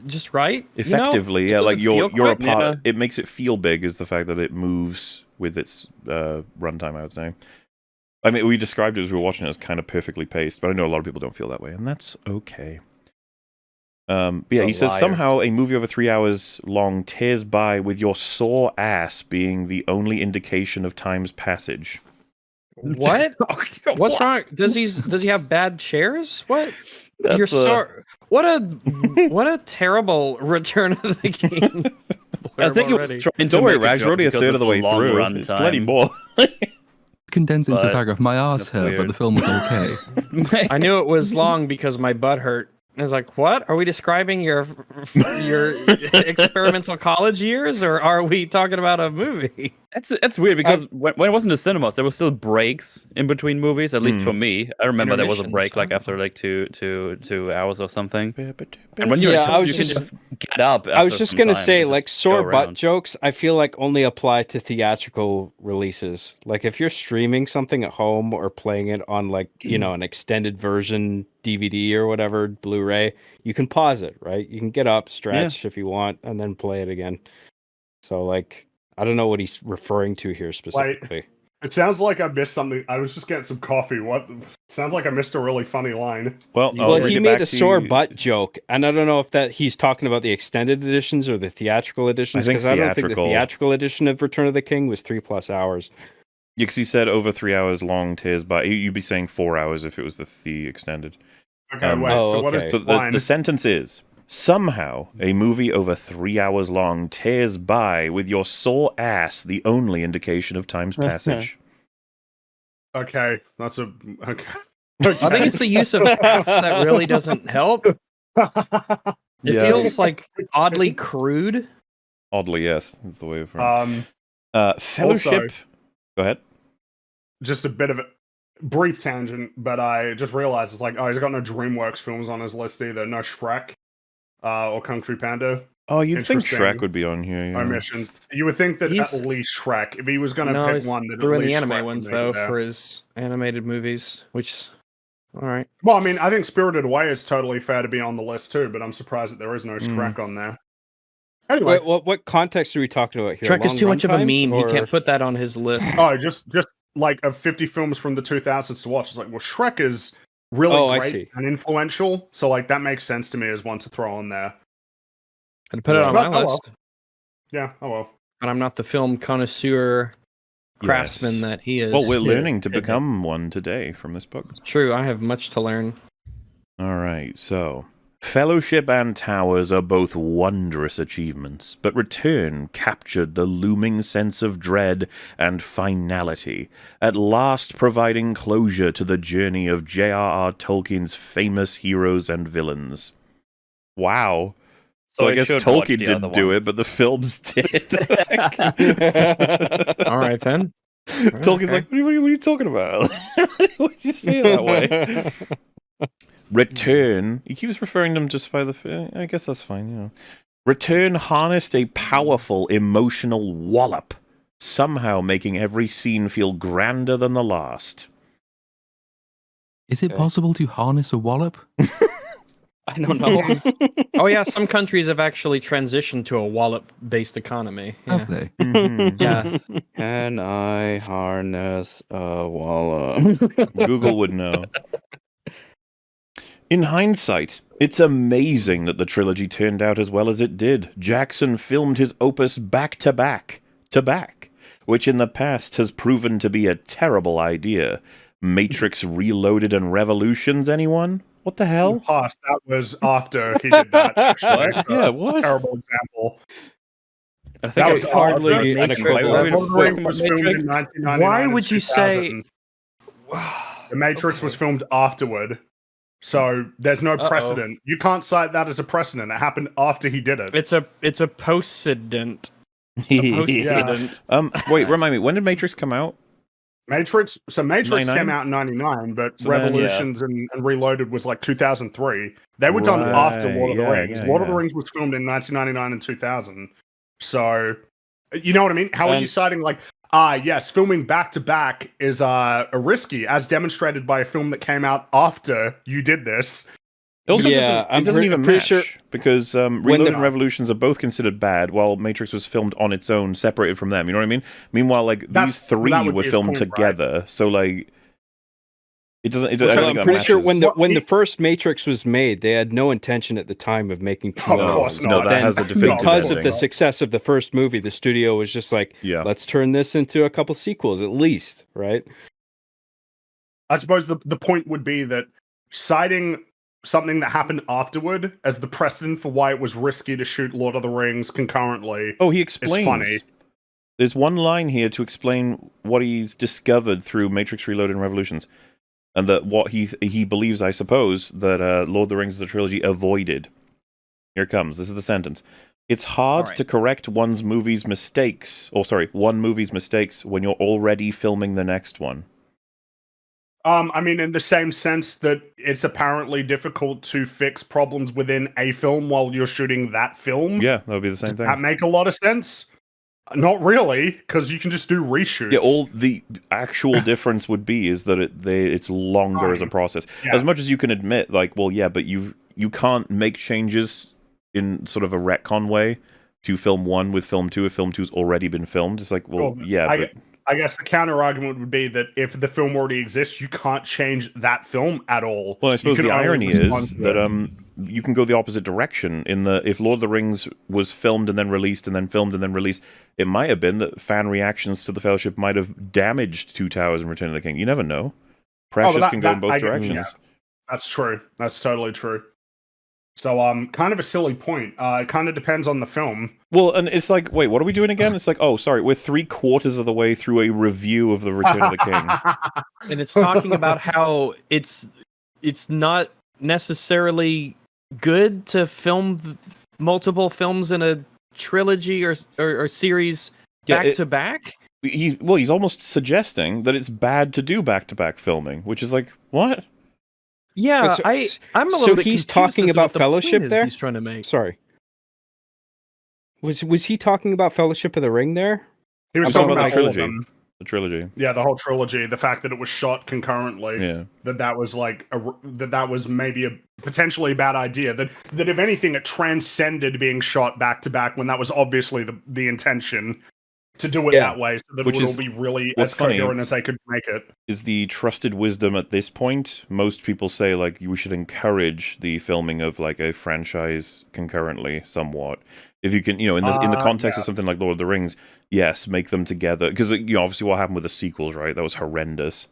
Speaker 4: just right.
Speaker 1: Effectively,
Speaker 4: yeah.
Speaker 1: Like you're a part. Yeah. It makes it feel big is the fact that it moves with its runtime, I would say. I mean, we described it as we were watching it as kind of perfectly paced, but I know a lot of people don't feel that way, and that's okay. But yeah, he says somehow a movie over 3 hours long tears by with your sore ass being the only indication of time's passage.
Speaker 4: What? What's wrong? Does he have bad chairs? What? You're sore. What a terrible Return of the King.
Speaker 9: I think it was trying
Speaker 1: don't worry, Rags, we're only a third of the way through. Plenty more.
Speaker 8: Condensed into a paragraph. My ass hurt, but the film was okay.
Speaker 4: I knew it was long because my butt hurt. I was like, what? Are we describing your experimental college years, or are we talking about a movie?
Speaker 9: That's weird, because when it was in the cinemas, there were still breaks in between movies, at least for me. I remember there was a break like after like two hours or something. And when you're you can just get up.
Speaker 5: I was just going to say, like, sore butt jokes, I feel like only apply to theatrical releases. Like, if you're streaming something at home or playing it on, like, an extended version DVD or whatever, Blu-ray, you can pause it, right? You can get up, stretch if you want, and then play it again. So, like, I don't know what he's referring to here specifically.
Speaker 6: Wait, it sounds like I missed something. I was just getting some coffee. What? It sounds like I missed a really funny line.
Speaker 5: Well, he made a sore butt joke, and I don't know if that he's talking about the extended editions or the theatrical editions, because I don't think the theatrical edition of Return of the King was 3+ hours.
Speaker 1: Yeah, because he said over 3 hours long tears by. You'd be saying 4 hours if it was the extended.
Speaker 6: Okay, wait. So what is
Speaker 1: the sentence is? Somehow, a movie over 3 hours long tears by with your sore ass the only indication of time's passage.
Speaker 6: Okay, that's a... Okay.
Speaker 4: I think it's the use of ass that really doesn't help. It feels like oddly crude.
Speaker 1: Oddly, yes. That's the way of Fellowship... Also, go ahead.
Speaker 6: Just a bit of a brief tangent, but I just realized it's like, he's got no DreamWorks films on his list either. No Shrek. Or Kung Fu Panda.
Speaker 1: Oh, you'd think Shrek would be on here. Yeah.
Speaker 6: Omissions. You would think that at least Shrek, if he was going to pick one, that
Speaker 4: threw
Speaker 6: at
Speaker 4: in the
Speaker 6: least
Speaker 4: anime
Speaker 6: Shrek
Speaker 4: ones
Speaker 6: would
Speaker 4: though
Speaker 6: make it
Speaker 4: for his animated movies, which all right.
Speaker 6: Well, I mean, I think Spirited Away is totally fair to be on the list too, but I'm surprised that there is no Shrek on there. Anyway,
Speaker 5: what context are we talking about here?
Speaker 4: Shrek is too much of a meme.
Speaker 5: Or...
Speaker 4: He can't put that on his list.
Speaker 6: Oh, just like of 50 films from the 2000s to watch. It's like, well, Shrek is really great and influential, so like that makes sense to me as one to throw on there.
Speaker 4: And put it on my list.
Speaker 6: Well. Yeah, oh well.
Speaker 4: But I'm not the film connoisseur craftsman that he is.
Speaker 1: Well, we're learning to become one today from this book.
Speaker 4: It's true. I have much to learn.
Speaker 1: All right, so Fellowship and Towers are both wondrous achievements, but Return captured the looming sense of dread and finality, at last providing closure to the journey of J.R.R. Tolkien's famous heroes and villains. Wow. So I guess Tolkien didn't do it, but the films did.
Speaker 4: All right, then.
Speaker 1: Tolkien's like, what are you talking about? Why'd you say it that way? Return. He keeps referring to them just by the... I guess that's fine, you know. Return harnessed a powerful emotional wallop, somehow making every scene feel grander than the last.
Speaker 8: Is it possible to harness a wallop?
Speaker 4: I don't know. Oh yeah, some countries have actually transitioned to a wallop-based economy. Yeah.
Speaker 8: Have they?
Speaker 1: Mm-hmm.
Speaker 4: Yeah.
Speaker 9: Can I harness a wallop?
Speaker 1: Google would know. In hindsight, it's amazing that the trilogy turned out as well as it did. Jackson filmed his opus back-to-back, which in the past has proven to be a terrible idea. Matrix Reloaded and Revolutions, anyone? What the hell?
Speaker 6: In the past, that was after he did that. Actually.
Speaker 1: Yeah, what?
Speaker 6: Terrible example.
Speaker 9: I think it's hardly an equivalent.
Speaker 6: Why
Speaker 4: would you say...
Speaker 6: The Matrix was filmed afterward, so there's no precedent. You can't cite that as a precedent. It happened after he did it.
Speaker 4: It's a post-cident.
Speaker 1: Wait, remind me, when did Matrix come out?
Speaker 6: Matrix
Speaker 1: 99?
Speaker 6: came out in 99, but so Revolutions and Reloaded was like 2003. They were done after Lord of the Rings. Lord of the Rings was filmed in 1999 and 2000. So, you know what I mean? How are you citing like, yes, filming back-to-back is risky, as demonstrated by a film that came out after you did this.
Speaker 1: It also doesn't even match, because Reloaded and Revolutions are both considered bad, while Matrix was filmed on its own, separated from them. You know what I mean? Meanwhile, like these three were filmed together, so like it doesn't.
Speaker 5: I'm pretty sure when the first Matrix was made, they had no intention at the time of making two.
Speaker 6: Of course not.
Speaker 1: No, that has a definitive
Speaker 5: because of the success of the first movie, the studio was just like, let's turn this into a couple sequels at least, right?
Speaker 6: I suppose the point would be that citing something that happened afterward as the precedent for why it was risky to shoot Lord of the Rings concurrently.
Speaker 1: Oh, he explains.
Speaker 6: It's funny.
Speaker 1: There's one line here to explain what he's discovered through Matrix Reloaded and Revolutions, and that what he believes, I suppose, that Lord of the Rings is a trilogy avoided. Here it comes. This is the sentence. It's hard to correct one movie's mistakes when you're already filming the next one.
Speaker 6: I mean, in the same sense that it's apparently difficult to fix problems within a film while you're shooting that film.
Speaker 1: Yeah, that would be the same thing.
Speaker 6: Does that make a lot of sense? Not really, because you can just do reshoots.
Speaker 1: Yeah, all the actual difference would be is that it's longer as a process. Yeah. As much as you can admit, like, well, yeah, but you can't make changes in sort of a retcon way to film one with film two if film two's already been filmed. It's like, well,
Speaker 6: I guess the counter argument would be that if the film already exists, you can't change that film at all.
Speaker 1: Well, I suppose the irony is that you can go the opposite direction. If Lord of the Rings was filmed and then released and then filmed and then released, it might have been that fan reactions to the Fellowship might have damaged Two Towers and Return of the King. You never know. Precious can go in both directions.
Speaker 6: Yeah, that's true. That's totally true. So, kind of a silly point. It kind of depends on the film.
Speaker 1: Well, and it's like, wait, what are we doing again? It's like, oh, sorry, we're 3/4 of the way through a review of The Return of the King.
Speaker 4: And it's talking about how it's not necessarily good to film multiple films in a trilogy or series back to back.
Speaker 1: He's almost suggesting that it's bad to do back-to-back filming, which is like, what?
Speaker 4: Yeah, I'm a little bit
Speaker 5: he's
Speaker 4: confused
Speaker 5: talking about
Speaker 4: the
Speaker 5: Fellowship
Speaker 4: point
Speaker 5: there.
Speaker 4: He's trying to make.
Speaker 5: Sorry. Was he talking about Fellowship of the Ring there?
Speaker 6: He was talking about
Speaker 1: the trilogy. The trilogy.
Speaker 6: Yeah, the whole trilogy. The fact that it was shot concurrently.
Speaker 1: Yeah.
Speaker 6: That was like that was maybe a potentially bad idea. That if anything, it transcended being shot back to back when that was obviously the intention to do it that way, so that it would all be really as coherent as they could make it.
Speaker 1: Is the trusted wisdom at this point? Most people say like we should encourage the filming of like a franchise concurrently, somewhat. If you can, in the context of something like Lord of the Rings, yes, make them together because obviously what happened with the sequels, right? That was horrendous.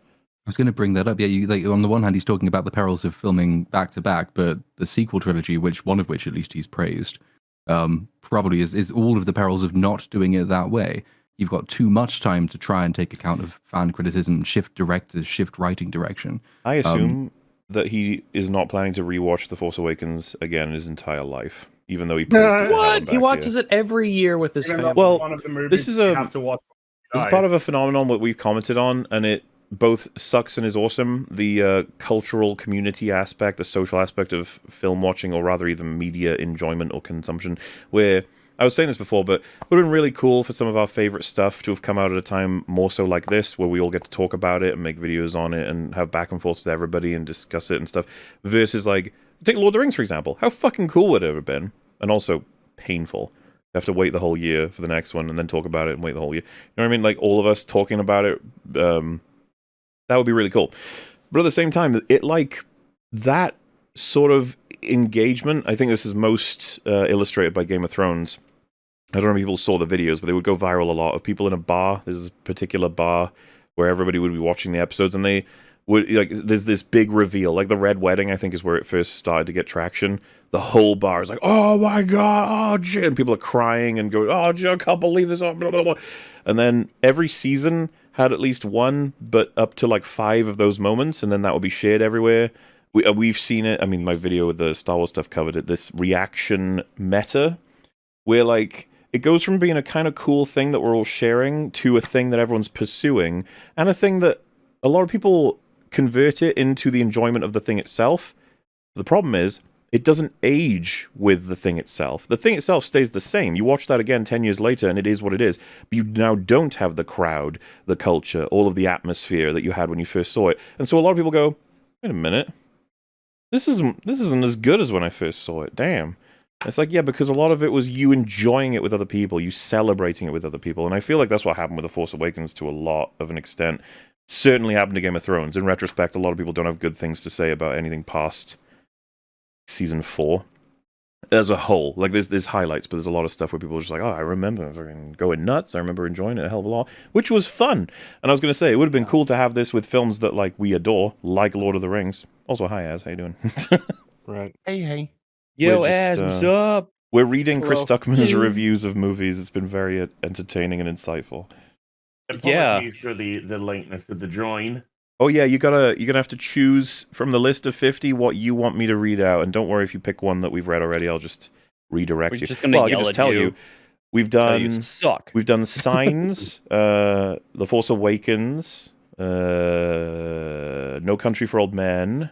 Speaker 8: I was going to bring that up. Yeah, on the one hand, he's talking about the perils of filming back to back, but the sequel trilogy, one of which at least he's praised, probably is all of the perils of not doing it that way. You've got too much time to try and take account of fan criticism, shift directors, shift writing direction.
Speaker 1: I assume that he is not planning to rewatch The Force Awakens again in his entire life, even though he praised it.
Speaker 4: What? He watches it every year with his family.
Speaker 1: Well, this is part of a phenomenon that we've commented on, and it both sucks and is awesome. The cultural community aspect, the social aspect of film watching, or rather even media enjoyment or consumption, where I was saying this before, but it would have been really cool for some of our favorite stuff to have come out at a time more so like this, where we all get to talk about it and make videos on it and have back and forth with everybody and discuss it and stuff, versus like, take Lord of the Rings, for example. How fucking cool would it have been? And also painful. You have to wait the whole year for the next one and then talk about it and wait the whole year. You know what I mean? Like, all of us talking about it, that would be really cool. But at the same time, that sort of engagement, I think this is most illustrated by Game of Thrones. I don't know if people saw the videos, but they would go viral a lot of people in a bar. There's a particular bar where everybody would be watching the episodes, and they would, like, there's this big reveal. Like the Red Wedding, I think, is where it first started to get traction. The whole bar is like, oh my god, oh shit, and people are crying and going, oh, I can't believe this, blah, blah, blah. And then every season had at least one, but up to like 5 of those moments, and then that would be shared everywhere. We've seen it. I mean, my video with the Star Wars stuff covered it. This reaction meta, where like it goes from being a kind of cool thing that we're all sharing to a thing that everyone's pursuing, and a thing that a lot of people convert it into the enjoyment of the thing itself. The problem is, it doesn't age with the thing itself. The thing itself stays the same. You watch that again 10 years later, and it is what it is. But you now don't have the crowd, the culture, all of the atmosphere that you had when you first saw it. And so a lot of people go, wait a minute. This isn't as good as when I first saw it. Damn. It's like, yeah, because a lot of it was you enjoying it with other people, you celebrating it with other people. And I feel like that's what happened with The Force Awakens to a lot of an extent. Certainly happened to Game of Thrones. In retrospect, a lot of people don't have good things to say about anything past season 4 as a whole. Like, there's highlights, but there's a lot of stuff where people are just like, oh, I remember going nuts. I remember enjoying it a hell of a lot, which was fun. And I was going to say, it would have been cool to have this with films that like we adore, like Lord of the Rings. Also, hi, Az. How you doing?
Speaker 5: Right.
Speaker 7: Hey.
Speaker 5: Yo, Az, what's up?
Speaker 1: We're reading Chris Stuckmann's reviews of movies. It's been very entertaining and insightful.
Speaker 11: Apologies for the lateness of the join.
Speaker 1: Oh yeah, you're gonna have to choose from the list of 50 what you want me to read out, and don't worry if you pick one that we've read already. I'll just redirect you.
Speaker 9: Just gonna
Speaker 1: I can just tell you. We've done Signs, The Force Awakens, No Country for Old Men.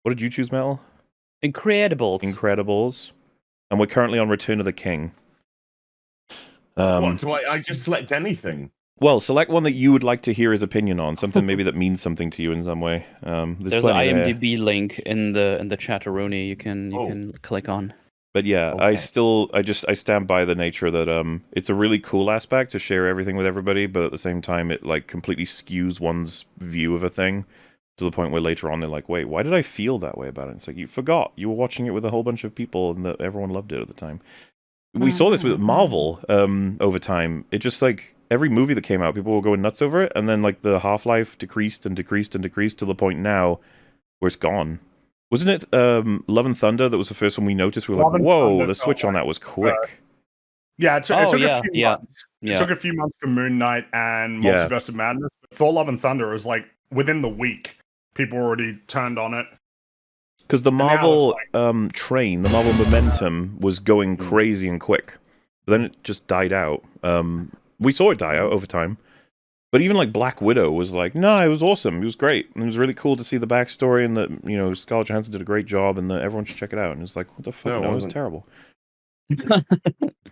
Speaker 1: What did you choose, Mel? Incredibles. And we're currently on Return of the King.
Speaker 11: What, do I just select anything?
Speaker 1: Well, select one that you would like to hear his opinion on, something maybe that means something to you in some way.
Speaker 9: There's an IMDb link in the chat-a-rooney you can click on.
Speaker 1: But yeah, okay. I stand by the nature that it's a really cool aspect to share everything with everybody, but at the same time it like completely skews one's view of a thing to the point where later on they're like, wait, why did I feel that way about it? It's like, you forgot. You were watching it with a whole bunch of people and that everyone loved it at the time. We saw this with Marvel over time. It just like every movie that came out, people were going nuts over it, and then like the half-life decreased and decreased and decreased to the point now where it's gone. Wasn't it Love and Thunder that was the first one we noticed? We were like, whoa, the switch on that was quick.
Speaker 6: Yeah, it took a few months. It took a few months for Moon Knight and Multiverse of Madness. Thor Love and Thunder was like within the week, people already turned on it.
Speaker 1: Because the Marvel train, the Marvel momentum was going crazy and quick. But then it just died out. We saw it die out over time. But even like Black Widow was like, no, it was awesome. It was great. And it was really cool to see the backstory and that, Scarlett Johansson did a great job and that everyone should check it out. And it's like, what the fuck? No, it was terrible.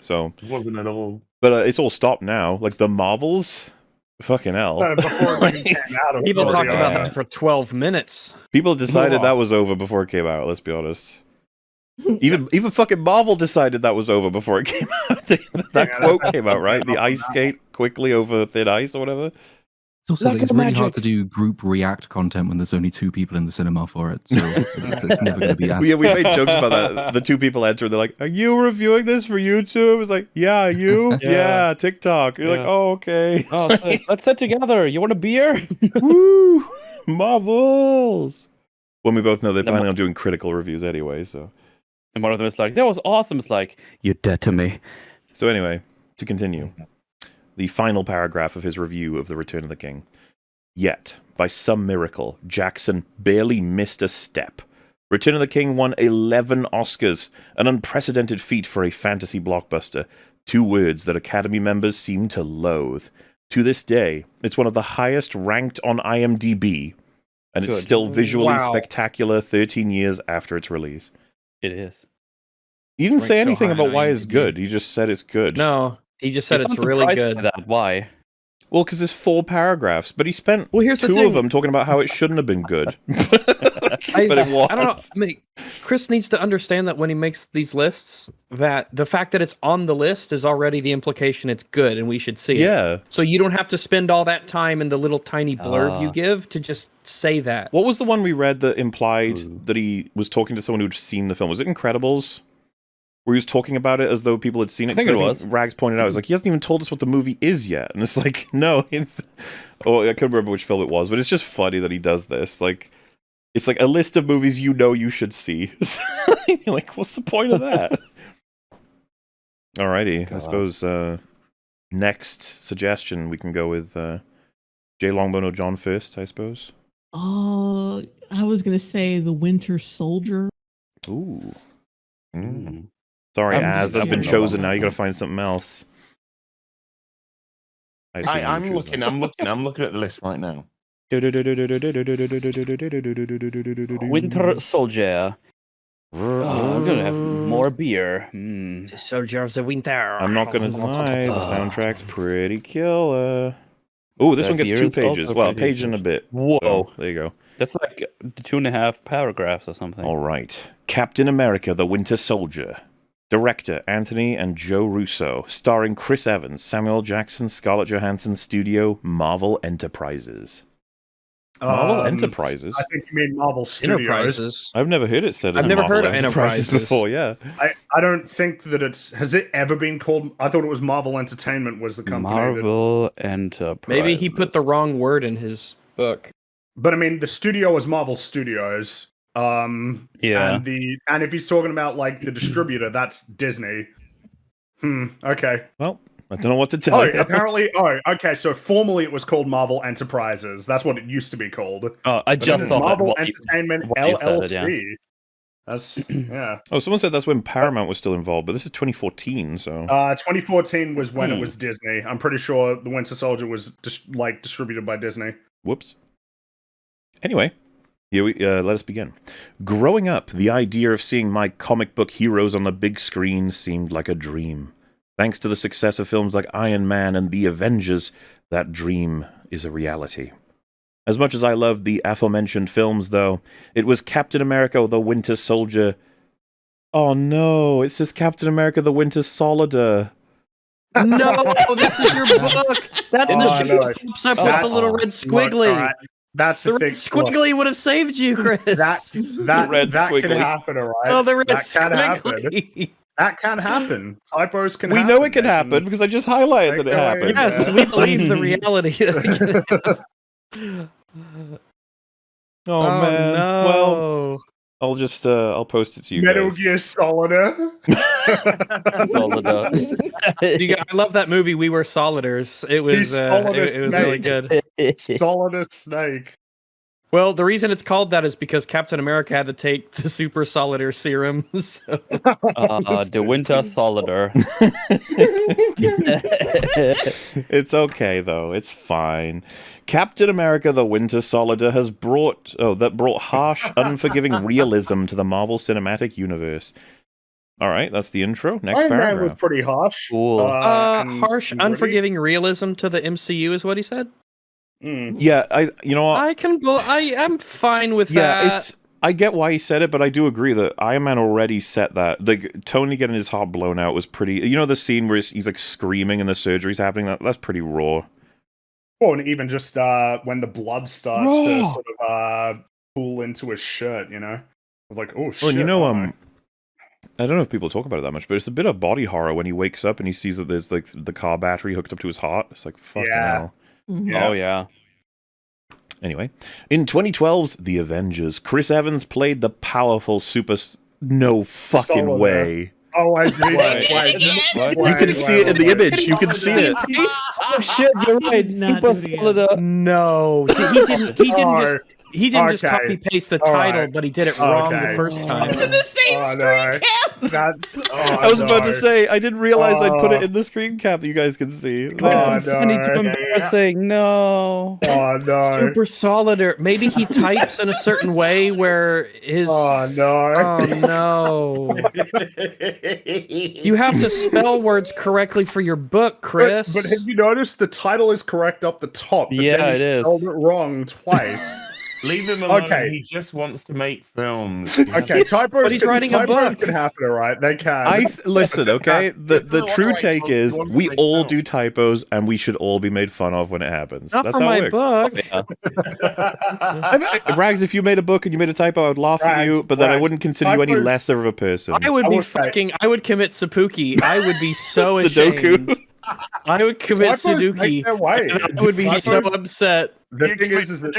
Speaker 1: So
Speaker 11: It wasn't at all.
Speaker 1: But it's all stopped now. Like the Marvels, fucking hell.
Speaker 6: Before it came out,
Speaker 4: People talked about that for 12 minutes.
Speaker 1: People decided that was over before it came out. Let's be honest. Even fucking Marvel decided that was over before it came out. That quote came out, right? The ice skate quickly over thin ice or whatever.
Speaker 8: It's also like, it's really hard to do group react content when there's only 2 people in the cinema for it. So it's never going to be as...
Speaker 1: Yeah, we made jokes about that. The 2 people enter, they're like, "Are you reviewing this for YouTube?" It's like, "Yeah, you? Yeah, TikTok." You're like, "Oh, okay."
Speaker 9: Oh, so let's sit together. You want a beer?
Speaker 1: Woo! Marvels! When we both know they're planning on doing critical reviews anyway, so...
Speaker 9: And one of them is like, "That was awesome." It's like, "You're dead to me."
Speaker 1: So anyway, to continue. The final paragraph of his review of The Return of the King. Yet, by some miracle, Jackson barely missed a step. Return of the King won 11 Oscars, an unprecedented feat for a fantasy blockbuster. 2 words that Academy members seem to loathe. To this day, it's one of the highest ranked on IMDb, and it's still visually spectacular 13 years after its release.
Speaker 9: It is.
Speaker 1: He didn't say anything about why it's good. He just said it's good.
Speaker 4: No, he just said it's really good.
Speaker 9: Why?
Speaker 1: Well, because there's 4 paragraphs, but he spent
Speaker 4: here's the
Speaker 1: 2
Speaker 4: thing.
Speaker 1: of them talking about how it shouldn't have been good. But it was.
Speaker 4: I don't know. I mean, Chris needs to understand that when he makes these lists, that the fact that it's on the list is already the implication it's good and we should see it. So you don't have to spend all that time in the little tiny blurb you give to just say that.
Speaker 1: What was the one we read that implied that he was talking to someone who'd seen the film? Was it Incredibles? Where he was talking about it as though people had seen it.
Speaker 9: I think it was.
Speaker 1: Rags pointed out, he was like, he hasn't even told us what the movie is yet. And it's like, no. Oh, I couldn't remember which film it was, but it's just funny that he does this. Like, it's like a list of movies you know you should see. You're like, what's the point of that? Alrighty, I suppose next suggestion we can go with Jay Longbone or John first, I suppose.
Speaker 7: I was gonna say The Winter Soldier.
Speaker 1: Ooh. Sorry, Az, that's been chosen now. You gotta find something else.
Speaker 11: I'm looking at the list right now.
Speaker 9: Winter Soldier. Oh, I'm gonna have more beer.
Speaker 4: The Soldier of the Winter.
Speaker 1: I'm not gonna lie, the soundtrack's pretty killer. Oh, this one gets 2 pages. Well, a page and a bit.
Speaker 9: Whoa.
Speaker 1: So, there you go.
Speaker 9: That's like 2.5 paragraphs or something.
Speaker 1: All right. Captain America, the Winter Soldier. Director Anthony and Joe Russo. Starring Chris Evans, Samuel Jackson, Scarlett Johansson. Studio, Marvel Enterprises. Marvel Enterprises?
Speaker 6: I think you mean Marvel Studios.
Speaker 4: Enterprises.
Speaker 1: I've never heard it said as
Speaker 4: I've never
Speaker 1: Marvel
Speaker 4: heard of Enterprises
Speaker 1: before, yeah.
Speaker 6: I don't think that it's... Has it ever been called... I thought it was Marvel Entertainment was the company.
Speaker 9: Marvel Enterprises.
Speaker 4: Maybe he put the wrong word in his book.
Speaker 6: But I mean, the studio is Marvel Studios.
Speaker 9: Yeah.
Speaker 6: And if he's talking about like the distributor, that's Disney. Okay.
Speaker 1: Well, I don't know what to tell you.
Speaker 6: Apparently. Okay. So formally, it was called Marvel Enterprises. That's what it used to be called.
Speaker 9: Oh, I just saw
Speaker 6: Marvel
Speaker 9: that.
Speaker 6: Entertainment LLC. That's yeah.
Speaker 1: Oh, someone said that's when Paramount was still involved, but this is 2014, so.
Speaker 6: 2014 was when it was Disney. I'm pretty sure The Winter Soldier was distributed by Disney.
Speaker 1: Whoops. Anyway. Let us begin. Growing up, the idea of seeing my comic book heroes on the big screen seemed like a dream. Thanks to the success of films like Iron Man and The Avengers, that dream is a reality. As much as I loved the aforementioned films, though, it was Captain America the Winter Soldier. Oh no, it says Captain America the Winter Soldier.
Speaker 4: No, this is your book. That's the shit that pops up with the little red squiggly.
Speaker 6: That's
Speaker 4: the red squiggly would have saved you, Chris.
Speaker 6: That can happen, all right?
Speaker 4: Oh, the red
Speaker 6: squiggly. That can happen. Typos can
Speaker 1: happen. We know it can happen because I just highlighted that it happened.
Speaker 4: Yes, we believe the reality.
Speaker 1: Oh man.
Speaker 4: No.
Speaker 1: Well, I'll just I'll post it to you
Speaker 6: Metal
Speaker 1: guys.
Speaker 6: Gear Solider.
Speaker 4: I love that movie. We Were Soliders. It was it was really good.
Speaker 6: Solidus Snake.
Speaker 4: Well, the reason it's called that is because Captain America had to take the super solider serum. So.
Speaker 9: The Winter Solider.
Speaker 1: It's okay though. It's fine. Captain America: The Winter Soldier has brought harsh, unforgiving realism to the Marvel Cinematic Universe. All right, that's the intro. Next
Speaker 6: Iron Man was
Speaker 1: paragraph.
Speaker 6: pretty harsh.
Speaker 9: Cool.
Speaker 4: Harsh,
Speaker 6: and
Speaker 4: unforgiving realism to the MCU is what he said.
Speaker 1: Yeah, you know what?
Speaker 4: I am fine with that.
Speaker 1: I get why he said it, but I do agree that Iron Man already set that. Tony getting his heart blown out was pretty. You know the scene where he's like screaming and the surgery's happening. That's pretty raw.
Speaker 6: Oh, and even just when the blood starts to sort of pool into his shirt, you know, like oh shit.
Speaker 1: Well, and you know, I don't know if people talk about it that much, but it's a bit of body horror when he wakes up and he sees that there's like the car battery hooked up to his heart. It's like fucking hell.
Speaker 9: Oh yeah.
Speaker 1: Anyway, in 2012's The Avengers, Chris Evans played the powerful no fucking
Speaker 6: Solid,
Speaker 1: way.
Speaker 6: Oh, I see.
Speaker 1: You can see it in the image. You can see it.
Speaker 9: Oh shit, you're right. Super solid.
Speaker 4: No, he didn't just copy paste the title, but he did it wrong the first time.
Speaker 7: It's in the same screen cap.
Speaker 1: I was about to say, I didn't realize I'd put it in the screen cap that you guys can see.
Speaker 9: Embarrassing. No.
Speaker 6: Oh no.
Speaker 4: Super solid, or maybe he types in a certain way where his.
Speaker 6: Oh
Speaker 4: no. You have to spell words correctly for your book, Chris.
Speaker 6: But have you noticed the title is correct up the top? But
Speaker 9: Yeah,
Speaker 6: then
Speaker 9: it is.
Speaker 6: spelled it wrong twice.
Speaker 11: Leave him alone.
Speaker 6: Okay.
Speaker 11: He just wants to make films.
Speaker 6: Okay, typos.
Speaker 4: But he's writing a book.
Speaker 6: Can happen, all right? They can.
Speaker 1: Listen, okay. The true take is we all do typos, and we should all be made fun of when it happens.
Speaker 4: Not
Speaker 1: That's
Speaker 4: for
Speaker 1: how
Speaker 4: my
Speaker 1: it works.
Speaker 4: book.
Speaker 1: Rags, if you made a book and you made a typo, I would laugh at you, but then I wouldn't consider you any lesser of a person.
Speaker 4: I would I would commit seppuku. I would be so ashamed. I would commit Sudoku. I would be so upset.
Speaker 6: The thing is that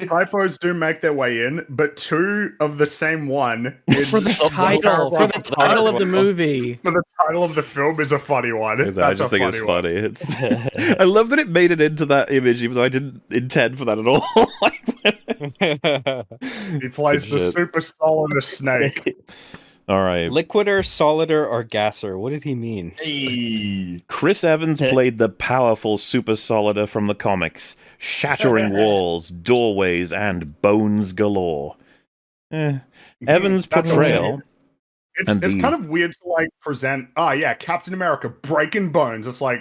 Speaker 6: typos do make their way in, but two of the same one is
Speaker 4: for the title of the movie.
Speaker 6: For the title of the film is a funny one.
Speaker 1: I just think it's funny. I love that it made it into that image, even though I didn't intend for that at all.
Speaker 6: He plays the super solid snake.
Speaker 1: All right.
Speaker 5: Liquider, solider, or gasser. What did he mean?
Speaker 1: Hey. Chris Evans played the powerful super solider from the comics, shattering walls, doorways, and bones galore. Evans' portrayal.
Speaker 6: It's kind of weird to like present. Captain America breaking bones. It's like,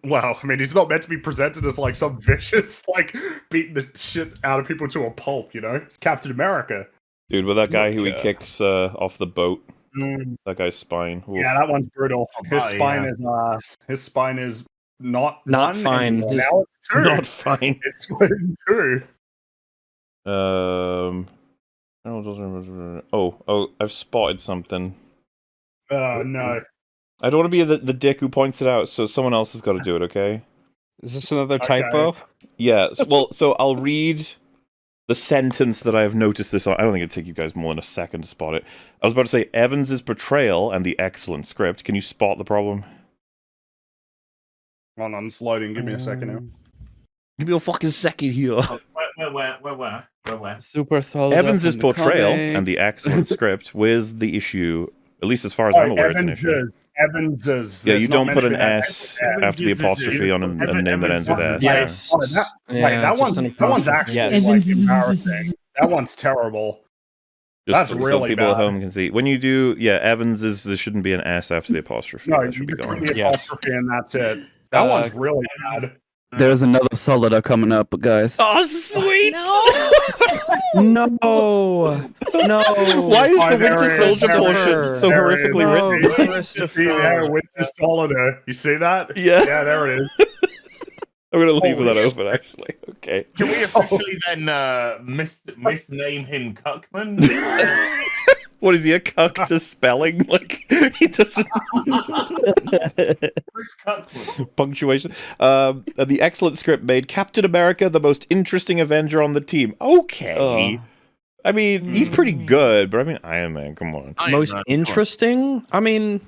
Speaker 6: well, I mean, he's not meant to be presented as like some vicious, like beating the shit out of people to a pulp. You know, it's Captain America.
Speaker 1: Dude, with that guy who he kicks off the boat, that guy's spine. Oof.
Speaker 6: Yeah, that one's brutal. His spine is not
Speaker 4: fine.
Speaker 6: Now it's two.
Speaker 1: Not fine.
Speaker 6: It's split in two.
Speaker 1: I've spotted something.
Speaker 6: Oh no!
Speaker 1: I don't want to be the dick who points it out, so someone else has got to do it. Okay?
Speaker 5: Is this another typo?
Speaker 1: Yeah. Well, so I'll read the sentence that I have noticed this on. I don't think it'd take you guys more than a second to spot it. I was about to say Evans's portrayal and the excellent script. Can you spot the problem?
Speaker 6: Hold on, it's loading. Give me a second now.
Speaker 1: Give me a fucking second here.
Speaker 11: Where?
Speaker 9: Super solid.
Speaker 1: Evans's portrayal and the excellent script. Where's the issue? At least as far as I'm aware, it's an issue.
Speaker 6: Evans's.
Speaker 1: Yeah, you don't put an S after the apostrophe on a name that ends with S.
Speaker 4: Yes.
Speaker 6: That one's actually like embarrassing. That one's terrible.
Speaker 1: Just
Speaker 6: That's
Speaker 1: so
Speaker 6: really
Speaker 1: people
Speaker 6: bad.
Speaker 1: at home can see. When you do, Evans's, there shouldn't be an S after the apostrophe.
Speaker 6: No,
Speaker 1: that should be gone.
Speaker 6: the apostrophe and that's it. That one's really bad.
Speaker 10: There's another solider coming up, guys.
Speaker 1: Oh, sweet!
Speaker 4: No.
Speaker 1: Why is the Winter Soldier portion so horrifically written?
Speaker 6: See there, Winter Soldier. You see that?
Speaker 1: Yeah.
Speaker 6: Yeah, there it is.
Speaker 1: I'm going to leave that open, actually. Okay.
Speaker 11: Can we officially then misname him Stuckmann?
Speaker 1: What is he, a cuck to spelling? Like, he doesn't... Punctuation. The excellent script made Captain America the most interesting Avenger on the team. Okay. I mean, he's pretty good, but I mean, Iron Man, come on.
Speaker 4: Most interesting? I mean...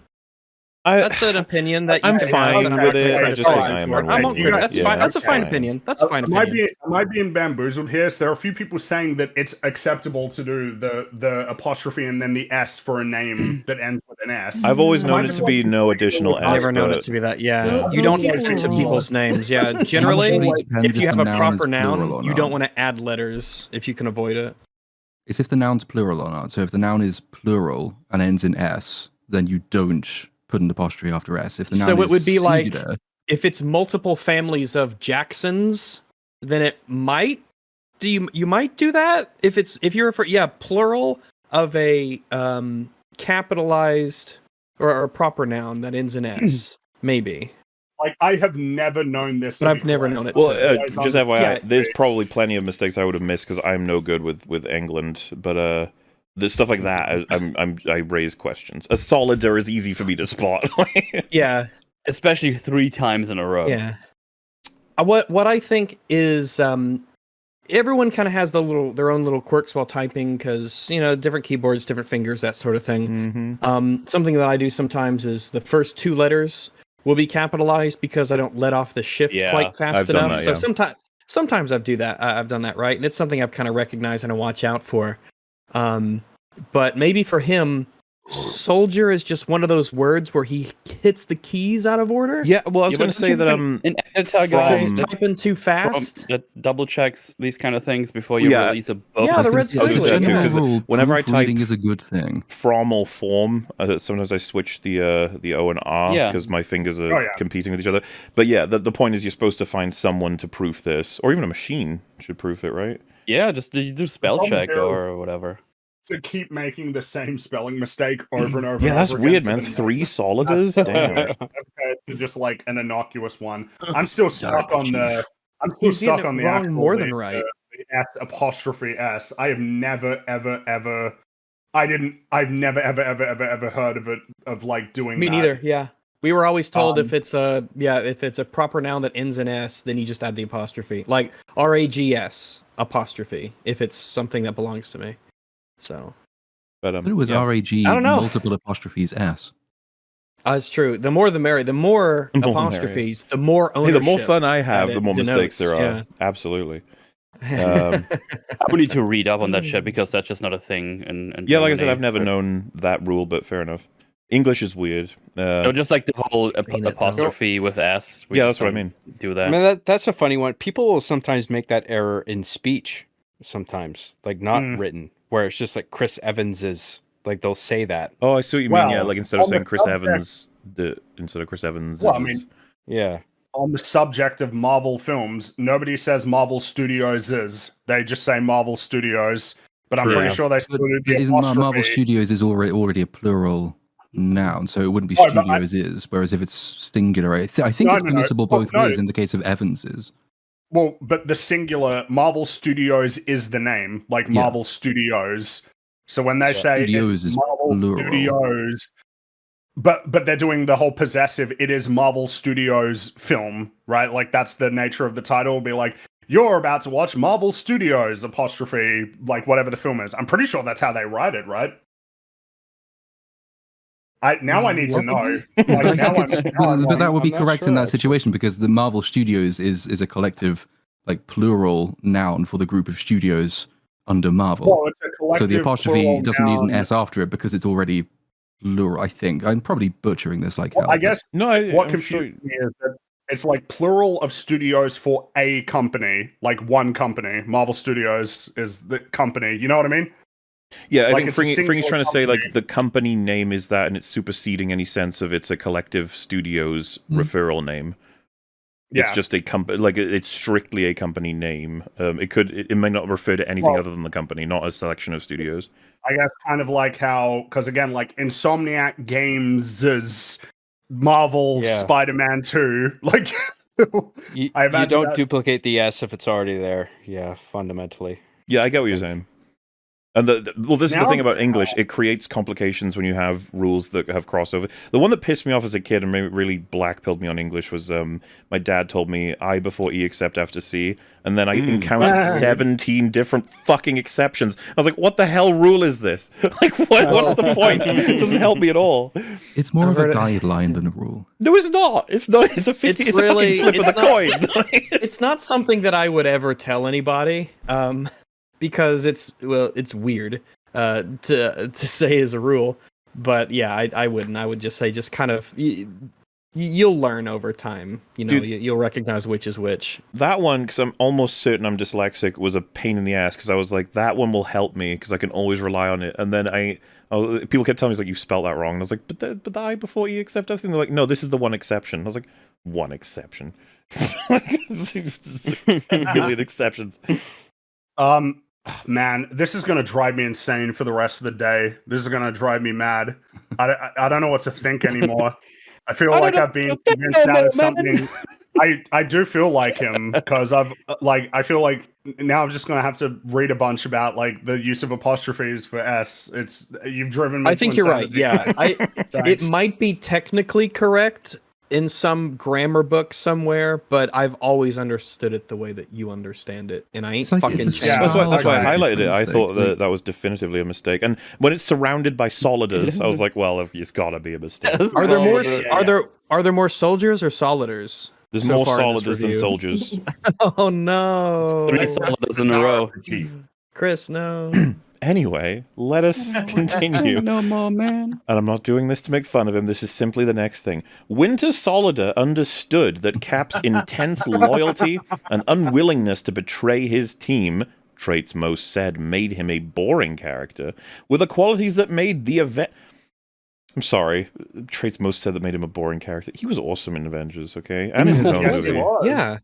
Speaker 4: That's an opinion that
Speaker 1: I'm fine with it. I just think Iron Man.
Speaker 4: That's fine. That's a fine opinion. That's a fine opinion.
Speaker 6: I might be bamboozled here. So there are a few people saying that it's acceptable to do the apostrophe and then the S for a name that ends with an S.
Speaker 1: I've always known it to be no additional S.
Speaker 4: I've never known it to be that. Yeah, you don't add to people's names. Yeah, generally, if you have a proper noun, you don't want to add letters if you can avoid it.
Speaker 8: is if the noun's plural or not. So if the noun is plural and ends in S, then you don't put an apostrophe after S. If the noun
Speaker 4: So
Speaker 8: is
Speaker 4: it would be
Speaker 8: singular,
Speaker 4: like if it's multiple families of Jacksons, then it might. You might do that if you're plural of a capitalized or a proper noun that ends in S, maybe.
Speaker 6: Like, I have never known this.
Speaker 4: But I've never known it.
Speaker 1: Well, just FYI, there's probably plenty of mistakes I would have missed because I'm no good with England. But there's stuff like that. I raise questions. A solider is easy for me to spot.
Speaker 4: Yeah,
Speaker 9: especially 3 times in a row.
Speaker 4: Yeah. What I think is everyone kind of has their own little quirks while typing because different keyboards, different fingers, that sort of thing.
Speaker 1: Mm-hmm.
Speaker 4: Something that I do sometimes is the first 2 letters will be capitalized because I don't let off the shift quite fast enough. So sometimes I've done that right, and it's something I've kind of recognized and I watch out for. But maybe for him, soldier is just one of those words where he hits the keys out of order.
Speaker 1: Yeah, well, I was going to say that
Speaker 9: an editor guy
Speaker 4: he's typing too fast.
Speaker 9: That double checks these kind of things before you release a book.
Speaker 4: Yeah, the red squiggly.
Speaker 1: Whenever I type
Speaker 8: is a good thing.
Speaker 1: From or form, sometimes I switch the O and R because my fingers are competing with each other. But yeah, the point is you're supposed to find someone to proof this, or even a machine should proof it, right?
Speaker 9: Yeah, just do spell check or whatever.
Speaker 6: To keep making the same spelling mistake over and over.
Speaker 1: Yeah, that's
Speaker 6: over
Speaker 1: weird,
Speaker 6: again
Speaker 1: man. 3 soliders, damn.
Speaker 6: To just like an innocuous one. I'm still stuck on the. I'm still
Speaker 4: He's
Speaker 6: stuck
Speaker 4: getting
Speaker 6: on
Speaker 4: it
Speaker 6: the
Speaker 4: wrong
Speaker 6: actual,
Speaker 4: more than right.
Speaker 6: The S apostrophe S. I have never ever. I've never ever heard of it like doing.
Speaker 4: Me
Speaker 6: that.
Speaker 4: neither. Yeah, we were always told if it's a proper noun that ends in S, then you just add the apostrophe, like RAGS apostrophe if it's something that belongs to me. So,
Speaker 8: but it was RAG.
Speaker 4: I don't know.
Speaker 8: Multiple apostrophes S.
Speaker 4: It's true. The more the merry. The more apostrophes, the more ownership.
Speaker 1: Hey, the more fun I have, the more mistakes there are.
Speaker 4: Yeah.
Speaker 1: Absolutely.
Speaker 9: I would need to read up on that shit because that's just not a thing. And
Speaker 1: like I said, I've never known that rule, but fair enough. English is weird.
Speaker 9: No, just like the whole apostrophe with S.
Speaker 1: That's what I mean.
Speaker 9: Do that.
Speaker 5: I mean, that's a funny one. People will sometimes make that error in speech. Sometimes, like not written, where it's just like Chris Evans is. Like they'll say that.
Speaker 1: Oh, I see what you mean. Yeah, like instead of saying Chris Evans, instead of Chris Evans.
Speaker 6: Well, I mean,
Speaker 5: yeah.
Speaker 6: On the subject of Marvel films, nobody says Marvel Studios is. They just say Marvel Studios. But I'm pretty sure they still do the apostrophe.
Speaker 8: Marvel Studios is already a plural noun, so it wouldn't be Studios is. Whereas if it's singular, I think it's permissible both ways in the case of Evans's.
Speaker 6: Well, but the singular Marvel Studios is the name, like Marvel Studios. So when they say it's Marvel Studios, but they're doing the whole possessive, it is Marvel Studios film, right? Like that's the nature of the title. It'll be like, you're about to watch Marvel Studios apostrophe, like whatever the film is. I'm pretty sure that's how they write it, right? I need to know.
Speaker 8: But that would be correct in that situation because the Marvel Studios is a collective, like plural noun for the group of studios under Marvel.
Speaker 6: Well, it's a collective,
Speaker 8: so the apostrophe doesn't need an
Speaker 6: noun.
Speaker 8: S after it because it's already plural. I think I'm probably butchering this. Like,
Speaker 6: I guess what
Speaker 1: I'm
Speaker 6: confused me is that it's like plural of studios for a company, like one company. Marvel Studios is the company. You know what I mean?
Speaker 1: Yeah, I
Speaker 6: like
Speaker 1: think Fringy's trying to say like the company name is that, and it's superseding any sense of it's a collective studios referral name. It's just a company, like it's strictly a company name. It may not refer to anything other than the company, not a selection of studios.
Speaker 6: I guess kind of like how, because again, like Insomniac Games' Marvel Spider-Man 2, like
Speaker 5: you don't duplicate the S if it's already there. Yeah, fundamentally.
Speaker 1: Yeah, I get what you're saying. And this is the thing about English. It creates complications when you have rules that have crossover. The one that pissed me off as a kid and really black-pilled me on English was my dad told me I before E except after C, and then I encountered 17 different fucking exceptions. I was like, what the hell rule is this? Like, what's the point? It doesn't help me at all.
Speaker 8: It's more of a guideline than a rule.
Speaker 1: No, it's not. It's not. It's a 50. It's really, a fucking flip of the coin.
Speaker 4: It's not something that I would ever tell anybody. Because it's weird to say as a rule, but yeah, I wouldn't. I would just say just kind of you'll learn over time. You know,
Speaker 1: Dude,
Speaker 4: you'll recognize which is which.
Speaker 1: That one, because I'm almost certain I'm dyslexic, was a pain in the ass, because I was like, that one will help me, because I can always rely on it. And then people kept telling me, like, you spelled that wrong. And I was like, but the I before E except everything. They're like, no, this is the one exception. I was like, one exception. A million exceptions.
Speaker 6: Man, this is going to drive me insane for the rest of the day. This is going to drive me mad. I don't know what to think anymore. I feel like I've been convinced out of something. I do feel like him, because I feel like now I'm just going to have to read a bunch about like the use of apostrophes for S. You've driven me.
Speaker 4: I think you're right. Yeah, it might be technically correct in some grammar book somewhere, but I've always understood it the way that you understand it, and I ain't fucking.
Speaker 1: That's why I highlighted it. I thought that was definitively a mistake. And when it's surrounded by soliders, I was like, well, it's got to be a mistake.
Speaker 4: Are there more soldiers or soliders?
Speaker 1: There's more soliders than soldiers.
Speaker 4: Oh no!
Speaker 9: 3 soliders in a row.
Speaker 4: Chris, no.
Speaker 1: Anyway, let us continue.
Speaker 9: No more, man.
Speaker 1: And I'm not doing this to make fun of him. This is simply the next thing. Winter Soldier understood that Cap's intense loyalty and unwillingness to betray his team, traits most said made him a boring character, were the qualities that made the event... I'm sorry. Traits most said that made him a boring character. He was awesome in Avengers, okay? And in his own movie.
Speaker 4: Yeah.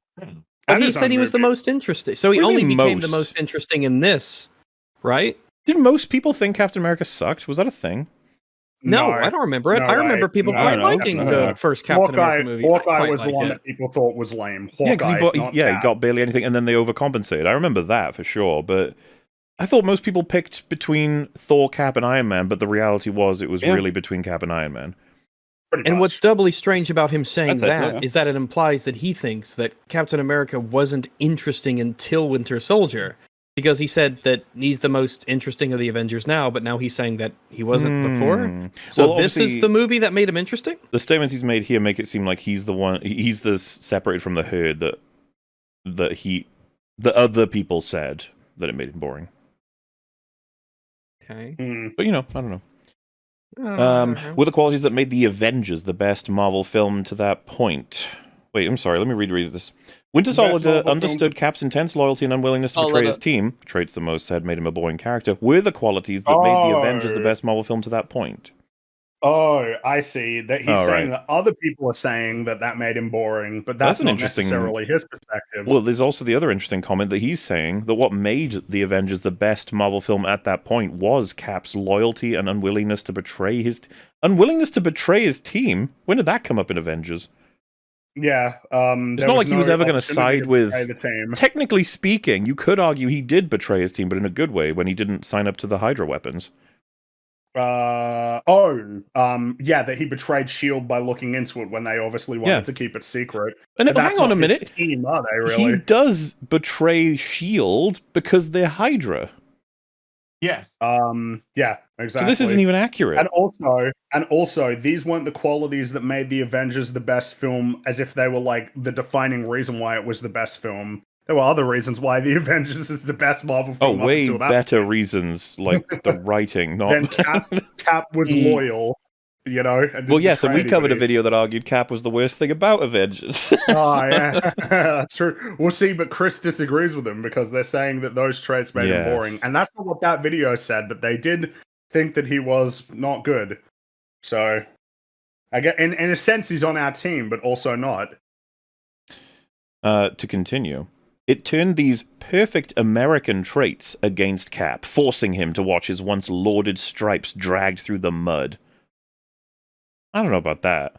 Speaker 4: But he said he was the most interesting. So he only became the most interesting in this, right?
Speaker 1: Did most people think Captain America sucked? Was that a thing?
Speaker 4: No, I don't remember it. I remember people quite liking the first Captain America movie.
Speaker 6: Hawkeye was the one that people thought was lame. Hawkeye,
Speaker 1: he got barely anything, and then they overcompensated. I remember that for sure, but I thought most people picked between Thor, Cap, and Iron Man, but the reality was it was really between Cap and Iron Man.
Speaker 4: And what's doubly strange about him saying is that it implies that he thinks that Captain America wasn't interesting until Winter Soldier. Because he said that he's the most interesting of the Avengers now, but now he's saying that he wasn't before. So this is the movie that made him interesting?
Speaker 1: The statements he's made here make it seem like he's the one, he's the separated from the herd that the other people said that it made him boring.
Speaker 4: Okay.
Speaker 1: But I don't know. Were the qualities that made the Avengers the best Marvel film to that point? Wait, I'm sorry, let me reread this. Winter Soldier understood Cap's intense loyalty and unwillingness to betray his team. Traits the most said made him a boring character. Were the qualities that made the Avengers the best Marvel film to that point?
Speaker 6: Oh, I see. That he's saying that other people are saying that made him boring, but that's not necessarily his perspective.
Speaker 1: Well, there's also the other interesting comment that he's saying that what made the Avengers the best Marvel film at that point was Cap's loyalty and unwillingness to betray his team. When did that come up in Avengers?
Speaker 6: Yeah,
Speaker 1: it's not like he was ever going to side with. Technically speaking, you could argue he did betray his team, but in a good way when he didn't sign up to the Hydra weapons.
Speaker 6: That he betrayed S.H.I.E.L.D. by looking into it when they obviously wanted to keep it secret.
Speaker 1: And hang on a minute,
Speaker 6: team, are they really?
Speaker 1: He does betray S.H.I.E.L.D. because they're Hydra.
Speaker 11: Yes.
Speaker 6: Yeah, exactly.
Speaker 1: So this isn't even accurate.
Speaker 6: And also, these weren't the qualities that made the Avengers the best film, as if they were like the defining reason why it was the best film. There were other reasons why the Avengers is the best Marvel film.
Speaker 1: Oh, way better reasons, like the writing, not.
Speaker 6: Then Cap was loyal. And
Speaker 1: well, yes, and we covered a video that argued Cap was the worst thing about Avengers.
Speaker 6: Oh, yeah, that's true. We'll see, but Chris disagrees with them because they're saying that those traits made him boring. And that's not what that video said, but they did think that he was not good. So, I get in a sense, he's on our team, but also not.
Speaker 1: To continue. It turned these perfect American traits against Cap, forcing him to watch his once lauded stripes dragged through the mud. I don't know about that.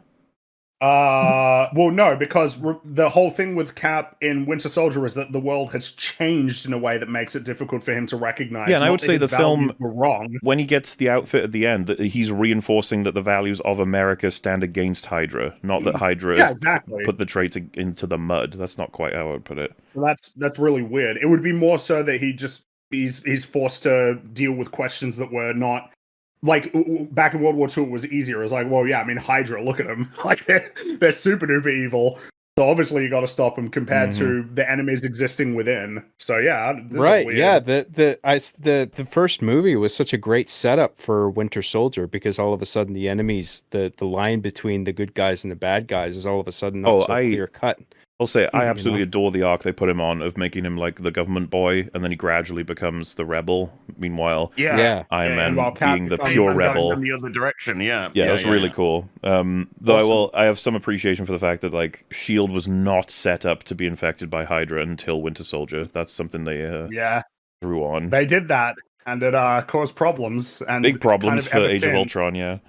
Speaker 6: Well, no, because the whole thing with Cap in Winter Soldier is that the world has changed in a way that makes it difficult for him to recognize.
Speaker 1: Yeah, and I would say the film,
Speaker 6: were wrong.
Speaker 1: When he gets the outfit at the end, that he's reinforcing that the values of America stand against Hydra, not that Hydra has put the traits into the mud. That's not quite how I would put it.
Speaker 6: Well, that's really weird. It would be more so that he's forced to deal with questions that were not. Like, back in World War II, it was easier. It was like, well, yeah, I mean, Hydra, look at them. Like, they're super duper evil. So obviously you got to stop them compared to the enemies existing within. So yeah,
Speaker 5: right, yeah. The first movie was such a great setup for Winter Soldier because all of a sudden the enemies, the line between the good guys and the bad guys is all of a sudden not so clear cut.
Speaker 1: I'll say I absolutely adore the arc they put him on of making him like the government boy, and then he gradually becomes the rebel. Meanwhile, Iron Man being the pure rebel
Speaker 11: in the other direction. Yeah,
Speaker 1: that's really cool. Though I have some appreciation for the fact that like Shield was not set up to be infected by Hydra until Winter Soldier. That's something they threw on.
Speaker 6: They did that, and it caused problems and
Speaker 1: big problems for Age of Ultron. Yeah.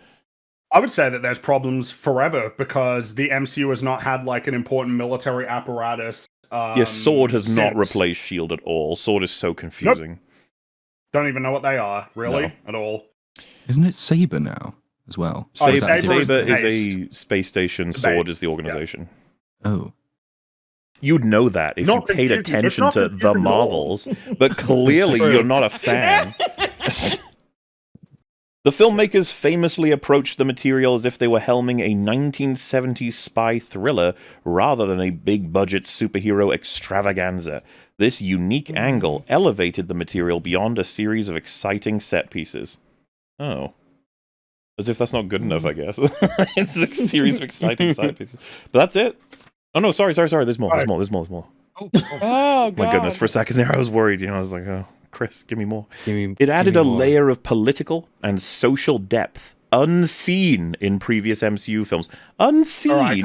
Speaker 6: I would say that there's problems forever because the MCU has not had like an important military apparatus.
Speaker 1: Sword has not replaced S.H.I.E.L.D. at all. Sword is so confusing.
Speaker 6: Nope. Don't even know what they are, really, at all.
Speaker 8: Isn't it Saber now as well?
Speaker 1: Saber is a space station. Sword is the organization.
Speaker 8: Yeah. Oh.
Speaker 1: You'd know that if you paid attention to the Marvels, but clearly you're not a fan. The filmmakers famously approached the material as if they were helming a 1970s spy thriller rather than a big-budget superhero extravaganza. This unique angle elevated the material beyond a series of exciting set pieces. Oh. As if that's not good enough, I guess. It's a series of exciting set pieces. But that's it. Oh no, sorry. There's more.
Speaker 9: Oh, God.
Speaker 1: My goodness, for a second there I was worried. I was like, oh. Chris, give me more. It added a layer of political and social depth unseen in previous MCU films. Unseen?
Speaker 6: All right,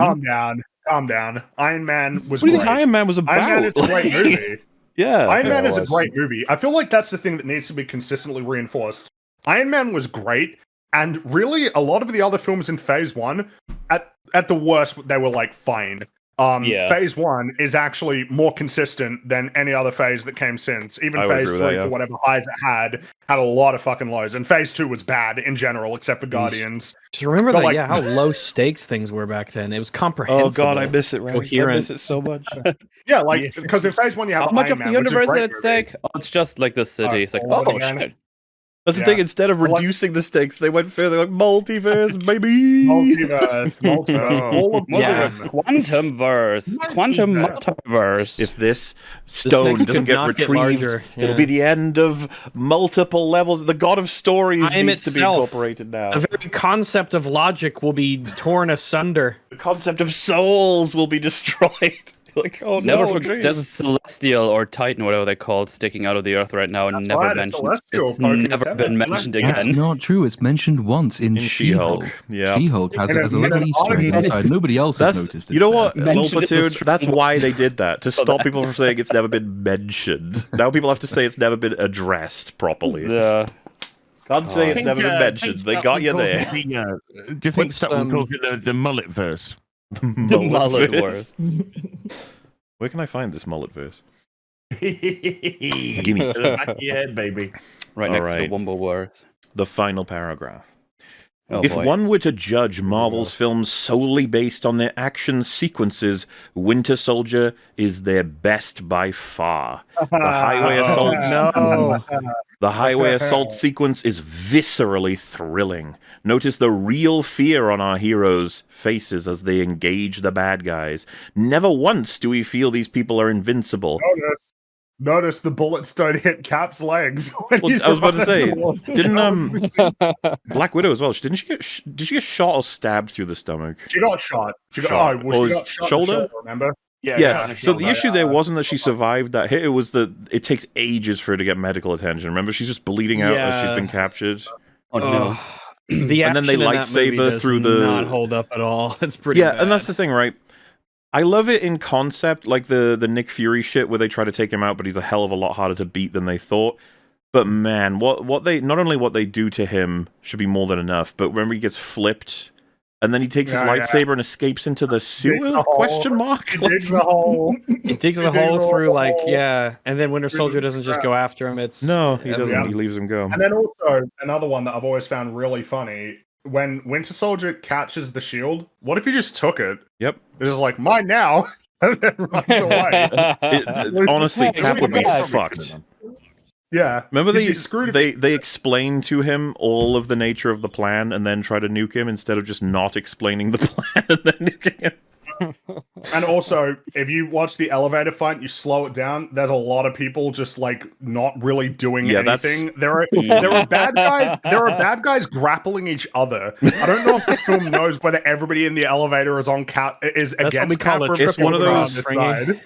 Speaker 6: calm down. Iron Man was
Speaker 1: great.
Speaker 6: What do you think
Speaker 1: Iron Man was about?
Speaker 6: Iron Man is a great movie. Iron Man is a great movie. I feel like that's the thing that needs to be consistently reinforced. Iron Man was great, and really a lot of the other films in Phase 1, at the worst, they were like fine. Phase 1 is actually more consistent than any other phase that came since. Even Phase 3, for whatever highs it had a lot of fucking lows. And Phase 2 was bad in general, except for Guardians.
Speaker 4: Just remember that, how low stakes things were back then. It was comprehensive.
Speaker 1: Oh god, I miss it, right?
Speaker 4: Coherent.
Speaker 1: I miss it so much.
Speaker 6: Yeah, like, because in Phase 1 you have
Speaker 9: how much
Speaker 6: Iron
Speaker 9: of the
Speaker 6: Man,
Speaker 9: universe is
Speaker 6: is
Speaker 9: at stake? Oh, it's just like the city. It's like, oh shit.
Speaker 1: That's the thing, instead of reducing the stakes, they went further, like, multiverse, baby!
Speaker 6: Multiverse. All of
Speaker 9: Quantum multiverse.
Speaker 1: If this stone doesn't get retrieved, it'll be the end of multiple levels. The god of stories needs to be incorporated now.
Speaker 4: The very concept of logic will be torn asunder.
Speaker 1: The concept of souls will be destroyed. Like, oh
Speaker 9: never
Speaker 1: no,
Speaker 9: forget, there's a celestial or titan, whatever they call it, sticking out of the earth right now, and never mentioned. It's never been mentioned again.
Speaker 8: That's not true. It's mentioned once in She-Hulk.
Speaker 1: Yeah,
Speaker 8: She-Hulk has it as a little Easter egg inside. Nobody else has noticed it.
Speaker 1: You know what, Platoon? That's why they did that, to stop people from saying it's never been mentioned. Now people have to say it's never been addressed properly.
Speaker 9: Yeah.
Speaker 1: Can't say it's never been mentioned. They got you there.
Speaker 11: Do you think Stuckmann calls it the mullet verse?
Speaker 9: The mullet verse.
Speaker 1: Where can I find this mullet verse?
Speaker 11: Give me the back of your head, baby.
Speaker 9: Right next to the Wumble words.
Speaker 1: The final paragraph.
Speaker 9: Oh,
Speaker 1: if
Speaker 9: boy.
Speaker 1: one were to judge Marvel's films solely based on their action sequences, Winter Soldier is their best by far. The highway assault. The highway assault sequence is viscerally thrilling. Notice the real fear on our heroes' faces as they engage the bad guys. Never once do we feel these people are invincible.
Speaker 6: Notice the bullets don't hit Cap's legs.
Speaker 1: Well, I was about to say, didn't Black Widow as well? Did she get shot or stabbed through the stomach?
Speaker 6: She got shot. She got shot
Speaker 1: shoulder.
Speaker 6: Remember?
Speaker 1: Yeah. So the issue there wasn't that she survived that hit. It was that it takes ages for her to get medical attention. Remember, she's just bleeding out as she's been captured.
Speaker 9: Oh no.
Speaker 4: The
Speaker 1: and then they lightsaber through the
Speaker 4: not hold up at all. It's pretty bad.
Speaker 1: And that's the thing, right? I love it in concept, like the Nick Fury shit where they try to take him out, but he's a hell of a lot harder to beat than they thought. But man, what they not only what they do to him should be more than enough, but remember he gets flipped and then he takes his lightsaber and escapes into the sewer? Question mark?
Speaker 6: He digs the hole.
Speaker 4: He digs the hole through, and then Winter Soldier doesn't just go after him. It's
Speaker 1: he doesn't. He leaves him go.
Speaker 6: And then also another one that I've always found really funny. When Winter Soldier catches the shield, what if he just took it?
Speaker 1: Yep.
Speaker 6: It's just like, mine now. And then runs away.
Speaker 1: Honestly, Cap would be fucked.
Speaker 6: Yeah.
Speaker 1: Remember they explain to him all of the nature of the plan and then try to nuke him instead of just not explaining the plan and then nuking him.
Speaker 6: And also, if you watch the elevator fight, you slow it down. There's a lot of people just like not really doing anything. There are bad guys. There are bad guys grappling each other. I don't know if the film knows whether everybody in the elevator is on against Cap.
Speaker 1: It's one of those.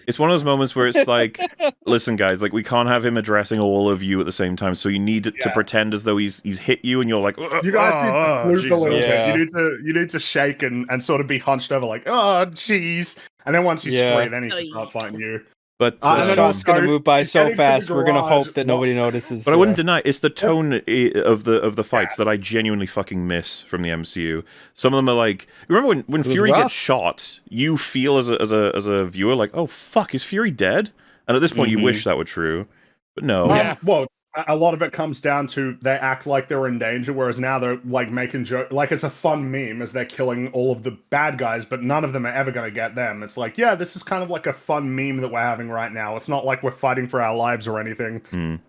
Speaker 1: It's one of those moments where it's like, listen, guys, like we can't have him addressing all of you at the same time. So you need to pretend as though he's hit you, and you're like,
Speaker 6: you guys need to move a little bit. You need to shake and sort of be hunched over, like, oh, jeez. And then once he's free, then he can start fighting you.
Speaker 5: But shot's gonna move by so fast. We're gonna hope that nobody notices.
Speaker 1: But I wouldn't deny it's the tone of the fights that I genuinely fucking miss from the MCU. Some of them are like, remember when Fury gets shot, you feel as a viewer like, oh fuck, is Fury dead? And at this point, you wish that were true, but no.
Speaker 6: Yeah, well, a lot of it comes down to they act like they're in danger, whereas now they're like making joke, like it's a fun meme as they're killing all of the bad guys, but none of them are ever going to get them. It's like, yeah, this is kind of like a fun meme that we're having right now. It's not like we're fighting for our lives or anything.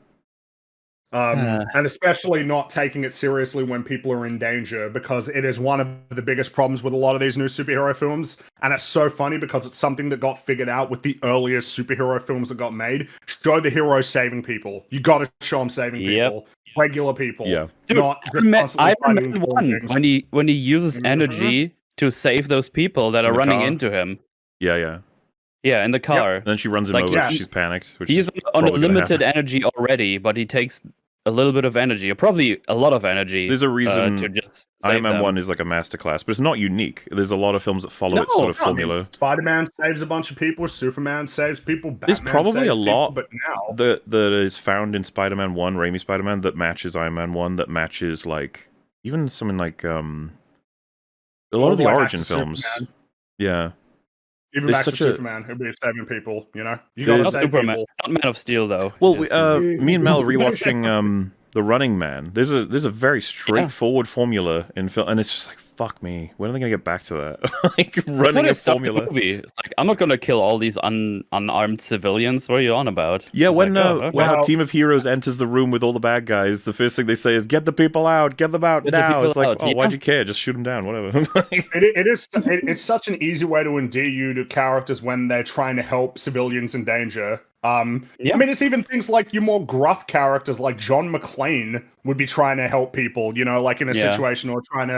Speaker 6: And especially not taking it seriously when people are in danger, because it is one of the biggest problems with a lot of these new superhero films. And it's so funny because it's something that got figured out with the earliest superhero films that got made. Show the hero saving people. You got to show them saving people. Regular people.
Speaker 1: Yeah.
Speaker 9: Dude,
Speaker 6: not just constantly
Speaker 9: Iron Man 1, when he uses energy to save those people that are running into him.
Speaker 1: Yeah,
Speaker 9: in the car.
Speaker 1: And then she runs him over because she's panicked.
Speaker 9: He's on limited energy already, but he takes a little bit of energy, or probably a lot of energy.
Speaker 1: There's a reason
Speaker 9: to just
Speaker 1: Iron Man 1 is like a masterclass, but it's not unique. There's a lot of films that follow its sort of formula.
Speaker 6: Spider-Man saves a bunch of people, Superman saves people, Batman
Speaker 1: There's probably a lot
Speaker 6: but now
Speaker 1: that is found in Spider-Man 1, Raimi Spider-Man, that matches Iron Man 1, that matches like even something like a lot of the origin films.
Speaker 6: Superman.
Speaker 1: Yeah.
Speaker 6: Even back to Superman, who'd be saving people, you know? You gotta save
Speaker 9: Superman,
Speaker 6: people.
Speaker 9: not Man of Steel, though.
Speaker 1: Well, me and Mel rewatching The Running Man. There's a very straightforward formula in film, and it's just like, fuck me. When are they gonna get back to that? Like running a formula.
Speaker 9: It's like, I'm not gonna kill all these unarmed civilians. What are you on about?
Speaker 1: Yeah, when a team of heroes enters the room with all the bad guys, the first thing they say is, "Get the people out! Get them out now!" It's like, why'd you care? Just shoot them down, whatever.
Speaker 6: It's such an easy way to endear you to characters when they're trying to help civilians in danger. I mean, it's even things like your more gruff characters, like John McClane, would be trying to help people, you know, like in a situation, or trying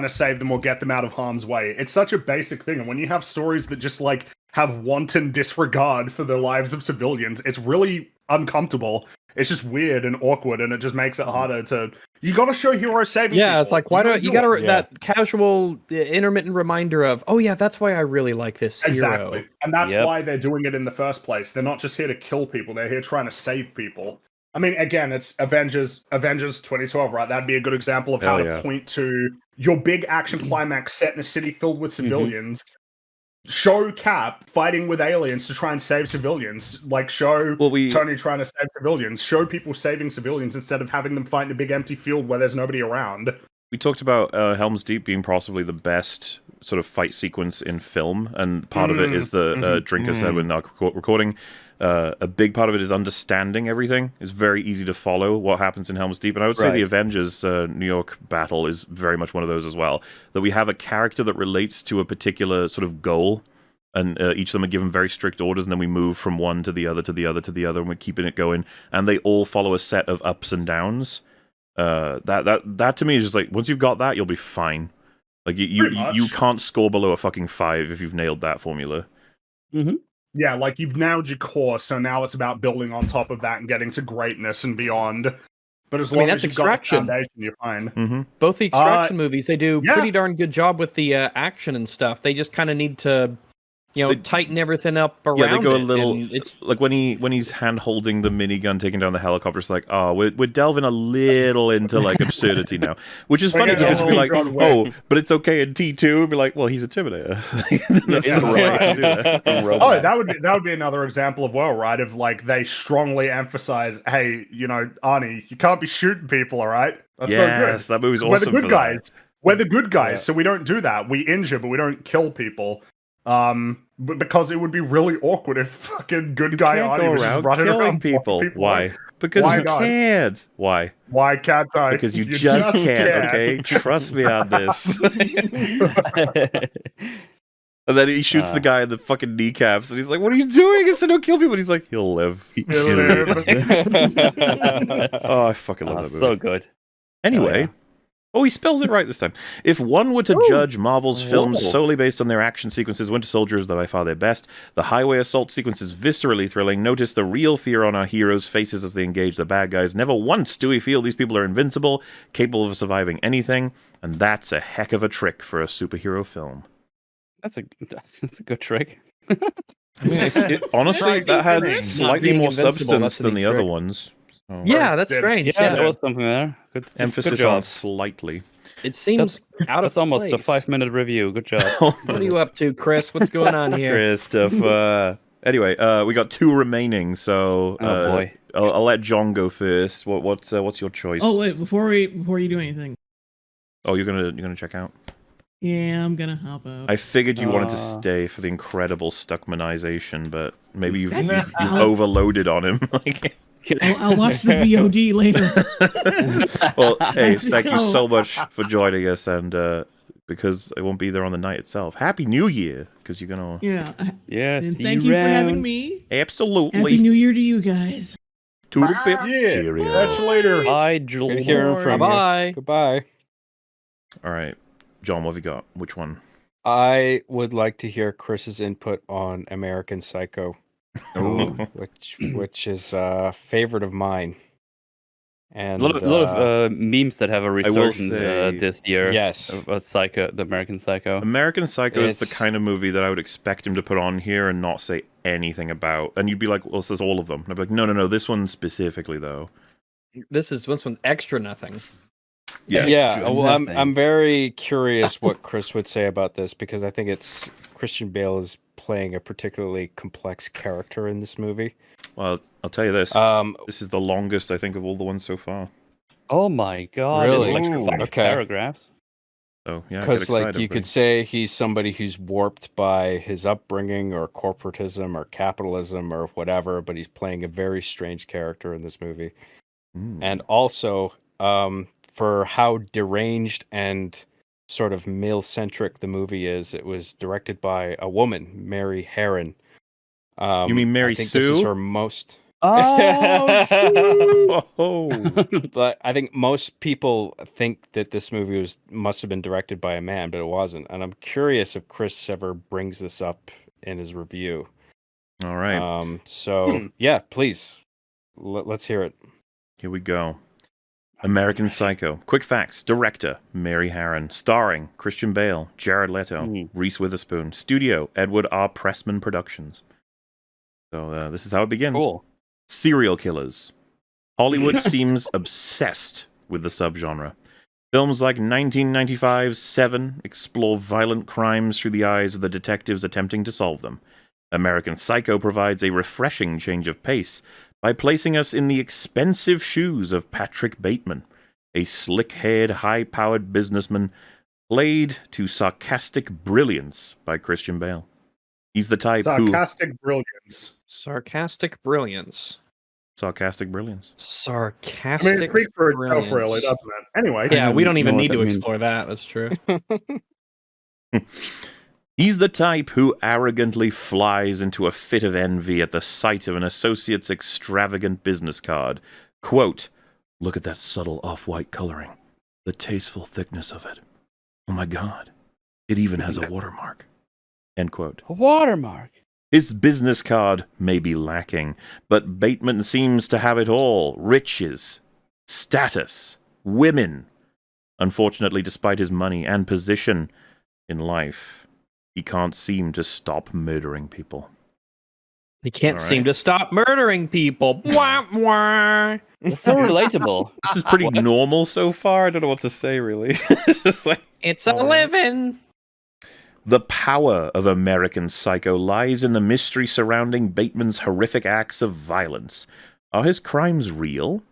Speaker 6: to save them or get them out of harm's way. It's such a basic thing, and when you have stories that just like have wanton disregard for the lives of civilians, it's really uncomfortable. It's just weird and awkward, and it just makes it harder to. You got to show heroes saving.
Speaker 4: Yeah,
Speaker 6: people.
Speaker 4: It's like, why don't you got to that casual, intermittent reminder of, oh yeah, that's why I really like this hero.
Speaker 6: Exactly, and that's why they're doing it in the first place. They're not just here to kill people; they're here trying to save people. I mean, again, it's Avengers 2012, right? That'd be a good example of how to point to your big action climax set in a city filled with civilians. Show Cap fighting with aliens to try and save civilians. Like, show Tony trying to save civilians. Show people saving civilians instead of having them fight in a big empty field where there's nobody around.
Speaker 1: We talked about Helm's Deep being possibly the best sort of fight sequence in film, and part of it is the Drinker said when recording. A big part of it is understanding everything. It's very easy to follow what happens in Helm's Deep, and I would say the Avengers New York battle is very much one of those as well. That we have a character that relates to a particular sort of goal, and each of them are given very strict orders, and then we move from one to the other to the other to the other, and we're keeping it going. And they all follow a set of ups and downs. That to me is just like, once you've got that, you'll be fine. Like you can't score below a fucking 5 if you've nailed that formula.
Speaker 6: Yeah, like you've nailed your core, so now it's about building on top of that and getting to greatness and beyond. But as long as you've got the foundation, you're fine.
Speaker 4: Both the Extraction movies, they do pretty darn good job with the action and stuff. They just kind of need to, tighten everything up around.
Speaker 1: Yeah, they go a little. It's like when he's hand holding the minigun, taking down the helicopter. It's like, oh, we're delving a little into like absurdity now, which is funny because it'd be like, oh, but it's okay in T2. It'd be like, well, he's a Terminator.
Speaker 6: That would be another example of right? Of like they strongly emphasize, hey, Arnie, you can't be shooting people, all right? That's not good.
Speaker 1: That movie's awesome.
Speaker 6: We're the good guys. We're the good guys, so we don't do that. We injure, but we don't kill people. But because it would be really awkward if fucking good guy Arnie was just running around
Speaker 1: people. Why? Because you can't. Why?
Speaker 6: Why can't I?
Speaker 1: Because you just can't. Okay, trust me on this. And then he shoots the guy in the fucking kneecaps, and he's like, "What are you doing?" I said, "Don't kill people." And he's like, "He'll live." Oh, I fucking love that movie.
Speaker 9: So good.
Speaker 1: Anyway, he spells it right this time. If one were to judge Marvel's films solely based on their action sequences, Winter Soldier is by far their best. The highway assault sequence is viscerally thrilling. Notice the real fear on our heroes' faces as they engage the bad guys. Never once do we feel these people are invincible, capable of surviving anything, and that's a heck of a trick for a superhero film.
Speaker 9: That's a good trick.
Speaker 1: Honestly, that had slightly more substance than the other ones. So.
Speaker 4: Yeah, that's strange.
Speaker 9: Yeah, there was something there. Good
Speaker 1: emphasis
Speaker 9: good
Speaker 1: on slightly.
Speaker 4: It seems out of
Speaker 9: That's almost
Speaker 4: place.
Speaker 9: a 5-minute review. Good job.
Speaker 4: What are you up to, Chris? What's going on here?
Speaker 1: Christopher. Anyway, we got 2 remaining, so
Speaker 9: oh boy,
Speaker 1: I'll let John go first. What's your choice?
Speaker 7: Oh wait, before you do anything.
Speaker 1: Oh, you're gonna check out?
Speaker 7: Yeah, I'm gonna hop up.
Speaker 1: I figured you wanted to stay for the incredible Stuckmanization, but maybe you've overloaded on him.
Speaker 7: I'll watch the VOD later.
Speaker 1: Well, hey, thank you so much for joining us, and because I won't be there on the night itself. Happy New Year, because you're gonna.
Speaker 7: Yeah.
Speaker 9: Yes.
Speaker 7: And thank you for having me.
Speaker 1: Absolutely.
Speaker 7: Happy New Year to you guys.
Speaker 1: Toodle pip.
Speaker 6: Cheerio. Catch you later.
Speaker 9: Bye,
Speaker 5: Good hearing from
Speaker 4: Bye.
Speaker 5: you. Goodbye.
Speaker 1: All right, John, what have you got? Which one?
Speaker 5: I would like to hear Chris's input on American Psycho, which is a favorite of mine. And
Speaker 9: a lot of memes that have a resurgence this year.
Speaker 5: Yes,
Speaker 9: about Psycho, the American Psycho.
Speaker 1: American Psycho is the kind of movie that I would expect him to put on here and not say anything about. And you'd be like, "Well, this is all of them." And I'd be like, "No, this one specifically, though."
Speaker 4: This one extra nothing.
Speaker 5: Yeah. Well, I'm very curious what Chris would say about this, because I think it's Christian Bale is playing a particularly complex character in this movie.
Speaker 1: Well, I'll tell you this. This is the longest, I think, of all the ones so far.
Speaker 9: Oh my god!
Speaker 5: Really?
Speaker 9: It's like 5 paragraphs.
Speaker 1: Oh yeah,
Speaker 5: because like you could say he's somebody who's warped by his upbringing or corporatism or capitalism or whatever, but he's playing a very strange character in this movie. And also, for how deranged and sort of male-centric the movie is, it was directed by a woman, Mary Herron.
Speaker 1: You mean Mary
Speaker 5: I think
Speaker 1: Sue?
Speaker 5: This is her most. But I think most people think that this movie must have been directed by a man, but it wasn't. And I'm curious if Chris ever brings this up in his review.
Speaker 1: All right.
Speaker 5: So yeah, please let's hear it.
Speaker 1: Here we go. American Psycho. Quick facts. Director, Mary Herron. Starring, Christian Bale, Jared Leto, Reese Witherspoon. Studio, Edward R. Pressman Productions. So this is how it begins.
Speaker 9: Cool.
Speaker 1: Serial killers. Hollywood seems obsessed with the subgenre. Films like 1995's Seven explore violent crimes through the eyes of the detectives attempting to solve them. American Psycho provides a refreshing change of pace by placing us in the expensive shoes of Patrick Bateman, a slick-haired, high-powered businessman played to sarcastic brilliance by Christian Bale. He's the type
Speaker 6: Sarcastic brilliance.
Speaker 4: Sarcastic brilliance.
Speaker 1: Sarcastic brilliance.
Speaker 4: Sarcastic
Speaker 6: I mean, it speaks for
Speaker 4: brilliance.
Speaker 6: itself, really, doesn't it? Anyway.
Speaker 4: Yeah, we don't even need to explore that. That's true.
Speaker 1: He's the type who arrogantly flies into a fit of envy at the sight of an associate's extravagant business card. Quote, "Look at that subtle off-white coloring. The tasteful thickness of it. Oh my god. It even has a watermark." End quote.
Speaker 9: A watermark.
Speaker 1: His business card may be lacking, but Bateman seems to have it all. Riches, status, women. Unfortunately, despite his money and position in life, he can't seem to stop murdering people.
Speaker 4: He can't seem to stop murdering people. Wah, wah.
Speaker 9: It's so relatable.
Speaker 1: This is pretty normal so far. I don't know what to say, really. It's just like,
Speaker 4: it's a living.
Speaker 1: The power of American Psycho lies in the mystery surrounding Bateman's horrific acts of violence. Are his crimes real?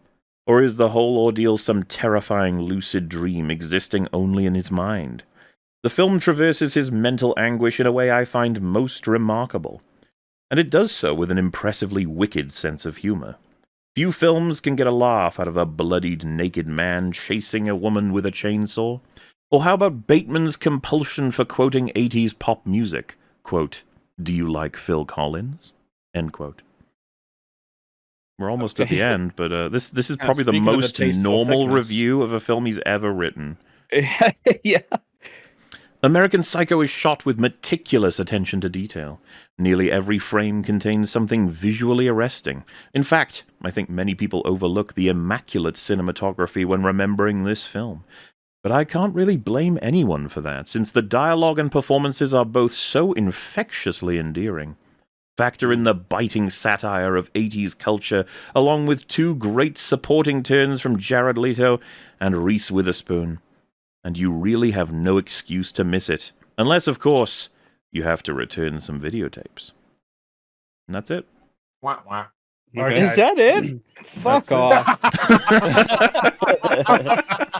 Speaker 1: Or is the whole ordeal some terrifying lucid dream existing only in his mind? The film traverses his mental anguish in a way I find most remarkable. And it does so with an impressively wicked sense of humor. Few films can get a laugh out of a bloodied naked man chasing a woman with a chainsaw. Or how about Bateman's compulsion for quoting 80s pop music, quote, "Do you like Phil Collins?" End quote. We're almost at the end, but this is probably the most normal review of a film he's ever written.
Speaker 9: Yeah.
Speaker 1: American Psycho is shot with meticulous attention to detail. Nearly every frame contains something visually arresting. In fact, I think many people overlook the immaculate cinematography when remembering this film. But I can't really blame anyone for that, since the dialogue and performances are both so infectiously endearing. Factor in the biting satire of 80s culture, along with two great supporting turns from Jared Leto and Reese Witherspoon, and you really have no excuse to miss it. Unless, of course, you have to return some videotapes. And that's it.
Speaker 11: Wah, wah.
Speaker 5: Okay. Is that it? Fuck off.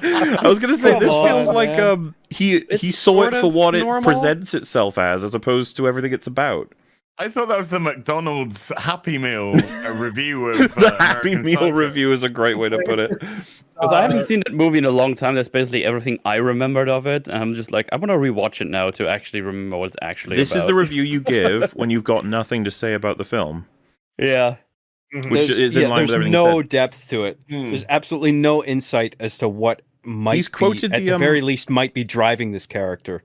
Speaker 1: I was going to say, this feels like he saw it for what it presents itself as opposed to everything it's about.
Speaker 11: I thought that was the McDonald's Happy Meal review of
Speaker 1: the Happy Meal review is a great way to put it.
Speaker 9: Because I haven't seen that movie in a long time. That's basically everything I remembered of it. And I'm just like, I want to rewatch it now to actually remember what it's actually
Speaker 1: This
Speaker 9: about.
Speaker 1: is the review you give when you've got nothing to say about the film.
Speaker 9: Yeah.
Speaker 1: Which is in line with everything
Speaker 5: There's no
Speaker 1: said.
Speaker 5: depth to it. There's absolutely no insight as to what might
Speaker 1: He's quoted
Speaker 5: at the very least might be driving this character.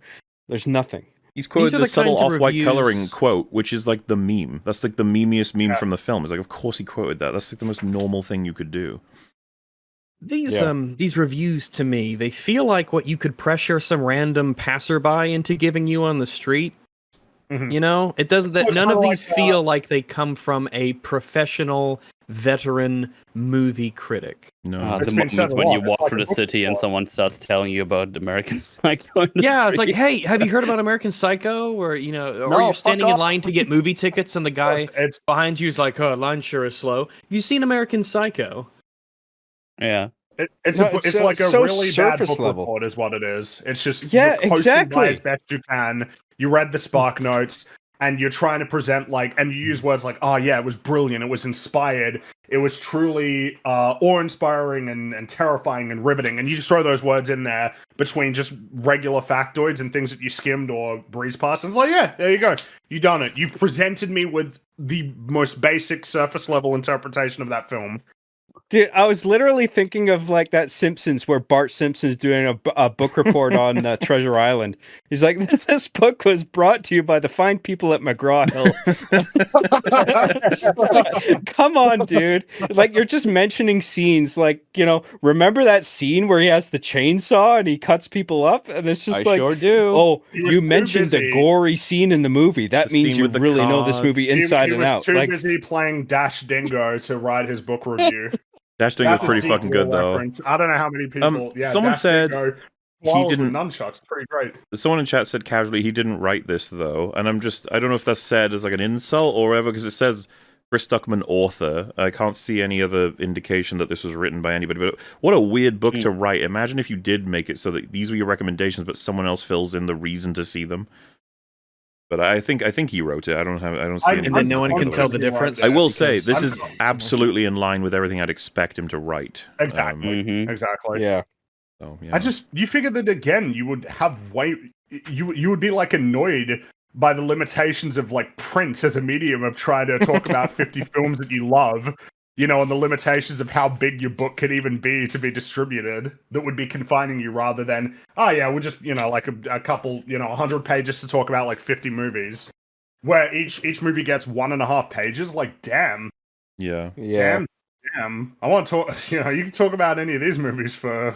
Speaker 5: There's nothing.
Speaker 1: He's quoted the subtle off-white coloring quote, which is like the meme. That's like the memeiest meme from the film. It's like, of course he quoted that. That's like the most normal thing you could do.
Speaker 4: These reviews to me, they feel like what you could pressure some random passerby into giving you on the street. You know, it doesn't. That none of these feel like they come from a professional, veteran movie critic.
Speaker 1: No,
Speaker 9: the moments when you walk through the city and someone starts telling you about American Psycho.
Speaker 4: Yeah, it's like, hey, have you heard about American Psycho? Or or you're standing in line to get movie tickets, and the guy behind you is like, "Oh, line sure is slow. Have you seen American Psycho?"
Speaker 9: Yeah.
Speaker 6: It's like a really bad book report is what it is. It's just you're coasting by as best you can. You read the Spark Notes, and you're trying to present and you use words like, "Oh yeah, it was brilliant, it was inspired, it was truly awe-inspiring and terrifying and riveting," and you just throw those words in there between just regular factoids and things that you skimmed or breezed past, and it's like, yeah, there you go, you done it. You presented me with the most basic surface level interpretation of that film.
Speaker 5: Dude, I was literally thinking of that Simpsons where Bart Simpson's doing a book report on Treasure Island. He's like, "This book was brought to you by the fine people at McGraw-Hill." Come on, dude. You're just mentioning scenes. Remember that scene where he has the chainsaw and he cuts people up? And it's just
Speaker 4: I sure do.
Speaker 5: Oh, you mentioned the gory scene in the movie. That means you really know this movie inside and out.
Speaker 6: He was too busy playing Dash Dingo to write his book review.
Speaker 1: Dash Dingo is pretty fucking good, though.
Speaker 6: I don't know how many people.
Speaker 1: Someone
Speaker 6: Dash
Speaker 1: said
Speaker 6: Dingo,
Speaker 1: he didn't.
Speaker 6: Nunchucks, pretty great.
Speaker 1: Someone in chat said casually he didn't write this though, and I don't know if that's said as an insult or whatever, because it says Chris Stuckmann author. I can't see any other indication that this was written by anybody. But what a weird book to write. Imagine if you did make it so that these were your recommendations, but someone else fills in the reason to see them. But I think he wrote it. I don't see any.
Speaker 4: And then no one can tell the difference.
Speaker 1: I will say this is absolutely in line with everything I'd expect him to write.
Speaker 6: Exactly. Exactly.
Speaker 5: Yeah.
Speaker 1: So, yeah.
Speaker 6: You figured that again, you would have you would be annoyed by the limitations of print as a medium of trying to talk about 50 films that you love. And the limitations of how big your book could even be to be distributed, that would be confining you rather than, oh yeah, we'll just, a couple, 100 pages to talk about 50 movies, where each movie gets 1.5 pages. Damn.
Speaker 1: Yeah.
Speaker 6: Damn. I want to talk, you can talk about any of these movies for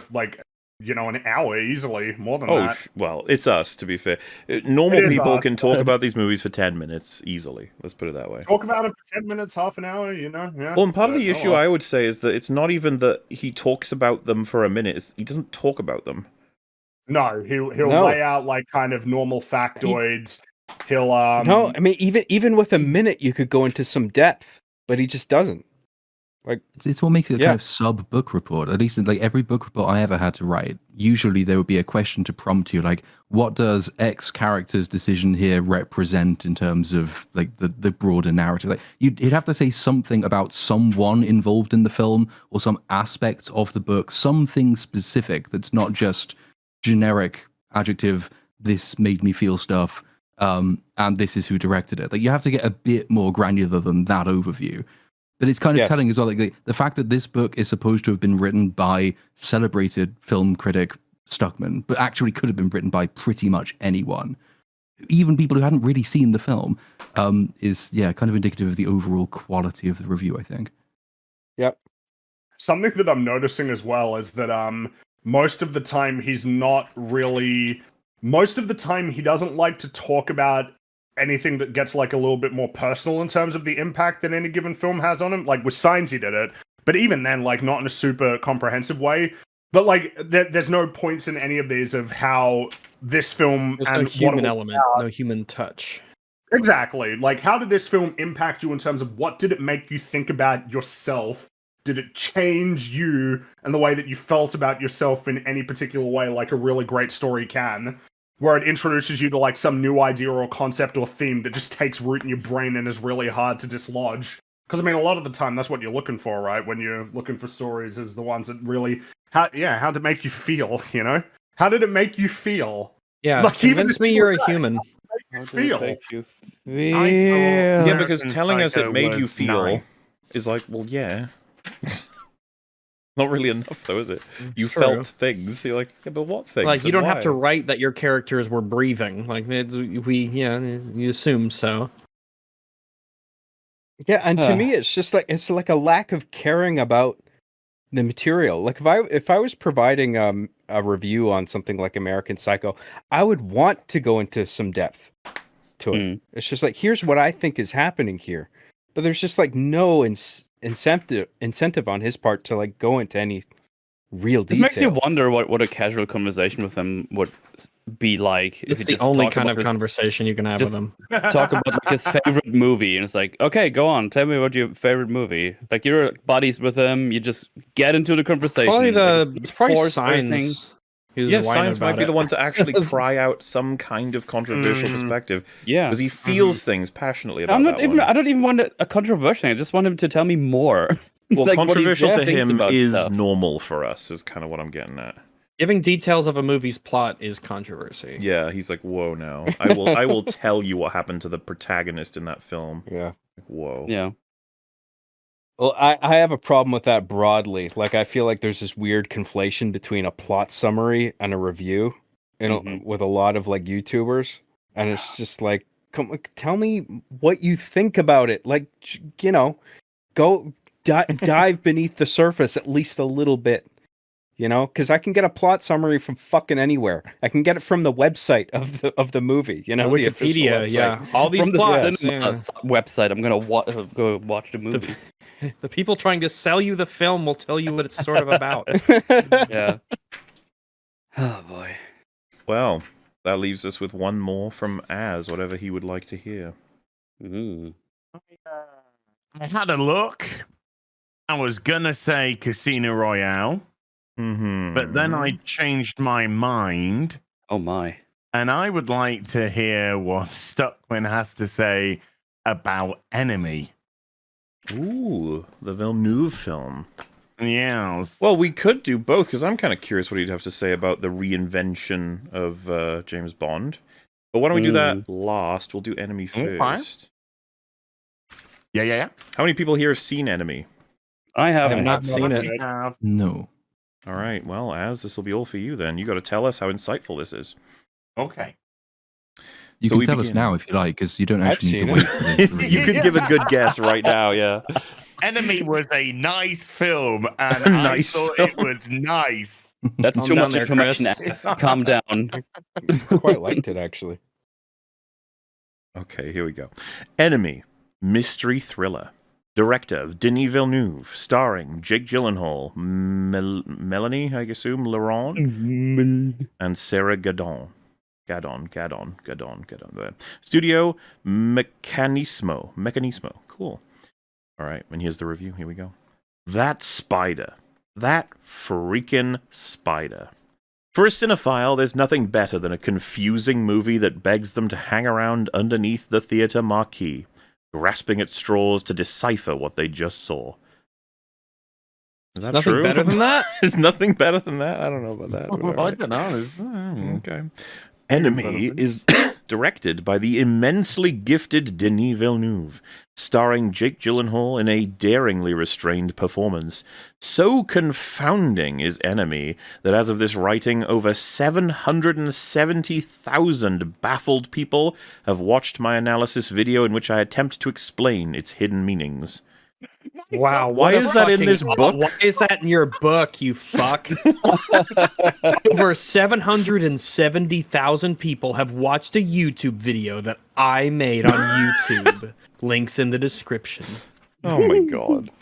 Speaker 6: an hour easily, more than that.
Speaker 1: Well, it's us, to be fair. Normal people can talk about these movies for 10 minutes easily. Let's put it that way.
Speaker 6: Talk about it for 10 minutes, half an hour, yeah.
Speaker 1: Well, and part of the issue I would say is that it's not even that he talks about them for a minute. He doesn't talk about them.
Speaker 6: No, he'll lay out kind of normal factoids. He'll
Speaker 5: No, I mean even with a minute you could go into some depth, but he just doesn't.
Speaker 8: It's what makes it a kind of sub book report. At least in every book report I ever had to write, usually there would be a question to prompt you, what does X character's decision here represent in terms of the broader narrative? You'd have to say something about someone involved in the film or some aspect of the book, something specific that's not just generic adjective, this made me feel stuff, and this is who directed it. Like, you have to get a bit more granular than that overview. But it's kind of telling as well, like the fact that this book is supposed to have been written by celebrated film critic Stuckmann, but actually could have been written by pretty much anyone, even people who hadn't really seen the film, is kind of indicative of the overall quality of the review, I think.
Speaker 6: Yep. Something that I'm noticing as well is that most of the time he doesn't like to talk about anything that gets like a little bit more personal in terms of the impact that any given film has on him. Like with Signs he did it, but even then, like not in a super comprehensive way. But like there's no points in any of these of how this film
Speaker 4: There's
Speaker 6: and
Speaker 4: no human
Speaker 6: what
Speaker 4: element, no human touch.
Speaker 6: Exactly. Like, how did this film impact you in terms of what did it make you think about yourself? Did it change you and the way that you felt about yourself in any particular way, like a really great story can? Where it introduces you to like some new idea or concept or theme that just takes root in your brain and is really hard to dislodge. Because I mean, a lot of the time that's what you're looking for, right? When you're looking for stories, is the ones that really, how did it make you feel? You know, how did it make you feel?
Speaker 4: Yeah,
Speaker 6: like,
Speaker 4: convince me you're a human.
Speaker 6: Feel.
Speaker 1: Yeah, because telling us it made you feel is like, well, yeah. Not really enough, though, is it? You felt things. You're like, yeah, but what things?
Speaker 4: Like, you don't have to write that your characters were breathing. Like, you assume so.
Speaker 5: Yeah, and to me, it's like a lack of caring about the material. Like, if I was providing a review on something like American Psycho, I would want to go into some depth to it. It's just like, here's what I think is happening here, but there's just like no incentive on his part to like go into any real detail.
Speaker 9: This makes you wonder what a casual conversation with him would be like.
Speaker 4: It's the only kind of conversation you can have with him.
Speaker 9: Talk about like his favorite movie, and it's like, okay, go on, tell me about your favorite movie. Like, you're buddies with him, you just get into the conversation.
Speaker 4: It's probably Signs.
Speaker 1: Yes, Signs might be the one to actually cry out some kind of controversial perspective.
Speaker 9: Yeah,
Speaker 1: because he feels things passionately about that one.
Speaker 9: I don't even want a controversial thing. I just want him to tell me more.
Speaker 1: Well,
Speaker 9: like,
Speaker 1: controversial to him is
Speaker 9: stuff.
Speaker 1: Normal for us, is kind of what I'm getting at.
Speaker 4: Giving details of a movie's plot is controversy.
Speaker 1: Yeah, he's like, whoa, now. I will tell you what happened to the protagonist in that film.
Speaker 5: Yeah.
Speaker 1: Like, whoa.
Speaker 9: Yeah.
Speaker 5: Well, I have a problem with that broadly. Like, I feel like there's this weird conflation between a plot summary and a review, with a lot of like YouTubers, and it's just like, tell me what you think about it. Like, go dive beneath the surface at least a little bit. Because I can get a plot summary from fucking anywhere. I can get it from the website of the movie.
Speaker 4: Wikipedia,
Speaker 5: yeah.
Speaker 4: All these
Speaker 9: from
Speaker 4: plots.
Speaker 9: The cinema website. I'm gonna go watch the movie.
Speaker 4: The people trying to sell you the film will tell you what it's sort of about.
Speaker 9: Yeah. Oh boy.
Speaker 1: Well, that leaves us with one more from Az, whatever he would like to hear.
Speaker 11: I had a look. I was gonna say Casino Royale. But then I changed my mind.
Speaker 9: Oh my.
Speaker 11: And I would like to hear what Stuckmann has to say about Enemy.
Speaker 1: Ooh, the Villeneuve film.
Speaker 11: Yes.
Speaker 1: Well, we could do both, because I'm kind of curious what he'd have to say about the reinvention of James Bond. But why don't we do that last? We'll do Enemy first.
Speaker 11: Yeah.
Speaker 1: How many people here have seen Enemy?
Speaker 9: I have
Speaker 4: not seen it.
Speaker 8: No.
Speaker 1: All right, well, Az, this will be all for you then. You got to tell us how insightful this is.
Speaker 11: Okay.
Speaker 8: You can tell us now if you like, because you don't actually need to wait for this.
Speaker 1: You can give a good guess right now, yeah.
Speaker 11: Enemy was a nice film, and I thought it was nice.
Speaker 9: That's too much information. Calm down.
Speaker 5: I quite liked it, actually.
Speaker 1: Okay, here we go. Enemy, mystery thriller. Director Denis Villeneuve, starring Jake Gyllenhaal, Melanie, I assume, Laurent, and Sarah Gadon. Studio Mechanismo. Cool. All right, and here's the review. Here we go. That spider. That freaking spider. For a cinephile, there's nothing better than a confusing movie that begs them to hang around underneath the theater marquee, grasping at straws to decipher what they just saw. Is that
Speaker 4: nothing
Speaker 1: true?
Speaker 4: better than that?
Speaker 1: Is nothing better than that? I don't know about that.
Speaker 11: I don't know.
Speaker 1: Okay. Enemy is directed by the immensely gifted Denis Villeneuve, starring Jake Gyllenhaal in a daringly restrained performance. So confounding is Enemy that as of this writing, over 770,000 baffled people have watched my analysis video in which I attempt to explain its hidden meanings.
Speaker 4: Wow,
Speaker 1: why is that in this book?
Speaker 4: Why is that in your book, you fuck? Over 770,000 people have watched a YouTube video that I made on YouTube. Links in the description.
Speaker 1: Oh my god.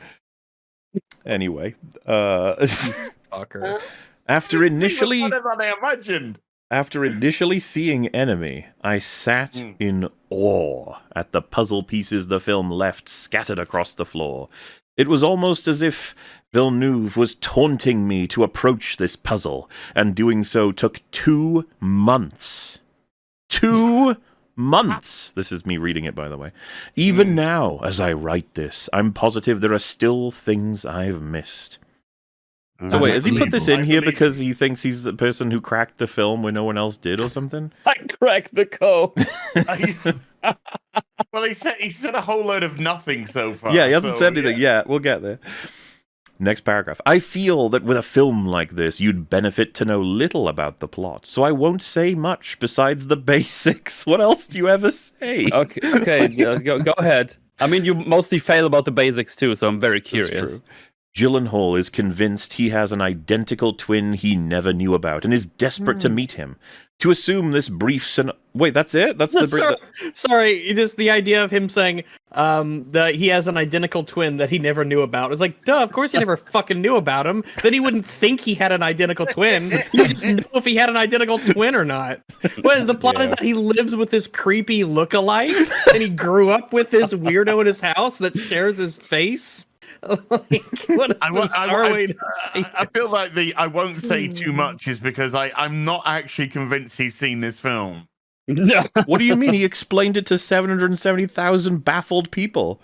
Speaker 1: Anyway,
Speaker 4: fucker.
Speaker 1: After initially
Speaker 11: I imagined.
Speaker 1: After initially seeing Enemy, I sat in awe at the puzzle pieces the film left scattered across the floor. It was almost as if Villeneuve was taunting me to approach this puzzle, and doing so took 2 months. 2 months! This is me reading it, by the way. Even now, as I write this, I'm positive there are still things I've missed. So wait, has he put this in here because he thinks he's the person who cracked the film when no one else did or something?
Speaker 9: I cracked the code.
Speaker 11: Well, he said a whole load of nothing so far.
Speaker 1: Yeah, he hasn't said anything yet. We'll get there. Next paragraph. I feel that with a film like this, you'd benefit to know little about the plot, so I won't say much besides the basics. What else do you ever say?
Speaker 9: Okay, go ahead. I mean, you mostly fail about the basics too, so I'm very curious.
Speaker 1: Gyllenhaal is convinced he has an identical twin he never knew about and is desperate to meet him. To assume this brief wait, that's it? That's the
Speaker 4: Sorry, just the idea of him saying that he has an identical twin that he never knew about. It's like, duh, of course he never fucking knew about him. Then he wouldn't think he had an identical twin. He would just know if he had an identical twin or not. What is the plot? Is that he lives with this creepy look-alike and he grew up with this weirdo in his house that shares his face? Like, what a bizarre way to say
Speaker 11: I feel like I won't say too much is because I'm not actually convinced he's seen this film.
Speaker 1: No. What do you mean? He explained it to 770,000 baffled people.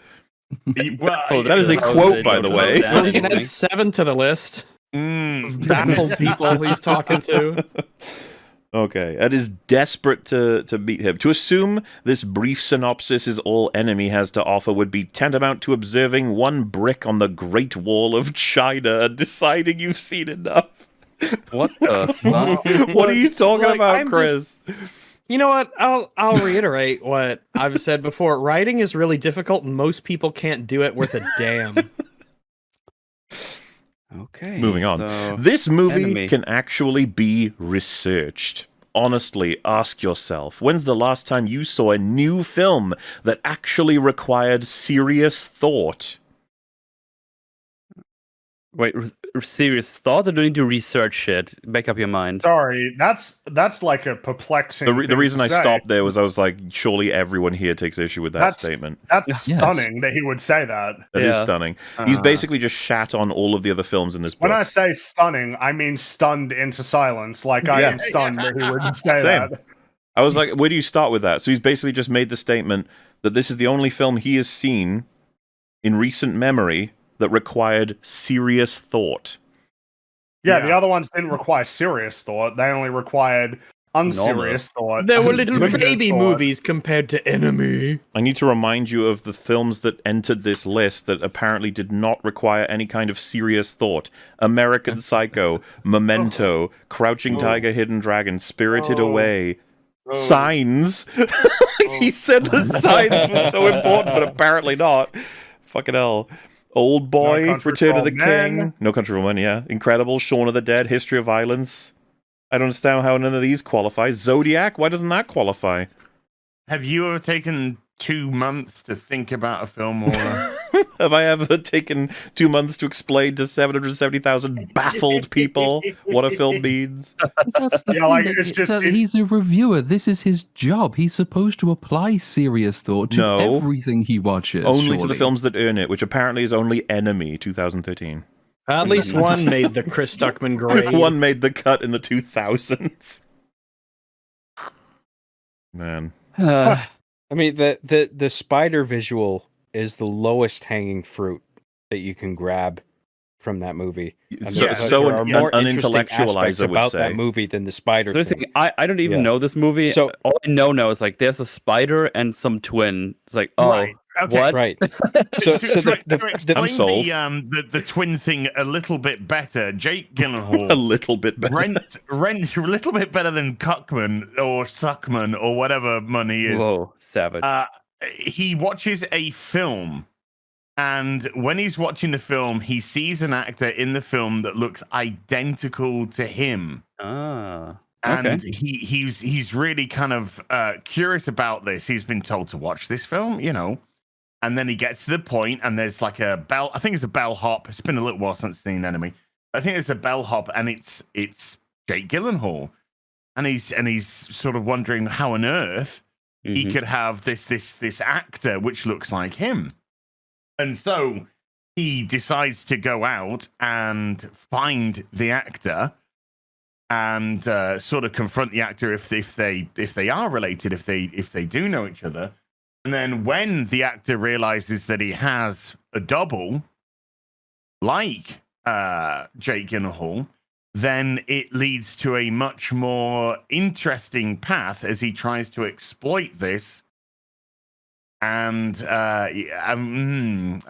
Speaker 1: That is a quote, by the way.
Speaker 4: Well, you can add 7 to the list. Baffled people he's talking to.
Speaker 1: Okay, and is desperate to meet him. To assume this brief synopsis is all Enemy has to offer would be tantamount to observing one brick on the Great Wall of China and deciding you've seen enough.
Speaker 9: What the fuck?
Speaker 1: What are you talking about, Chris?
Speaker 4: You know what? I'll reiterate what I've said before. Writing is really difficult, and most people can't do it worth a damn.
Speaker 9: Okay.
Speaker 1: Moving on.
Speaker 9: So,
Speaker 1: this movie
Speaker 9: Enemy.
Speaker 1: can actually be researched. Honestly, ask yourself, when's the last time you saw a new film that actually required serious thought?
Speaker 9: Wait, serious thought, or do you need to research it? Make up your mind.
Speaker 6: Sorry, that's like a perplexing.
Speaker 1: The reason I stopped there was I was like, surely everyone here takes issue with that statement.
Speaker 6: That's stunning that he would say that.
Speaker 1: That is stunning. He's basically just shat on all of the other films in this book.
Speaker 6: When I say stunning, I mean stunned into silence. Like I am stunned that he would say that.
Speaker 1: I was like, where do you start with that? So he's basically just made the statement that this is the only film he has seen in recent memory that required serious thought.
Speaker 6: Yeah, the other ones didn't require serious thought. They only required unserious thought.
Speaker 4: They were little baby movies compared to Enemy.
Speaker 1: I need to remind you of the films that entered this list that apparently did not require any kind of serious thought. American Psycho, Memento, Crouching Tiger, Hidden Dragon, Spirited Away, Signs. He said the Signs was so important, but apparently not. Fucking hell. Old Boy, Return of the King, No Country for Old Men, yeah. Incredible, Shaun of the Dead, History of Violence. I don't understand how none of these qualify. Zodiac, why doesn't that qualify?
Speaker 11: Have you ever taken 2 months to think about a film, or
Speaker 1: have I ever taken 2 months to explain to 770,000 baffled people what a film means?
Speaker 8: That's the thing, he's a reviewer. This is his job. He's supposed to apply serious thought to everything he watches.
Speaker 1: Only to the films that earn it, which apparently is only Enemy 2013.
Speaker 4: At least one made the Chris Stuckmann grade.
Speaker 1: One made the cut in the 2000s. Man.
Speaker 5: I mean, the spider visual is the lowest hanging fruit that you can grab from that movie.
Speaker 1: So
Speaker 5: there are
Speaker 1: an
Speaker 5: more interesting
Speaker 1: unintellectualizer
Speaker 5: aspects
Speaker 1: would
Speaker 5: about
Speaker 1: say.
Speaker 5: that movie than the spider thing.
Speaker 9: I don't even know this movie. So all I know is like there's a spider and some twin. It's like, oh,
Speaker 11: Right. Okay.
Speaker 9: what?
Speaker 5: Right.
Speaker 11: To explain the twin thing a little bit better, Jake Gyllenhaal
Speaker 1: a little bit better.
Speaker 11: rent a little bit better than Cuckman or Stuckmann or whatever money is.
Speaker 9: Whoa, savage.
Speaker 11: He watches a film, and when he's watching the film, he sees an actor in the film that looks identical to him.
Speaker 9: Okay.
Speaker 11: And he's really kind of curious about this. He's been told to watch this film, and then he gets to the point, and there's like a bell. I think it's a bellhop. It's been a little while since I've seen Enemy. I think it's a bellhop, and it's Jake Gyllenhaal, and he's sort of wondering how on earth he could have this actor which looks like him, and so he decides to go out and find the actor and sort of confront the actor if they are related, if they do know each other. And then when the actor realizes that he has a double, like Jake Gyllenhaal, then it leads to a much more interesting path as he tries to exploit this. And then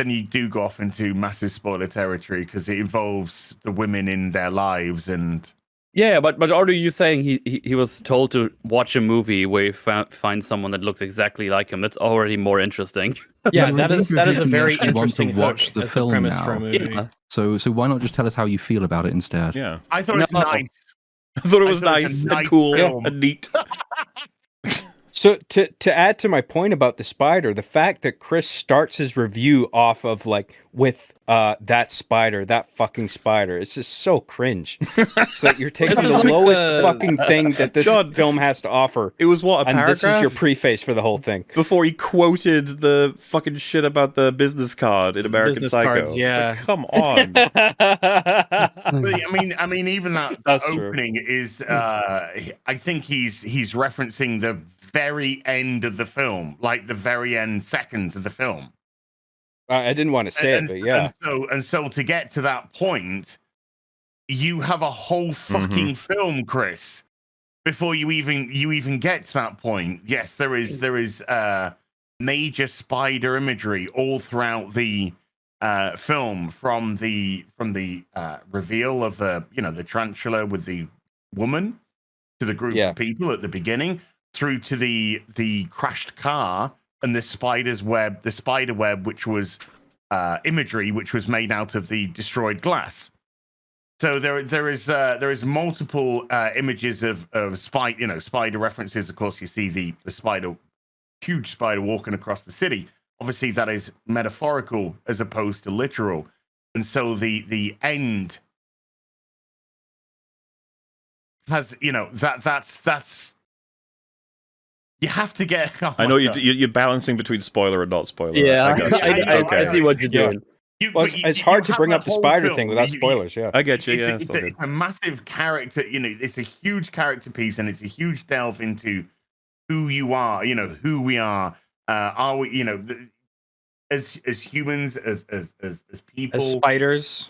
Speaker 11: you do go off into massive spoiler territory because it involves the women in their lives and.
Speaker 9: Yeah, but are you saying he was told to watch a movie where you find someone that looks exactly like him? That's already more interesting.
Speaker 4: Yeah, that is a very interesting
Speaker 8: watch the film
Speaker 4: premise
Speaker 8: now.
Speaker 4: for a movie.
Speaker 9: Yeah.
Speaker 8: So why not just tell us how you feel about it instead?
Speaker 1: Yeah,
Speaker 11: I thought it was nice.
Speaker 1: I thought it was nice and cool and neat.
Speaker 5: So to add to my point about the spider, the fact that Chris starts his review off of with that fucking spider, it's just so cringe. It's like you're taking the lowest fucking thing that this film has to offer.
Speaker 1: It was what, a paragraph?
Speaker 5: And this is your preface for the whole thing.
Speaker 1: Before he quoted the fucking shit about the business card in American
Speaker 4: Business
Speaker 1: Psycho.
Speaker 4: cards, yeah.
Speaker 1: Like, come on.
Speaker 11: I mean, even that opening is. I think he's referencing the very end of the film, like the very end seconds of the film.
Speaker 5: I didn't want to say it, but yeah.
Speaker 11: And so to get to that point, you have a whole fucking film, Chris, before you even get to that point. Yes, there is major spider imagery all throughout the film, from the reveal of the tarantula with the woman to the group of people at the beginning, through to the crashed car and the spider web, which was imagery which was made out of the destroyed glass. So there is multiple images of spider references. Of course, you see the huge spider walking across the city. Obviously, that is metaphorical as opposed to literal. And so the end has that's. You have to get. Oh
Speaker 1: I know you're balancing between spoiler and not spoiler.
Speaker 9: Yeah, I see what you're doing.
Speaker 5: It's hard to bring up the spider thing without spoilers. Yeah,
Speaker 1: I get you.
Speaker 11: It's a massive character. It's a huge character piece, and it's a huge delve into who you are. Who we are. Are we? As humans, as people,
Speaker 5: as spiders,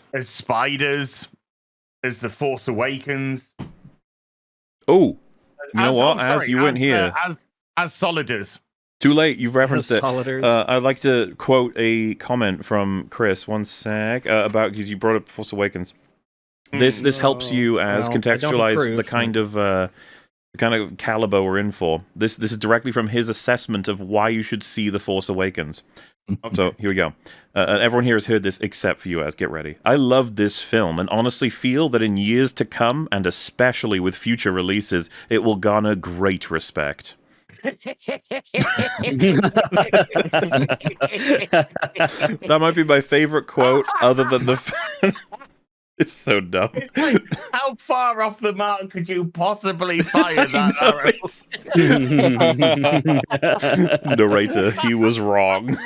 Speaker 11: as the Force Awakens.
Speaker 1: Oh, you know what? As you weren't here.
Speaker 11: As Soliders.
Speaker 1: Too late, you've referenced it.
Speaker 4: Soliders.
Speaker 1: I'd like to quote a comment from Chris. One sec. Because you brought up Force Awakens. This helps you contextualize the kind of caliber we're in for. This is directly from his assessment of why you should see The Force Awakens. Okay. So here we go. Everyone here has heard this except for you, Az. Get ready. I love this film and honestly feel that in years to come, and especially with future releases, it will garner great respect. That might be my favorite quote, other than the. It's so dumb.
Speaker 11: It's like, how far off the mark could you possibly fire that arrow?
Speaker 1: Narrator, he was wrong.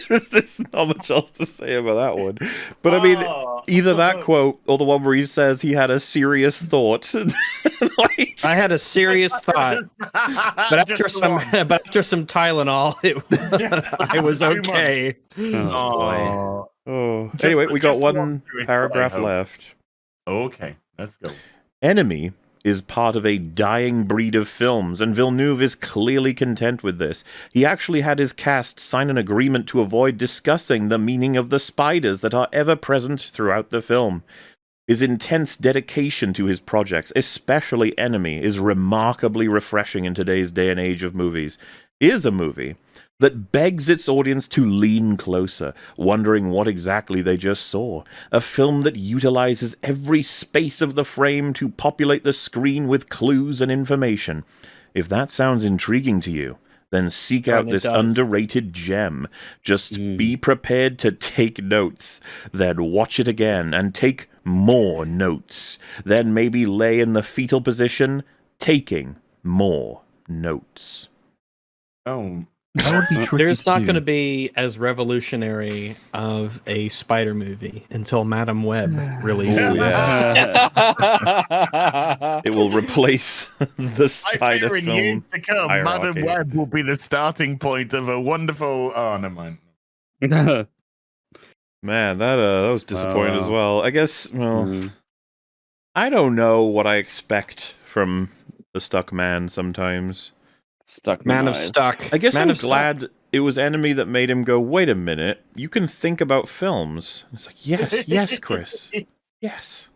Speaker 1: There's not much else to say about that one. But I mean, either that quote or the one where he says he had a serious thought.
Speaker 4: I had a serious thought, but after some Tylenol, I was okay.
Speaker 11: Oh,
Speaker 1: Oh, anyway, we got one paragraph left.
Speaker 11: Okay, let's go.
Speaker 1: Enemy is part of a dying breed of films, and Villeneuve is clearly content with this. He actually had his cast sign an agreement to avoid discussing the meaning of the spiders that are ever present throughout the film. His intense dedication to his projects, especially Enemy, is remarkably refreshing in today's day and age of movies. Here's a movie that begs its audience to lean closer, wondering what exactly they just saw. A film that utilizes every space of the frame to populate the screen with clues and information. If that sounds intriguing to you, then seek out this underrated gem. Just be prepared to take notes, then watch it again and take more notes. Then maybe lay in the fetal position, taking more notes.
Speaker 8: Oh, that would be tricky.
Speaker 4: There's not going to be as revolutionary of a spider movie until Madame Web releases.
Speaker 1: Ooh, yeah. It will replace the spider film.
Speaker 11: In years to come, Madame Web will be the starting point of a wonderful. Oh, never mind.
Speaker 1: Man, that was disappointing as well. I guess. Well, I don't know what I expect from the Stuckmann sometimes.
Speaker 4: Man of Stuck.
Speaker 1: I guess I'm glad it was Enemy that made him go, wait a minute, you can think about films. It's like, yes, Chris. Yes.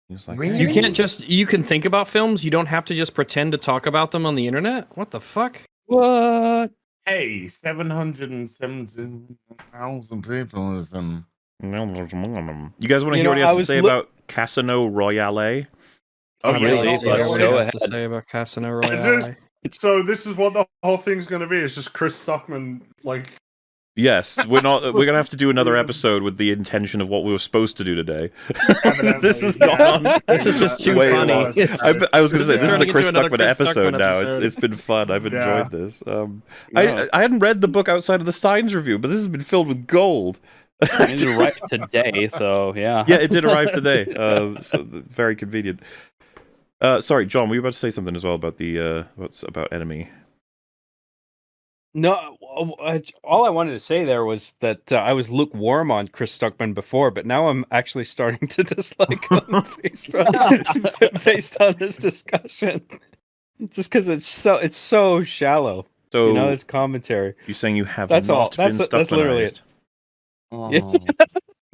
Speaker 1: He was like,
Speaker 4: really? You can think about films, you don't have to just pretend to talk about them on the internet? What the fuck?
Speaker 11: What? Hey, 770,000 people is
Speaker 1: You guys want to hear what he has to say about Casino Royale?
Speaker 4: Oh, really?
Speaker 5: Go ahead.
Speaker 4: To say about Casino Royale.
Speaker 6: So this is what the whole thing's going to be. It's just Chris Stuckmann, like.
Speaker 1: Yes, we're gonna have to do another episode with the intention of what we were supposed to do today. This has gone on.
Speaker 4: This is just too funny.
Speaker 1: I was gonna say this is a Chris Stuckmann episode now. It's been fun. I've enjoyed this. I hadn't read the book outside of the Steins review, but this has been filled with gold.
Speaker 9: It arrived today, so yeah.
Speaker 1: Yeah, it did arrive today. So very convenient. Sorry, John, were you about to say something as well about the about Enemy?
Speaker 5: No, all I wanted to say there was that I was lukewarm on Chris Stuckmann before, but now I'm actually starting to dislike him based on this discussion. Just because it's so shallow.
Speaker 1: So
Speaker 5: his commentary.
Speaker 1: You're saying you have
Speaker 5: that's
Speaker 1: not been
Speaker 5: Stuckmannized? That's literally it.
Speaker 9: Oh.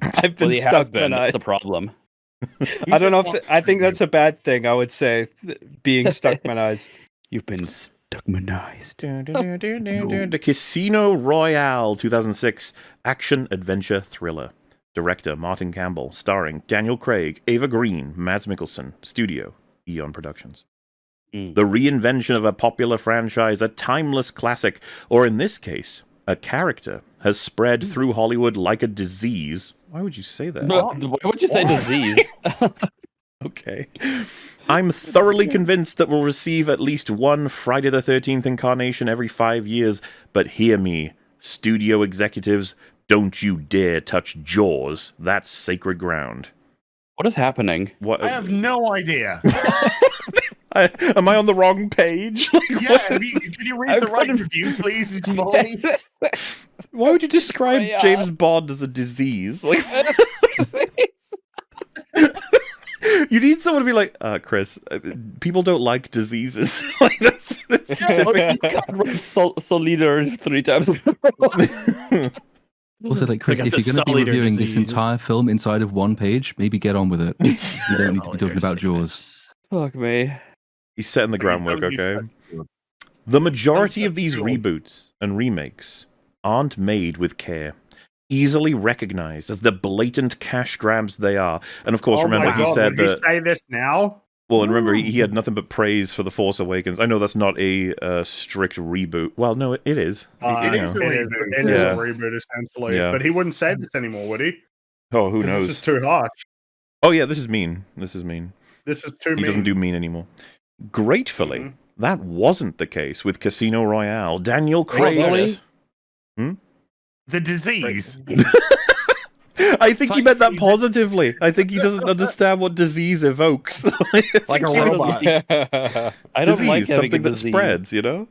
Speaker 5: I've been Stuckmannized.
Speaker 9: That's a problem.
Speaker 5: I don't know I think that's a bad thing. I would say being Stuckmannized.
Speaker 10: You've been Stuckmannized.
Speaker 1: The Casino Royale 2006 action adventure thriller. Director Martin Campbell, starring Daniel Craig, Ava Green, Mads Mikkelsen. Studio Eon Productions. The reinvention of a popular franchise, a timeless classic, or in this case, a character, has spread through Hollywood like a disease. Why would you say that?
Speaker 9: Why would you say disease?
Speaker 1: Okay. I'm thoroughly convinced that we'll receive at least one Friday the 13th incarnation every 5 years, but hear me, studio executives, don't you dare touch Jaws. That's sacred ground.
Speaker 9: What is happening?
Speaker 11: I have no idea.
Speaker 1: Am I on the wrong page?
Speaker 11: Yeah, can you read the right review, please?
Speaker 1: Why would you describe James Bond as a disease? Like, you need someone to be like, Chris, people don't like diseases. Like, that's
Speaker 9: Solider 3 times.
Speaker 8: Also, like, Chris, if you're going to be reviewing this entire film inside of one page, maybe get on with it. You don't need to be talking about Jaws.
Speaker 9: Fuck me.
Speaker 1: He's setting the groundwork, okay? The majority of these reboots and remakes aren't made with care. Easily recognized as the blatant cash grabs they are. And of course, remember, he said that...
Speaker 6: Would you say this now?
Speaker 1: Well, and remember, he had nothing but praise for The Force Awakens. I know that's not a strict reboot. Well, no, it is.
Speaker 6: It is a reboot, essentially. Yeah. But he wouldn't say this anymore, would he?
Speaker 1: Oh, who knows?
Speaker 6: This is too harsh.
Speaker 1: Oh, yeah, this is mean. This is mean.
Speaker 6: This is too mean.
Speaker 1: He doesn't do mean anymore. Gratefully, that wasn't the case with Casino Royale. Daniel Craig...
Speaker 11: The disease.
Speaker 1: I think he meant that positively. I think he doesn't understand what disease evokes.
Speaker 4: Like a robot.
Speaker 9: I don't like
Speaker 1: something that spreads, you know?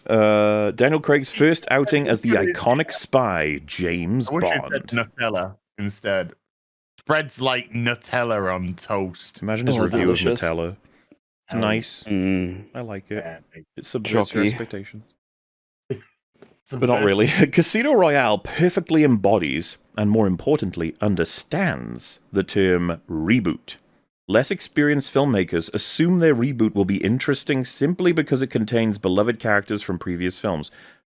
Speaker 1: Daniel Craig's first outing as the iconic spy, James
Speaker 11: I wish it
Speaker 1: Bond.
Speaker 11: said Nutella instead. Spreads like Nutella on toast.
Speaker 1: Imagine his review
Speaker 9: delicious.
Speaker 1: of Nutella. It's nice. I like it. It subverts your expectations. But not really. Casino Royale perfectly embodies, and more importantly, understands the term reboot. Less experienced filmmakers assume their reboot will be interesting simply because it contains beloved characters from previous films.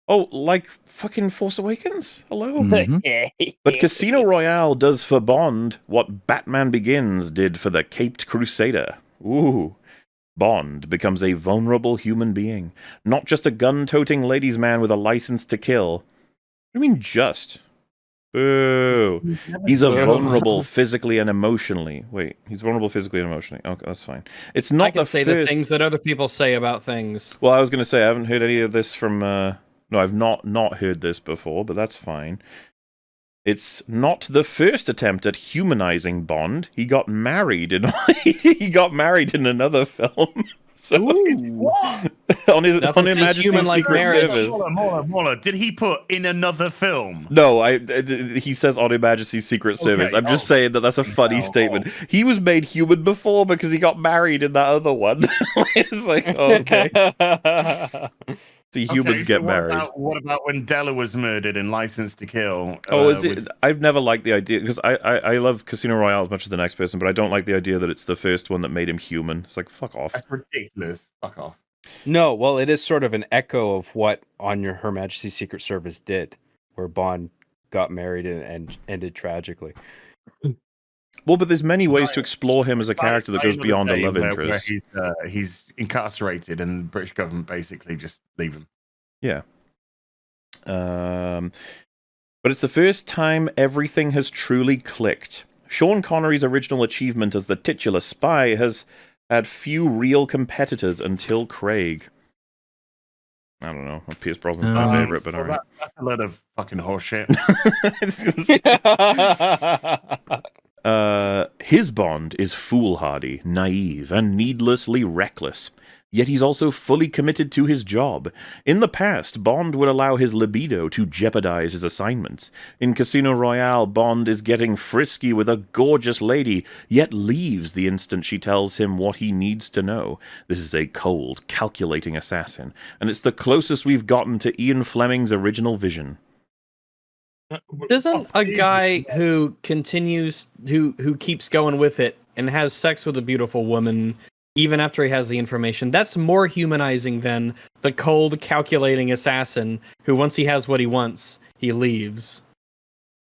Speaker 1: Oh, like fucking Force Awakens? Hello? But Casino Royale does for Bond what Batman Begins did for the Caped Crusader. Ooh. Bond becomes a vulnerable human being, not just a gun-toting ladies' man with a license to kill. What do you mean just? Boo. He's a vulnerable physically and emotionally. Wait, he's vulnerable physically and emotionally. Okay, that's fine. It's not
Speaker 4: I can say the things that other people say about things.
Speaker 1: Well, I was going to say, I haven't heard any of this from... No, I've not heard this before, but that's fine. It's not the first attempt at humanizing Bond. He got married in another film. So,
Speaker 11: what?
Speaker 1: on His Majesty's Secret Service.
Speaker 11: MauLer. Did he put in another film?
Speaker 1: No, he says on His Majesty's Secret Service. I'm just saying that's a funny statement. He was made human before because he got married in that other one. It's like, oh, okay. See, humans get married.
Speaker 11: What about when Della was murdered in License to Kill?
Speaker 1: Is it? I've never liked the idea, because I love Casino Royale as much as the next person, but I don't like the idea that it's the first one that made him human. It's like, fuck off.
Speaker 11: That's ridiculous. Fuck off.
Speaker 5: No, well, it is sort of an echo of what Her Majesty's Secret Service did, where Bond got married and ended tragically.
Speaker 1: Well, but there's many ways to explore him as a character that goes beyond a love interest.
Speaker 11: Where he's incarcerated and the British government basically just leave him.
Speaker 1: Yeah. But it's the first time everything has truly clicked. Sean Connery's original achievement as the titular spy has had few real competitors until Craig. I don't know. Pierce Brosnan's my favorite, but alright.
Speaker 11: That's a lot of fucking horseshit.
Speaker 1: His Bond is foolhardy, naive, and needlessly reckless. Yet he's also fully committed to his job. In the past, Bond would allow his libido to jeopardize his assignments. In Casino Royale, Bond is getting frisky with a gorgeous lady, yet leaves the instant she tells him what he needs to know. This is a cold, calculating assassin, and it's the closest we've gotten to Ian Fleming's original vision.
Speaker 4: Doesn't a guy who continues, who keeps going with it and has sex with a beautiful woman, even after he has the information, that's more humanizing than the cold, calculating assassin who, once he has what he wants, he leaves?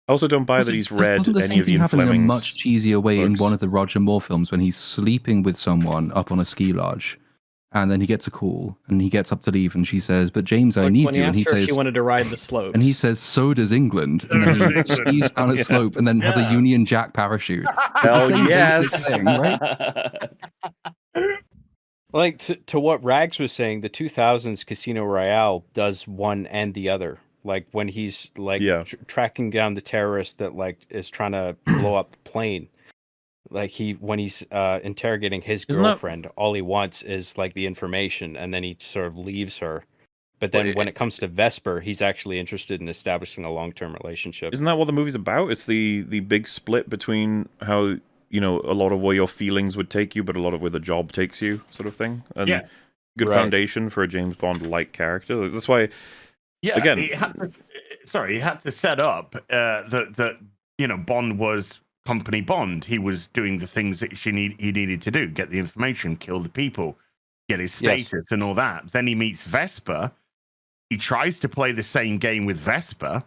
Speaker 1: I also don't buy that he's read
Speaker 8: wasn't the
Speaker 1: any
Speaker 8: same
Speaker 1: of
Speaker 8: thing
Speaker 1: Ian
Speaker 8: happening
Speaker 1: Fleming's
Speaker 8: a much cheesier way in
Speaker 1: books.
Speaker 8: one of the Roger Moore films when he's sleeping with someone up on a ski lodge, and then he gets a call and he gets up to leave, and she says, "But James, I need you." And he says,
Speaker 4: she wanted to ride the slopes.
Speaker 8: and he says, "So does England." And then he skis down a slope and then has a Union Jack parachute.
Speaker 1: Hell
Speaker 8: It's the same
Speaker 1: yes.
Speaker 8: basic thing, right?
Speaker 5: Like to what Rags was saying, the 2000s Casino Royale does one and the other. Like when he's like tracking down the terrorist that like is trying to blow up the plane. Like when he's interrogating his girlfriend, all he wants is like the information, and then he sort of leaves her. But then when it comes to Vesper, he's actually interested in establishing a long-term relationship.
Speaker 1: Isn't that what the movie's about? It's the big split between how, you know, a lot of where your feelings would take you, but a lot of where the job takes you, sort of thing. And good foundation for a James Bond-like character. That's why, again...
Speaker 11: he had to set up that you know, Bond was company Bond. He was doing the things that he needed to do, get the information, kill the people, get his status and all that. Then he meets Vesper. He tries to play the same game with Vesper,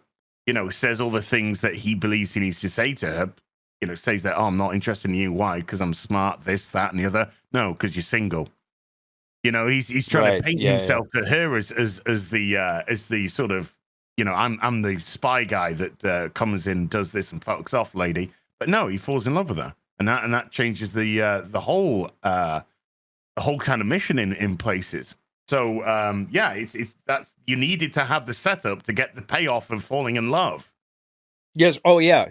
Speaker 11: you know, says all the things that he believes he needs to say to her, you know, says that, "Oh, I'm not interested in you. Why? Because I'm smart, this, that, and the other." No, because you're single. You know, he's trying to paint himself to her as the sort of, you know, I'm the spy guy that comes in, does this, and fucks off, lady. But no, he falls in love with her, and that changes the whole kind of mission in places. So it's that's, you needed to have the setup to get the payoff of falling in love.
Speaker 5: Yes. Oh yeah.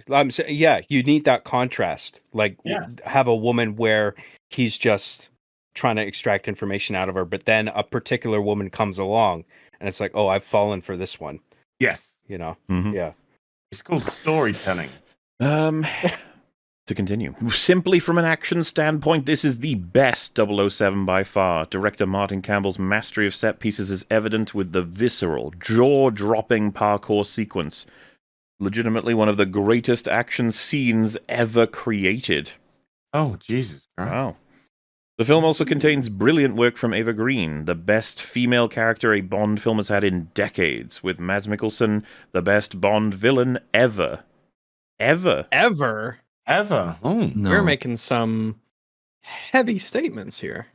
Speaker 5: You need that contrast. Like have a woman where he's just trying to extract information out of her, but then a particular woman comes along, and it's like, oh, I've fallen for this one.
Speaker 11: Yes.
Speaker 5: You know?
Speaker 1: Mm-hmm.
Speaker 5: Yeah.
Speaker 11: It's called storytelling.
Speaker 1: To continue. Simply from an action standpoint, this is the best 007 by far. Director Martin Campbell's mastery of set pieces is evident with the visceral, jaw-dropping parkour sequence. Legitimately one of the greatest action scenes ever created.
Speaker 11: Oh, Jesus Christ.
Speaker 1: Wow. The film also contains brilliant work from Eva Green, the best female character a Bond film has had in decades, with Mads Mikkelsen, the best Bond villain ever. Ever.
Speaker 4: Ever?
Speaker 11: Ever. Oh,
Speaker 8: No.
Speaker 4: We're making some heavy statements here.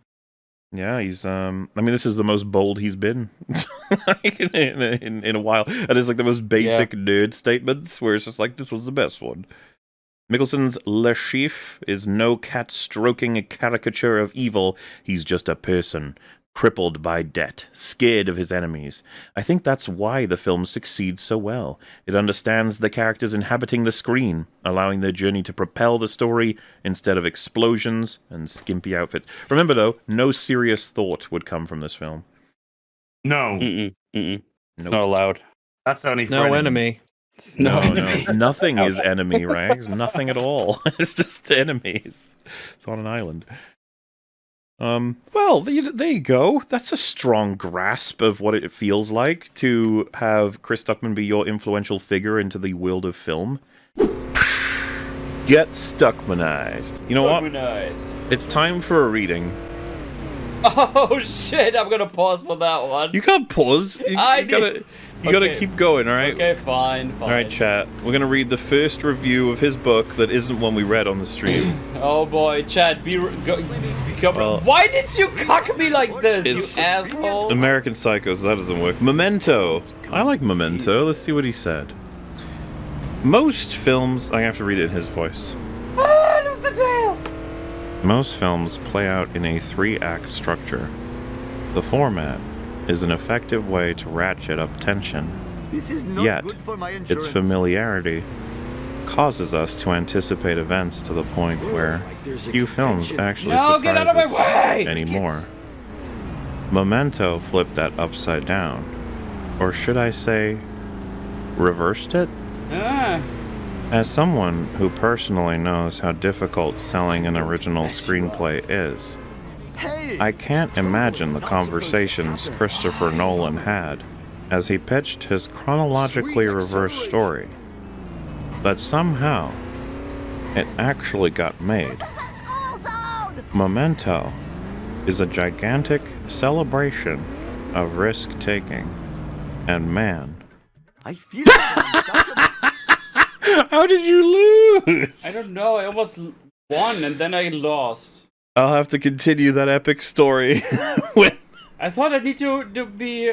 Speaker 1: Yeah, he's, I mean, this is the most bold he's been in a while. And it's like the most basic nerd statements where it's just like, this was the best one. Mikkelsen's Le Chiffre is no cat stroking a caricature of evil. He's just a person, crippled by debt, scared of his enemies. I think that's why the film succeeds so well. It understands the characters inhabiting the screen, allowing their journey to propel the story instead of explosions and skimpy outfits. Remember, though, no serious thought would come from this film.
Speaker 11: No.
Speaker 9: It's
Speaker 1: Nope.
Speaker 9: not allowed.
Speaker 11: That's only
Speaker 4: There's no enemy.
Speaker 1: No. Nothing is enemy, Rags. Nothing at all. It's just enemies. It's on an island. Well, there you go. That's a strong grasp of what it feels like to have Chris Stuckmann be your influential figure into the world of film. Get Stuckmannized. You know what? It's time for a reading.
Speaker 12: Oh shit! I'm gonna pause for that one.
Speaker 1: You can't pause. You gotta keep going, all right?
Speaker 12: Okay, fine.
Speaker 1: All right, chat. We're gonna read the first review of his book that isn't one we read on the stream.
Speaker 12: Oh boy, Chad, why did you cock me like this, you asshole?
Speaker 1: American Psychos, that doesn't work. Memento. I like Memento. Let's see what he said. Most films... I have to read it in his voice.
Speaker 12: Ah, lose the tail!
Speaker 1: Most films play out in a 3-act structure. The format is an effective way to ratchet up tension. Yet, its familiarity causes us to anticipate events to the point where few films actually surprise us anymore. Memento flipped that upside down. Or should I say, reversed it? As someone who personally knows how difficult selling an original screenplay is, I can't imagine the conversations Christopher Nolan had as he pitched his chronologically reversed story. But somehow, it actually got made. Memento is a gigantic celebration of risk-taking, and man...
Speaker 12: I feel
Speaker 1: How did you lose?
Speaker 12: I don't know, I almost won and then I lost.
Speaker 1: I'll have to continue that epic story.
Speaker 12: I thought I need to be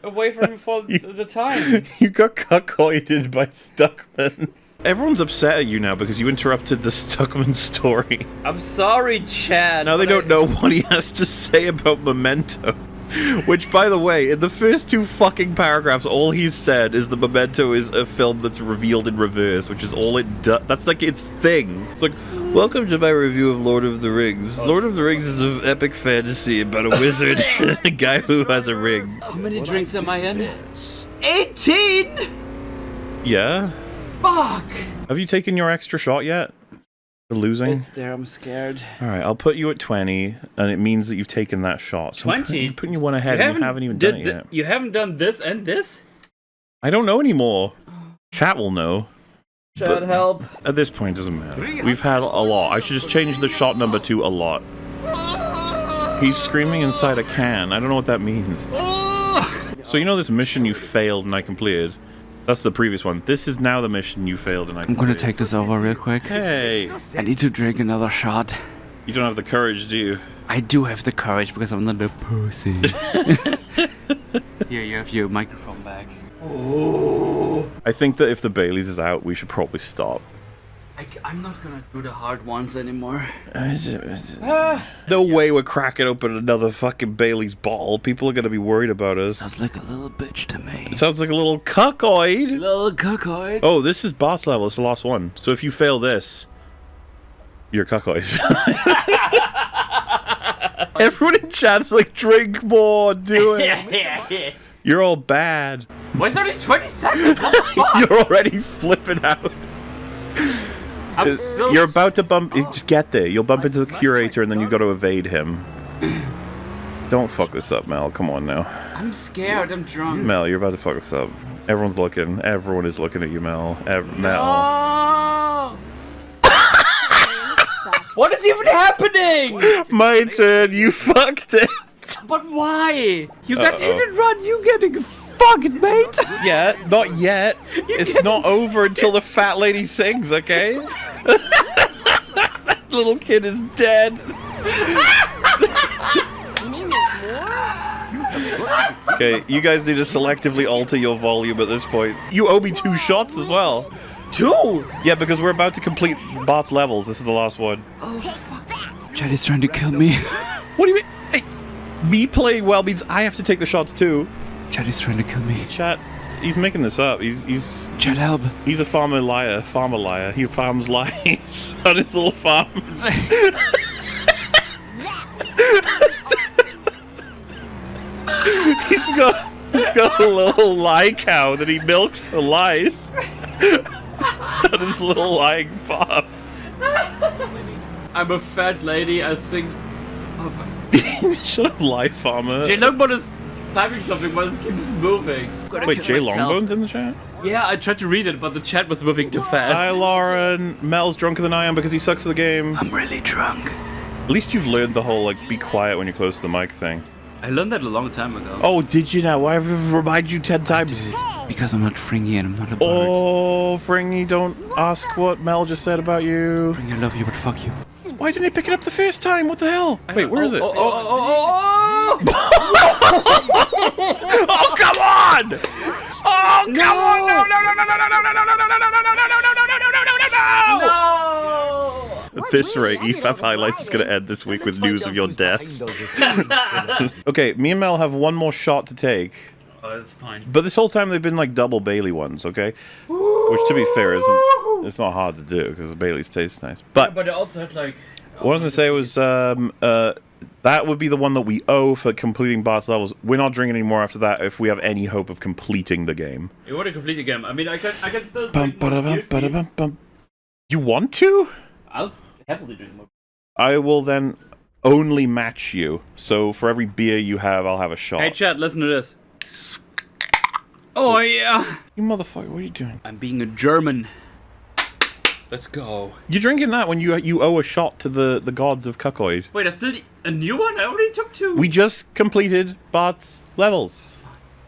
Speaker 12: away from him for the time.
Speaker 1: You got cuckolded by Stuckmann. Everyone's upset at you now because you interrupted the Stuckmann story.
Speaker 12: I'm sorry, Chad.
Speaker 1: Now they don't know what he has to say about Memento. Which, by the way, in the first 2 fucking paragraphs, all he's said is that Memento is a film that's revealed in reverse, which is all it does. That's like its thing. It's like, welcome to my review of Lord of the Rings. Lord of the Rings is an epic fantasy about a wizard and a guy who has a ring.
Speaker 12: How many drinks am I in? 18!
Speaker 1: Yeah?
Speaker 12: Fuck!
Speaker 1: Have you taken your extra shot yet? For losing?
Speaker 12: It's there, I'm scared.
Speaker 1: Alright, I'll put you at 20, and it means that you've taken that shot. So
Speaker 12: 20?
Speaker 1: I'm putting you one ahead, and you haven't even done it yet.
Speaker 12: You haven't done this and this?
Speaker 1: I don't know anymore. Chat will know.
Speaker 12: Chad, help.
Speaker 1: At this point, it doesn't matter. We've had a lot. I should just change the shot number to a lot. He's screaming inside a can. I don't know what that means. So you know this mission you failed and I completed? That's the previous one. This is now the mission you failed and I completed.
Speaker 13: I'm gonna take this over real quick.
Speaker 1: Hey!
Speaker 13: I need to drink another shot.
Speaker 1: You don't have the courage, do you?
Speaker 13: I do have the courage because I'm not a pussy. Here, you have your microphone back.
Speaker 1: Oh. I think that if the Baileys is out, we should probably stop.
Speaker 12: I'm not gonna do the hard ones anymore.
Speaker 1: No way we're cracking open another fucking Bailey's bottle. People are gonna be worried about us.
Speaker 13: Sounds like a little bitch to me.
Speaker 1: It sounds like a little cuckoid.
Speaker 12: Little cuckoid.
Speaker 1: Oh, this is boss level. It's the last one. So if you fail this, you're a cuckoid. Everyone in chat's like, drink more, do it. You're all bad.
Speaker 12: Why is it only 20 seconds? What the fuck?
Speaker 1: You're already flipping out. You're about to bump. Just get there. You'll bump into the curator, and then you got to evade him. Don't fuck this up, Mel. Come on now.
Speaker 12: I'm scared. I'm drunk.
Speaker 1: Mel, you're about to fuck this up. Everyone's looking. Everyone is looking at you, Mel. Mel.
Speaker 12: Oh! What is even happening?
Speaker 1: My turn. You fucked it.
Speaker 12: But why? You got hit and run. You getting fucked, mate.
Speaker 1: Yeah, not yet. It's not over until the fat lady sings, okay? That little kid is dead. Okay, you guys need to selectively alter your volume at this point. You owe me 2 shots as well.
Speaker 12: 2?
Speaker 1: Yeah, because we're about to complete Bart's levels. This is the last one.
Speaker 13: Oh, fuck. Chad is trying to kill me.
Speaker 1: What do you mean? Hey, me playing well means I have to take the shots too.
Speaker 13: Chad is trying to kill me.
Speaker 1: Chat, he's making this up. He's
Speaker 13: Chad, help.
Speaker 1: He's a farmer liar. Farmer liar. He farms lies on his little farm. He's got a little lie cow that he milks for lies on his little lying farm.
Speaker 12: I'm a fat lady. I'll sing.
Speaker 1: Shut up, lie farmer.
Speaker 12: Jay Longbone is typing something, but it keeps moving.
Speaker 1: Wait, Jay Longbone's in the chat?
Speaker 12: Yeah, I tried to read it, but the chat was moving too fast.
Speaker 1: Hi, Lauren. Mel's drunker than I am because he sucks at the game.
Speaker 13: I'm really drunk.
Speaker 1: At least you've learned the whole, like, be quiet when you're close to the mic thing.
Speaker 12: I learned that a long time ago.
Speaker 1: Oh, did you now? Why have I remind you 10 times?
Speaker 13: Because I'm not Fringy and I'm not a bard.
Speaker 1: Oh, Fringy, don't ask what Mel just said about you.
Speaker 13: Fringy, I love you, but fuck you.
Speaker 1: Why didn't he pick it up the first time? What the hell? Wait, where is it?
Speaker 12: Oh,
Speaker 1: Oh, come on! Oh, come on! No, no, no, no, no, no, no, no, no, no, no, no, no, no, no, no, no, no, no! At this rate, EFAP Highlights is going to end this week with news of your deaths. Okay, me and Mel have one more shot to take.
Speaker 12: Oh, that's fine.
Speaker 1: But this whole time they've been like double Bailey ones, okay? Which, to be fair, it's not hard to do because Bailey's tastes nice. But,
Speaker 12: yeah, but it also had like.
Speaker 1: What I was going to say was that would be the one that we owe for completing Bart's levels. We're not drinking anymore after that if we have any hope of completing the game.
Speaker 12: You want to complete the game? I mean, I can still
Speaker 1: Bum,
Speaker 12: drink more beers, please.
Speaker 1: You want to?
Speaker 12: I'll heavily drink more.
Speaker 1: I will then only match you. So for every beer you have, I'll have a shot.
Speaker 12: Hey, chat, listen to this. Oh, yeah.
Speaker 1: You motherfucker, what are you doing?
Speaker 13: I'm being a German.
Speaker 12: Let's go.
Speaker 1: You're drinking that when you owe a shot to the gods of Cuckoid.
Speaker 12: Wait, that's still a new one? I already took 2.
Speaker 1: We just completed Bart's levels.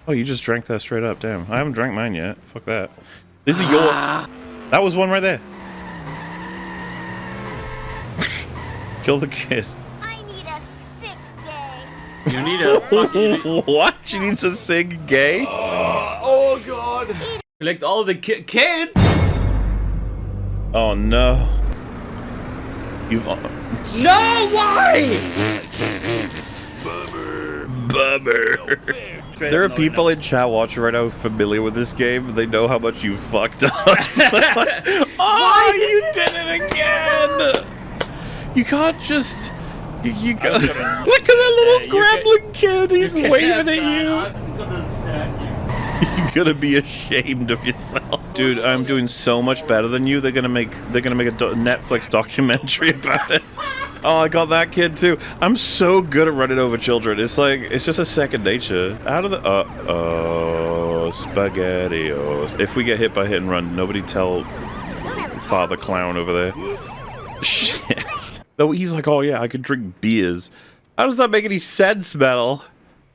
Speaker 1: Oh, you just drank that straight up. Damn, I haven't drank mine yet. Fuck that. This is your... That was one right there. Kill the kid.
Speaker 14: I need a sick day.
Speaker 12: You need a fucking...
Speaker 1: What? She needs to sing gay?
Speaker 12: Oh, God. Collect all the kids.
Speaker 1: Oh, no. You've...
Speaker 12: No, why?
Speaker 1: Bummer. There are people in chat watching right now familiar with this game. They know how much you fucked up. Oh, you did it again! You can't just... You got... Look at that little gremlin kid. He's waving at you.
Speaker 12: I'm just gonna stab you.
Speaker 1: You're gonna be ashamed of yourself, dude. I'm doing so much better than you. They're gonna make a Netflix documentary about it. Oh, I got that kid too. I'm so good at running over children. It's like it's just a second nature. Out of the SpaghettiOs. If we get hit by hit and run, nobody tell Father Clown over there. Shit. No, he's like, oh yeah, I could drink beers. How does that make any sense, Metal?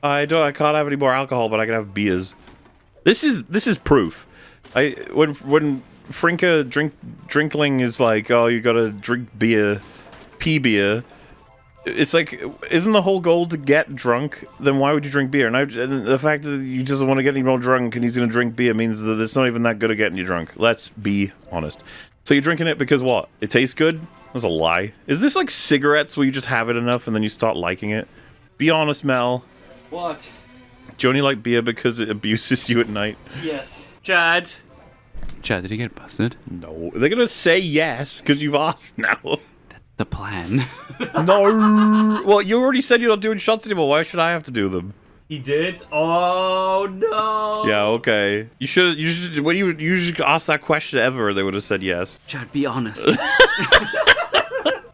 Speaker 1: I can't have any more alcohol, but I can have beers. This is proof. When Frinka drinkling is like, oh, you gotta drink beer, pee beer. It's like, isn't the whole goal to get drunk? Then why would you drink beer? And the fact that you just want to get any more drunk and he's gonna drink beer means that it's not even that good at getting you drunk. Let's be honest. So you're drinking it because what? It tastes good? That's a lie. Is this like cigarettes where you just have it enough and then you start liking it? Be honest, Mel.
Speaker 12: What?
Speaker 1: Do you only like beer because it abuses you at night?
Speaker 12: Yes. Chad.
Speaker 13: Chad, did he get busted?
Speaker 1: No. They're gonna say yes, because you've asked now.
Speaker 13: the plan.
Speaker 1: No. Well, you already said you're not doing shots anymore. Why should I have to do them?
Speaker 12: He did? Oh no!
Speaker 1: Yeah, okay. You should. When you should ask that question ever, they would have said yes.
Speaker 13: Chad, be honest.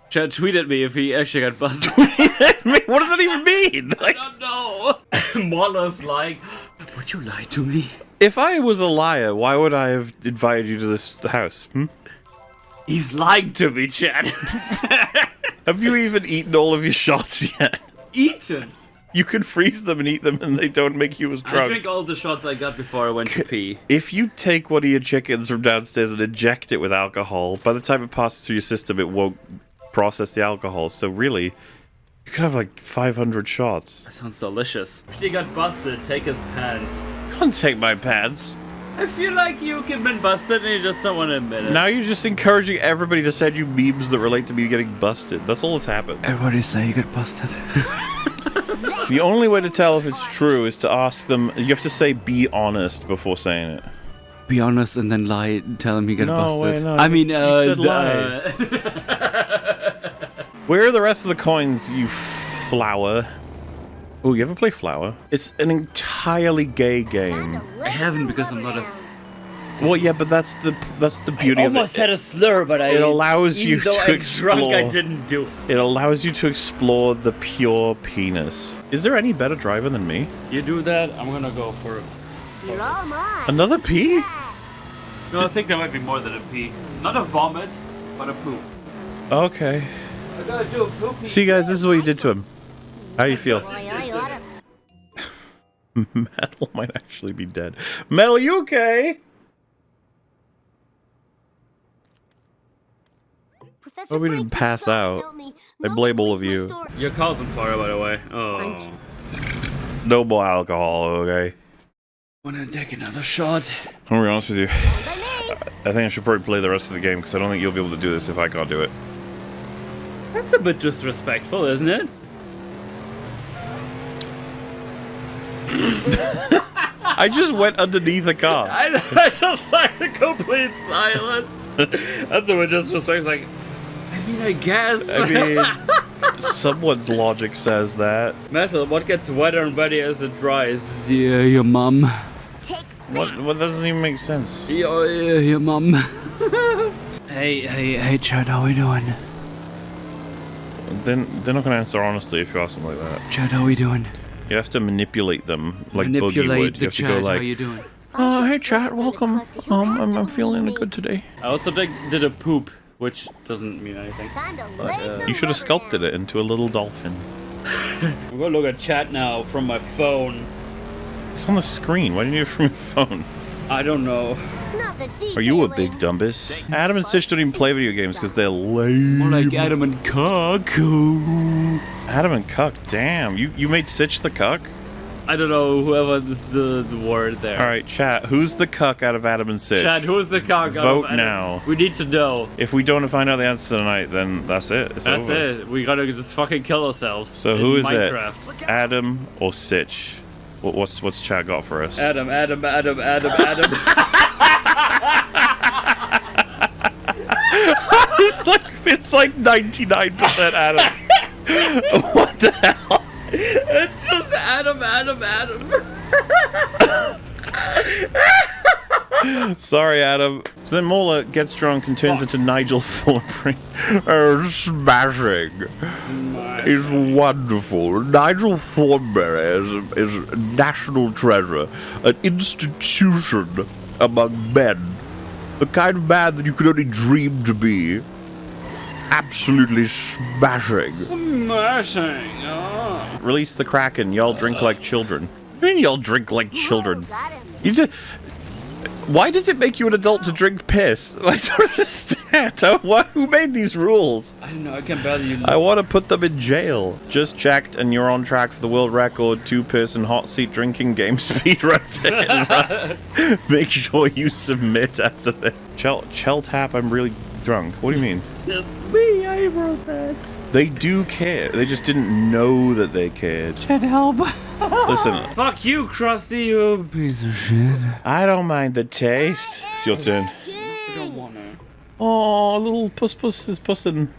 Speaker 12: Chad tweeted me if he actually got busted.
Speaker 1: What does that even mean?
Speaker 12: I don't know. MauLer's like,
Speaker 13: would you lie to me?
Speaker 1: If I was a liar, why would I have invited you to this house?
Speaker 12: He's lying to me, Chad.
Speaker 1: Have you even eaten all of your shots yet?
Speaker 12: Eaten?
Speaker 1: You can freeze them and eat them and they don't make you as drunk.
Speaker 12: I drink all the shots I got before I went to pee.
Speaker 1: If you take one of your chickens from downstairs and inject it with alcohol, by the time it passes through your system, it won't process the alcohol. So really, you could have like 500 shots.
Speaker 12: That sounds delicious. If he got busted, take his pants.
Speaker 1: Can't take my pants.
Speaker 12: I feel like you've been busted and you just don't want to admit it.
Speaker 1: Now you're just encouraging everybody to send you memes that relate to me getting busted. That's all that's happened.
Speaker 13: Everybody say you got busted.
Speaker 1: The only way to tell if it's true is to ask them. You have to say "be honest" before saying it.
Speaker 13: Be honest and then lie. Tell him he got busted.
Speaker 1: Wait, no,
Speaker 13: I mean,
Speaker 1: you said lie. Where are the rest of the coins, you flower? Oh, you ever play Flower? It's an entirely gay game.
Speaker 12: I haven't because I'm not a...
Speaker 1: Well, yeah, but that's the beauty
Speaker 12: I
Speaker 1: of it.
Speaker 12: almost had a slur, but
Speaker 1: it allows you to explore.
Speaker 12: Drunk, I didn't do it.
Speaker 1: It allows you to explore the pure penis. Is there any better driver than me?
Speaker 12: You do that, I'm gonna go for it.
Speaker 14: You're all mine.
Speaker 1: Another pee?
Speaker 12: No, I think there might be more than a pee. Not a vomit, but a poop.
Speaker 1: Okay.
Speaker 12: I gotta do a poopy.
Speaker 1: See, guys, this is what you did to him. How do you feel? Metal might actually be dead. Metal, you okay? Oh, we didn't pass out. I blame all of you.
Speaker 12: Your car's on fire, by the way. Oh.
Speaker 1: No more alcohol, okay?
Speaker 13: Wanna take another shot?
Speaker 1: I'm gonna be honest with you. I think I should probably play the rest of the game because I don't think you'll be able to do this if I can't do it.
Speaker 12: That's a bit disrespectful, isn't it?
Speaker 1: I just went underneath the car.
Speaker 12: I just like the complete silence. That's a bit disrespectful. Like, I mean, I guess.
Speaker 1: I mean, someone's logic says that.
Speaker 12: Metal, what gets wetter and wetter as it dries?
Speaker 13: Yeah, your mum.
Speaker 1: What doesn't even make sense?
Speaker 13: Yeah, your mum. Hey, Chad, how we doing?
Speaker 1: They're not gonna answer honestly if you ask them like that.
Speaker 13: Chad, how we doing?
Speaker 1: You have to manipulate them like
Speaker 13: Manipulate
Speaker 1: Boogie would.
Speaker 13: the
Speaker 1: You have to
Speaker 13: Chad,
Speaker 1: go like,
Speaker 13: how you doing?
Speaker 1: "Oh, hey, chat, welcome. I'm feeling good today."
Speaker 12: I also did a poop, which doesn't mean anything.
Speaker 1: You should have sculpted it into a little dolphin.
Speaker 12: I'm gonna look at chat now from my phone.
Speaker 1: It's on the screen. Why didn't you do it from your phone?
Speaker 12: I don't know.
Speaker 1: Are you a big dumbus? Adam and Stitch don't even play video games because they're lame.
Speaker 13: More like Adam and Cuck.
Speaker 1: Adam and Cuck, damn. You made Stitch the Cuck?
Speaker 12: I don't know, whoever is the word there.
Speaker 1: Alright, chat, who's the Cuck out of Adam and Stitch?
Speaker 12: Chat, who's the Cuck?
Speaker 1: Vote now.
Speaker 12: We need to know.
Speaker 1: If we don't find out the answer tonight, then that's it. It's
Speaker 12: That's
Speaker 1: over.
Speaker 12: it. We gotta just fucking kill ourselves.
Speaker 1: So who is
Speaker 12: Minecraft.
Speaker 1: it? Adam or Stitch? What's chat got for us?
Speaker 12: Adam.
Speaker 1: It's like 99% Adam. What the hell?
Speaker 12: It's just Adam.
Speaker 1: Sorry, Adam. So then MauLer gets drunk and turns into Nigel Thornberry. Smashing. It's wonderful. Nigel Thornberry is a national treasure, an institution among men. The kind of man that you could only dream to be. Absolutely smashing.
Speaker 12: Smashing. Oh.
Speaker 1: Release the Kraken. Y'all drink like children. What do you mean y'all drink like children? You just... Why does it make you an adult to drink piss? I don't understand. Who made these rules?
Speaker 12: I don't know. I can barely.
Speaker 1: I want to put them in jail. Just checked, and you're on track for the world record 2-person hot seat drinking game speedrun. Make sure you submit after this. Chell tap. I'm really drunk. What do you mean?
Speaker 12: It's me. I wrote that.
Speaker 1: They do care. They just didn't know that they cared.
Speaker 13: Chad, help.
Speaker 1: Listen.
Speaker 12: Fuck you, Krusty, you
Speaker 13: piece of shit.
Speaker 1: I don't mind the taste. It's your turn.
Speaker 12: I don't wanna.
Speaker 1: Oh, little puss is pussin'.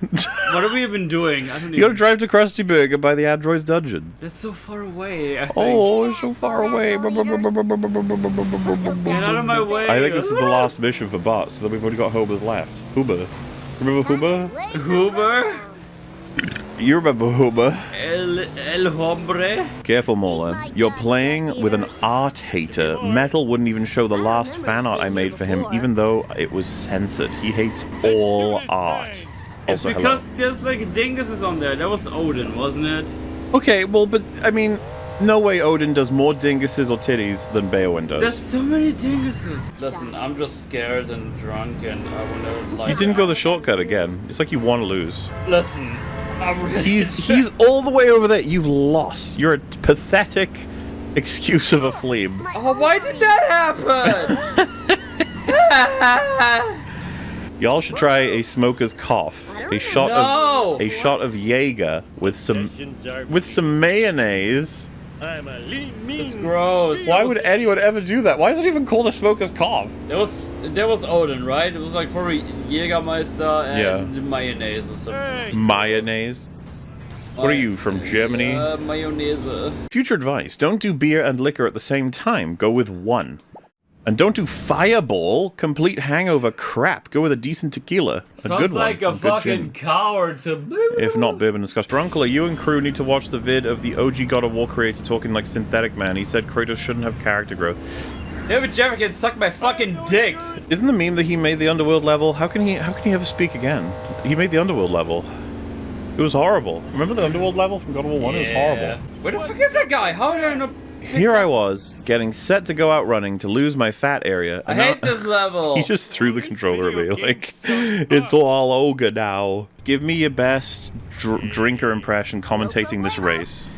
Speaker 12: What are we even doing? I don't even...
Speaker 1: You gotta drive to Krusty Burg and buy the android's dungeon.
Speaker 12: That's so far away, I think.
Speaker 1: Oh, it's so far away.
Speaker 12: Get out of my way.
Speaker 1: I think this is the last mission for Bart, so then we've only got Homer's left. Huber. Remember Huber?
Speaker 12: Huber?
Speaker 1: You remember Huber?
Speaker 12: El hombre?
Speaker 1: Careful, MauLer. You're playing with an art hater. Metal wouldn't even show the last fan art I made for him, even though it was censored. He hates all art.
Speaker 12: It's
Speaker 1: Also,
Speaker 12: because there's like dinguses on there. That was Odin, wasn't it?
Speaker 1: Okay, well, but I mean, no way Odin does more dinguses or titties than Beowulf does.
Speaker 12: There's so many dinguses. Listen, I'm just scared and drunk and I wanna like...
Speaker 1: You didn't go the shortcut again. It's like you want to lose.
Speaker 12: Listen, I'm really...
Speaker 1: He's all the way over there. You've lost. You're a pathetic excuse of a flebe.
Speaker 12: Oh, why did that happen?
Speaker 1: Y'all should try a smoker's cough. A shot of Jaeger with some mayonnaise.
Speaker 12: It's gross.
Speaker 1: Why would anyone ever do that? Why is it even called a smoker's cough?
Speaker 12: There was Odin, right? It was like probably Jägermeister and mayonnaise or something.
Speaker 1: Mayonnaise? What are you, from Germany?
Speaker 12: Mayonnaise.
Speaker 1: Future advice, don't do beer and liquor at the same time. Go with one. And don't do Fireball, complete hangover crap. Go with a decent tequila. A good one.
Speaker 12: Sounds like a fucking coward to...
Speaker 1: If not bourbon and scotch. Drunkler, you and crew need to watch the vid of the OG God of War creator talking like Synthetic Man. He said Kratos shouldn't have character growth.
Speaker 12: David Jeffrey can suck my fucking dick.
Speaker 1: Isn't the meme that he made the Underworld level? How can he ever speak again? He made the Underworld level. It was horrible. Remember the Underworld level from God of War 1? It was horrible.
Speaker 12: Where the fuck is that guy? How did I know?
Speaker 1: Here I was, getting set to go out running to lose my fat area.
Speaker 12: I hate this level.
Speaker 1: He just threw the controller at me, like, it's all ogre now. Give me your best drinker impression commentating this race.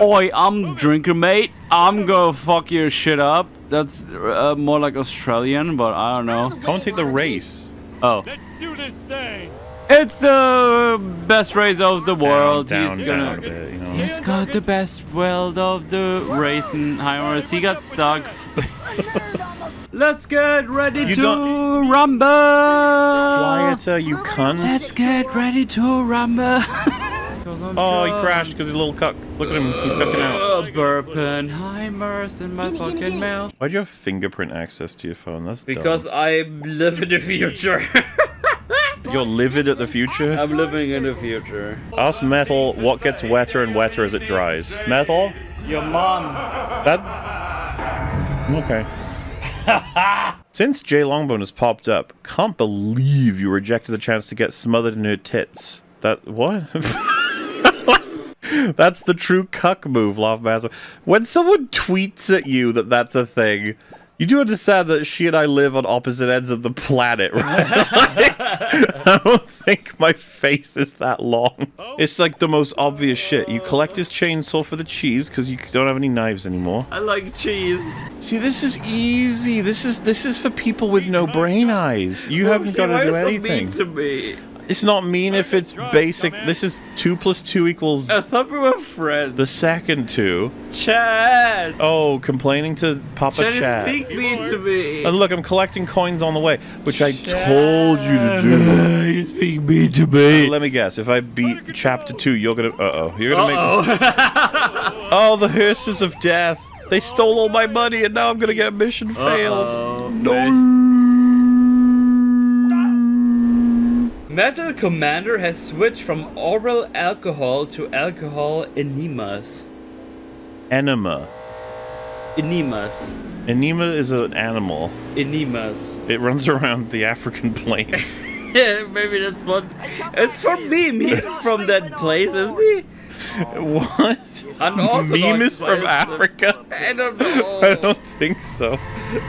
Speaker 13: Oi, I'm drinker, mate. I'm gonna fuck your shit up. That's more like Australian, but I don't know.
Speaker 1: Commentate the race.
Speaker 13: Oh. Let's do this thing. It's the best race of the world.
Speaker 1: Down a bit, you know.
Speaker 13: He's got the best world of the race in Hyrule. He got stuck. Let's get ready to rumble.
Speaker 1: Quieter, you cunt.
Speaker 13: Let's get ready to rumble.
Speaker 1: Oh, he crashed because he's a little cuck. Look at him, he's cucking out.
Speaker 12: Burpenheimers in my fucking mouth.
Speaker 1: Why'd you have fingerprint access to your phone? That's
Speaker 12: because
Speaker 1: dumb.
Speaker 12: I live in the future.
Speaker 1: You're livid at the future?
Speaker 12: I'm living in the future.
Speaker 1: Ask Metal what gets wetter and wetter as it dries. Metal?
Speaker 12: Your mom.
Speaker 1: That... Okay. Since Jay Longbone has popped up, can't believe you rejected the chance to get smothered in her tits. That... what? That's the true cuck move, Laugh Massive. When someone tweets at you that that's a thing, you do understand that she and I live on opposite ends of the planet, right? I don't think my face is that long. It's like the most obvious shit. You collect his chainsaw for the cheese because you don't have any knives anymore.
Speaker 12: I like cheese.
Speaker 1: See, this is easy. This is for people with no brain eyes. You haven't got to do anything.
Speaker 12: So mean to me?
Speaker 1: It's not mean if it's basic. This is 2 + 2 equals...
Speaker 12: I thought we were friends.
Speaker 1: The second 2.
Speaker 12: Chad!
Speaker 1: Oh, complaining to Papa Chad.
Speaker 12: Speak mean to me.
Speaker 1: And look, I'm collecting coins on the way, which I told you to do.
Speaker 13: You speak mean to me.
Speaker 1: Let me guess. If I beat Chapter 2, you're gonna... You're gonna make... Oh, the hearses of death. They stole all my money, and now I'm gonna get mission failed. No.
Speaker 12: Metal Commander has switched from oral alcohol to alcohol enemas.
Speaker 1: Enema.
Speaker 12: Enemas.
Speaker 1: Enema is an animal.
Speaker 12: Enemas.
Speaker 1: It runs around the African plains.
Speaker 12: Yeah, maybe that's what... It's from Meme. He's from that place, isn't he?
Speaker 1: What? Meme is from Africa?
Speaker 12: I don't know.
Speaker 1: I don't think so.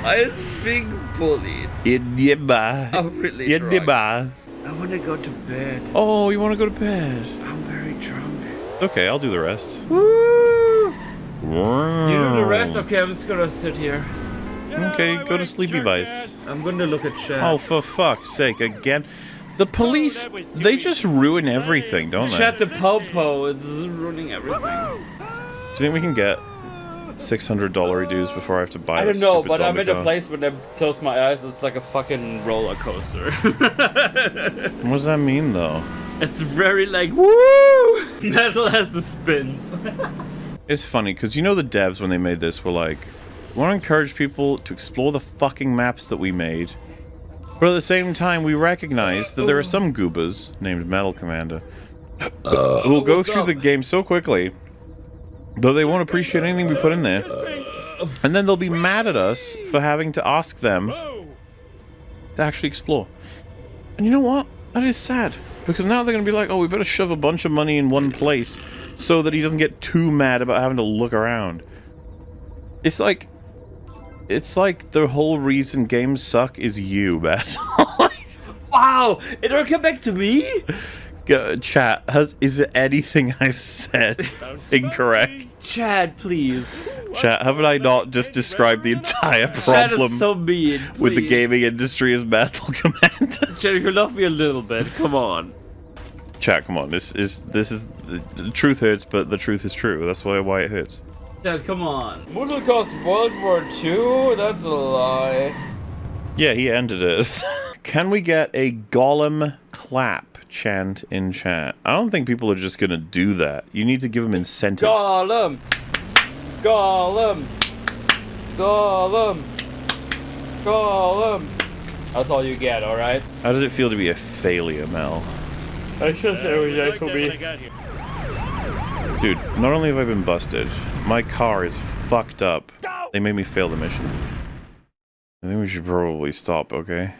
Speaker 12: I speak bullied.
Speaker 1: Enema.
Speaker 12: I'm really
Speaker 1: Enema.
Speaker 12: I want to go to bed.
Speaker 1: Oh, you want to go to bed?
Speaker 12: I'm very drunk.
Speaker 1: Okay, I'll do the rest.
Speaker 12: Woo! You do the rest? Okay, I'm just gonna sit here.
Speaker 1: Okay, go to Sleepy Vice.
Speaker 12: I'm gonna look at chat.
Speaker 1: Oh, for fuck's sake, again. The police, they just ruin everything, don't they?
Speaker 12: Chat the Popo, it's ruining everything.
Speaker 1: Do you think we can get $600 dues before I have to buy.
Speaker 12: I don't know, but I'm in a place when I close my eyes, it's like a fucking roller coaster.
Speaker 1: What does that mean, though?
Speaker 12: It's very like woo. Metal has the spins.
Speaker 1: It's funny because you know the devs when they made this were like, we want to encourage people to explore the fucking maps that we made, but at the same time we recognize that there are some goobers named Metal Commander who will go through the game so quickly that they won't appreciate anything we put in there, and then they'll be mad at us for having to ask them to actually explore. And you know what? That is sad, because now they're going to be like, oh, we better shove a bunch of money in one place so that he doesn't get too mad about having to look around. It's like the whole reason games suck is you, Matt.
Speaker 12: Wow! It don't come back to me?
Speaker 1: Chat, is it anything I've said incorrect?
Speaker 12: Chad, please.
Speaker 1: Chat, haven't I not just described the entire
Speaker 12: Chad
Speaker 1: problem
Speaker 12: is so mean,
Speaker 1: with the gaming industry as Metal Commander?
Speaker 12: Chad, if you love me a little bit, come on.
Speaker 1: Chat, come on. This is the truth hurts, but the truth is true. That's why it hurts.
Speaker 12: Chad, come on. Moodle caused World War II? That's a lie.
Speaker 1: Yeah, he ended it. Can we get a Gollum clap chant in chat? I don't think people are just gonna do that. You need to give them incentives.
Speaker 12: Gollum! Gollum! Gollum! Gollum! That's all you get, alright?
Speaker 1: How does it feel to be a failure, Mel?
Speaker 12: That's just every day for me.
Speaker 1: Dude, not only have I been busted, my car is fucked up. They made me fail the mission. I think we should probably stop, okay?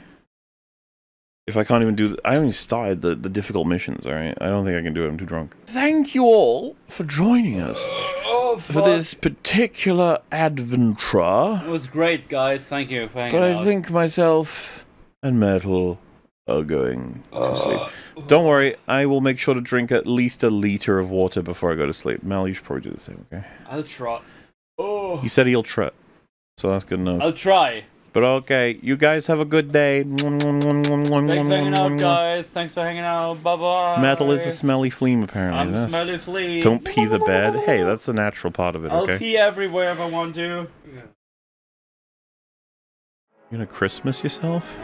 Speaker 1: If I can't even do... I only started the difficult missions, alright? I don't think I can do it, I'm too drunk. Thank you all for joining us for this particular adventure.
Speaker 12: It was great, guys. Thank you for hanging
Speaker 1: But
Speaker 12: out.
Speaker 1: I think myself and Metal are going to sleep. Don't worry, I will make sure to drink at least a liter of water before I go to sleep. Mel, you should probably do the same, okay?
Speaker 12: I'll try. Oh.
Speaker 1: He said he'll try. So that's good enough.
Speaker 12: I'll try.
Speaker 1: But okay, you guys have a good day.
Speaker 12: Thanks for hanging out, guys. Thanks for hanging out. Bye-bye.
Speaker 1: Metal is a smelly flea, apparently.
Speaker 12: I'm a smelly flea.
Speaker 1: Don't pee the bed. Hey, that's the natural part of it, okay?
Speaker 12: I'll pee everywhere if I want to.
Speaker 1: You gonna Christmas yourself?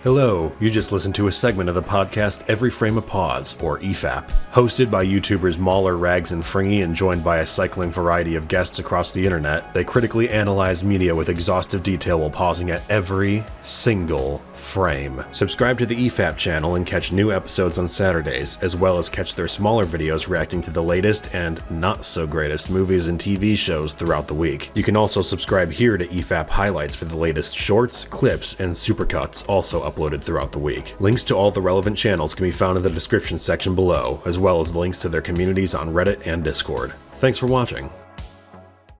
Speaker 15: Hello, you just listened to a segment of the podcast Every Frame a Pause, or EFAP. Hosted by YouTubers MauLer, Rags, and Fringy, and joined by a cycling variety of guests across the internet, they critically analyze media with exhaustive detail while pausing at every single frame. Subscribe to the EFAP channel and catch new episodes on Saturdays, as well as catch their smaller videos reacting to the latest and not-so-greatest movies and TV shows throughout the week. You can also subscribe here to EFAP highlights for the latest shorts, clips, and supercuts, also uploaded throughout the week. Links to all the relevant channels can be found in the description section below, as well as links to their communities on Reddit and Discord. Thanks for watching.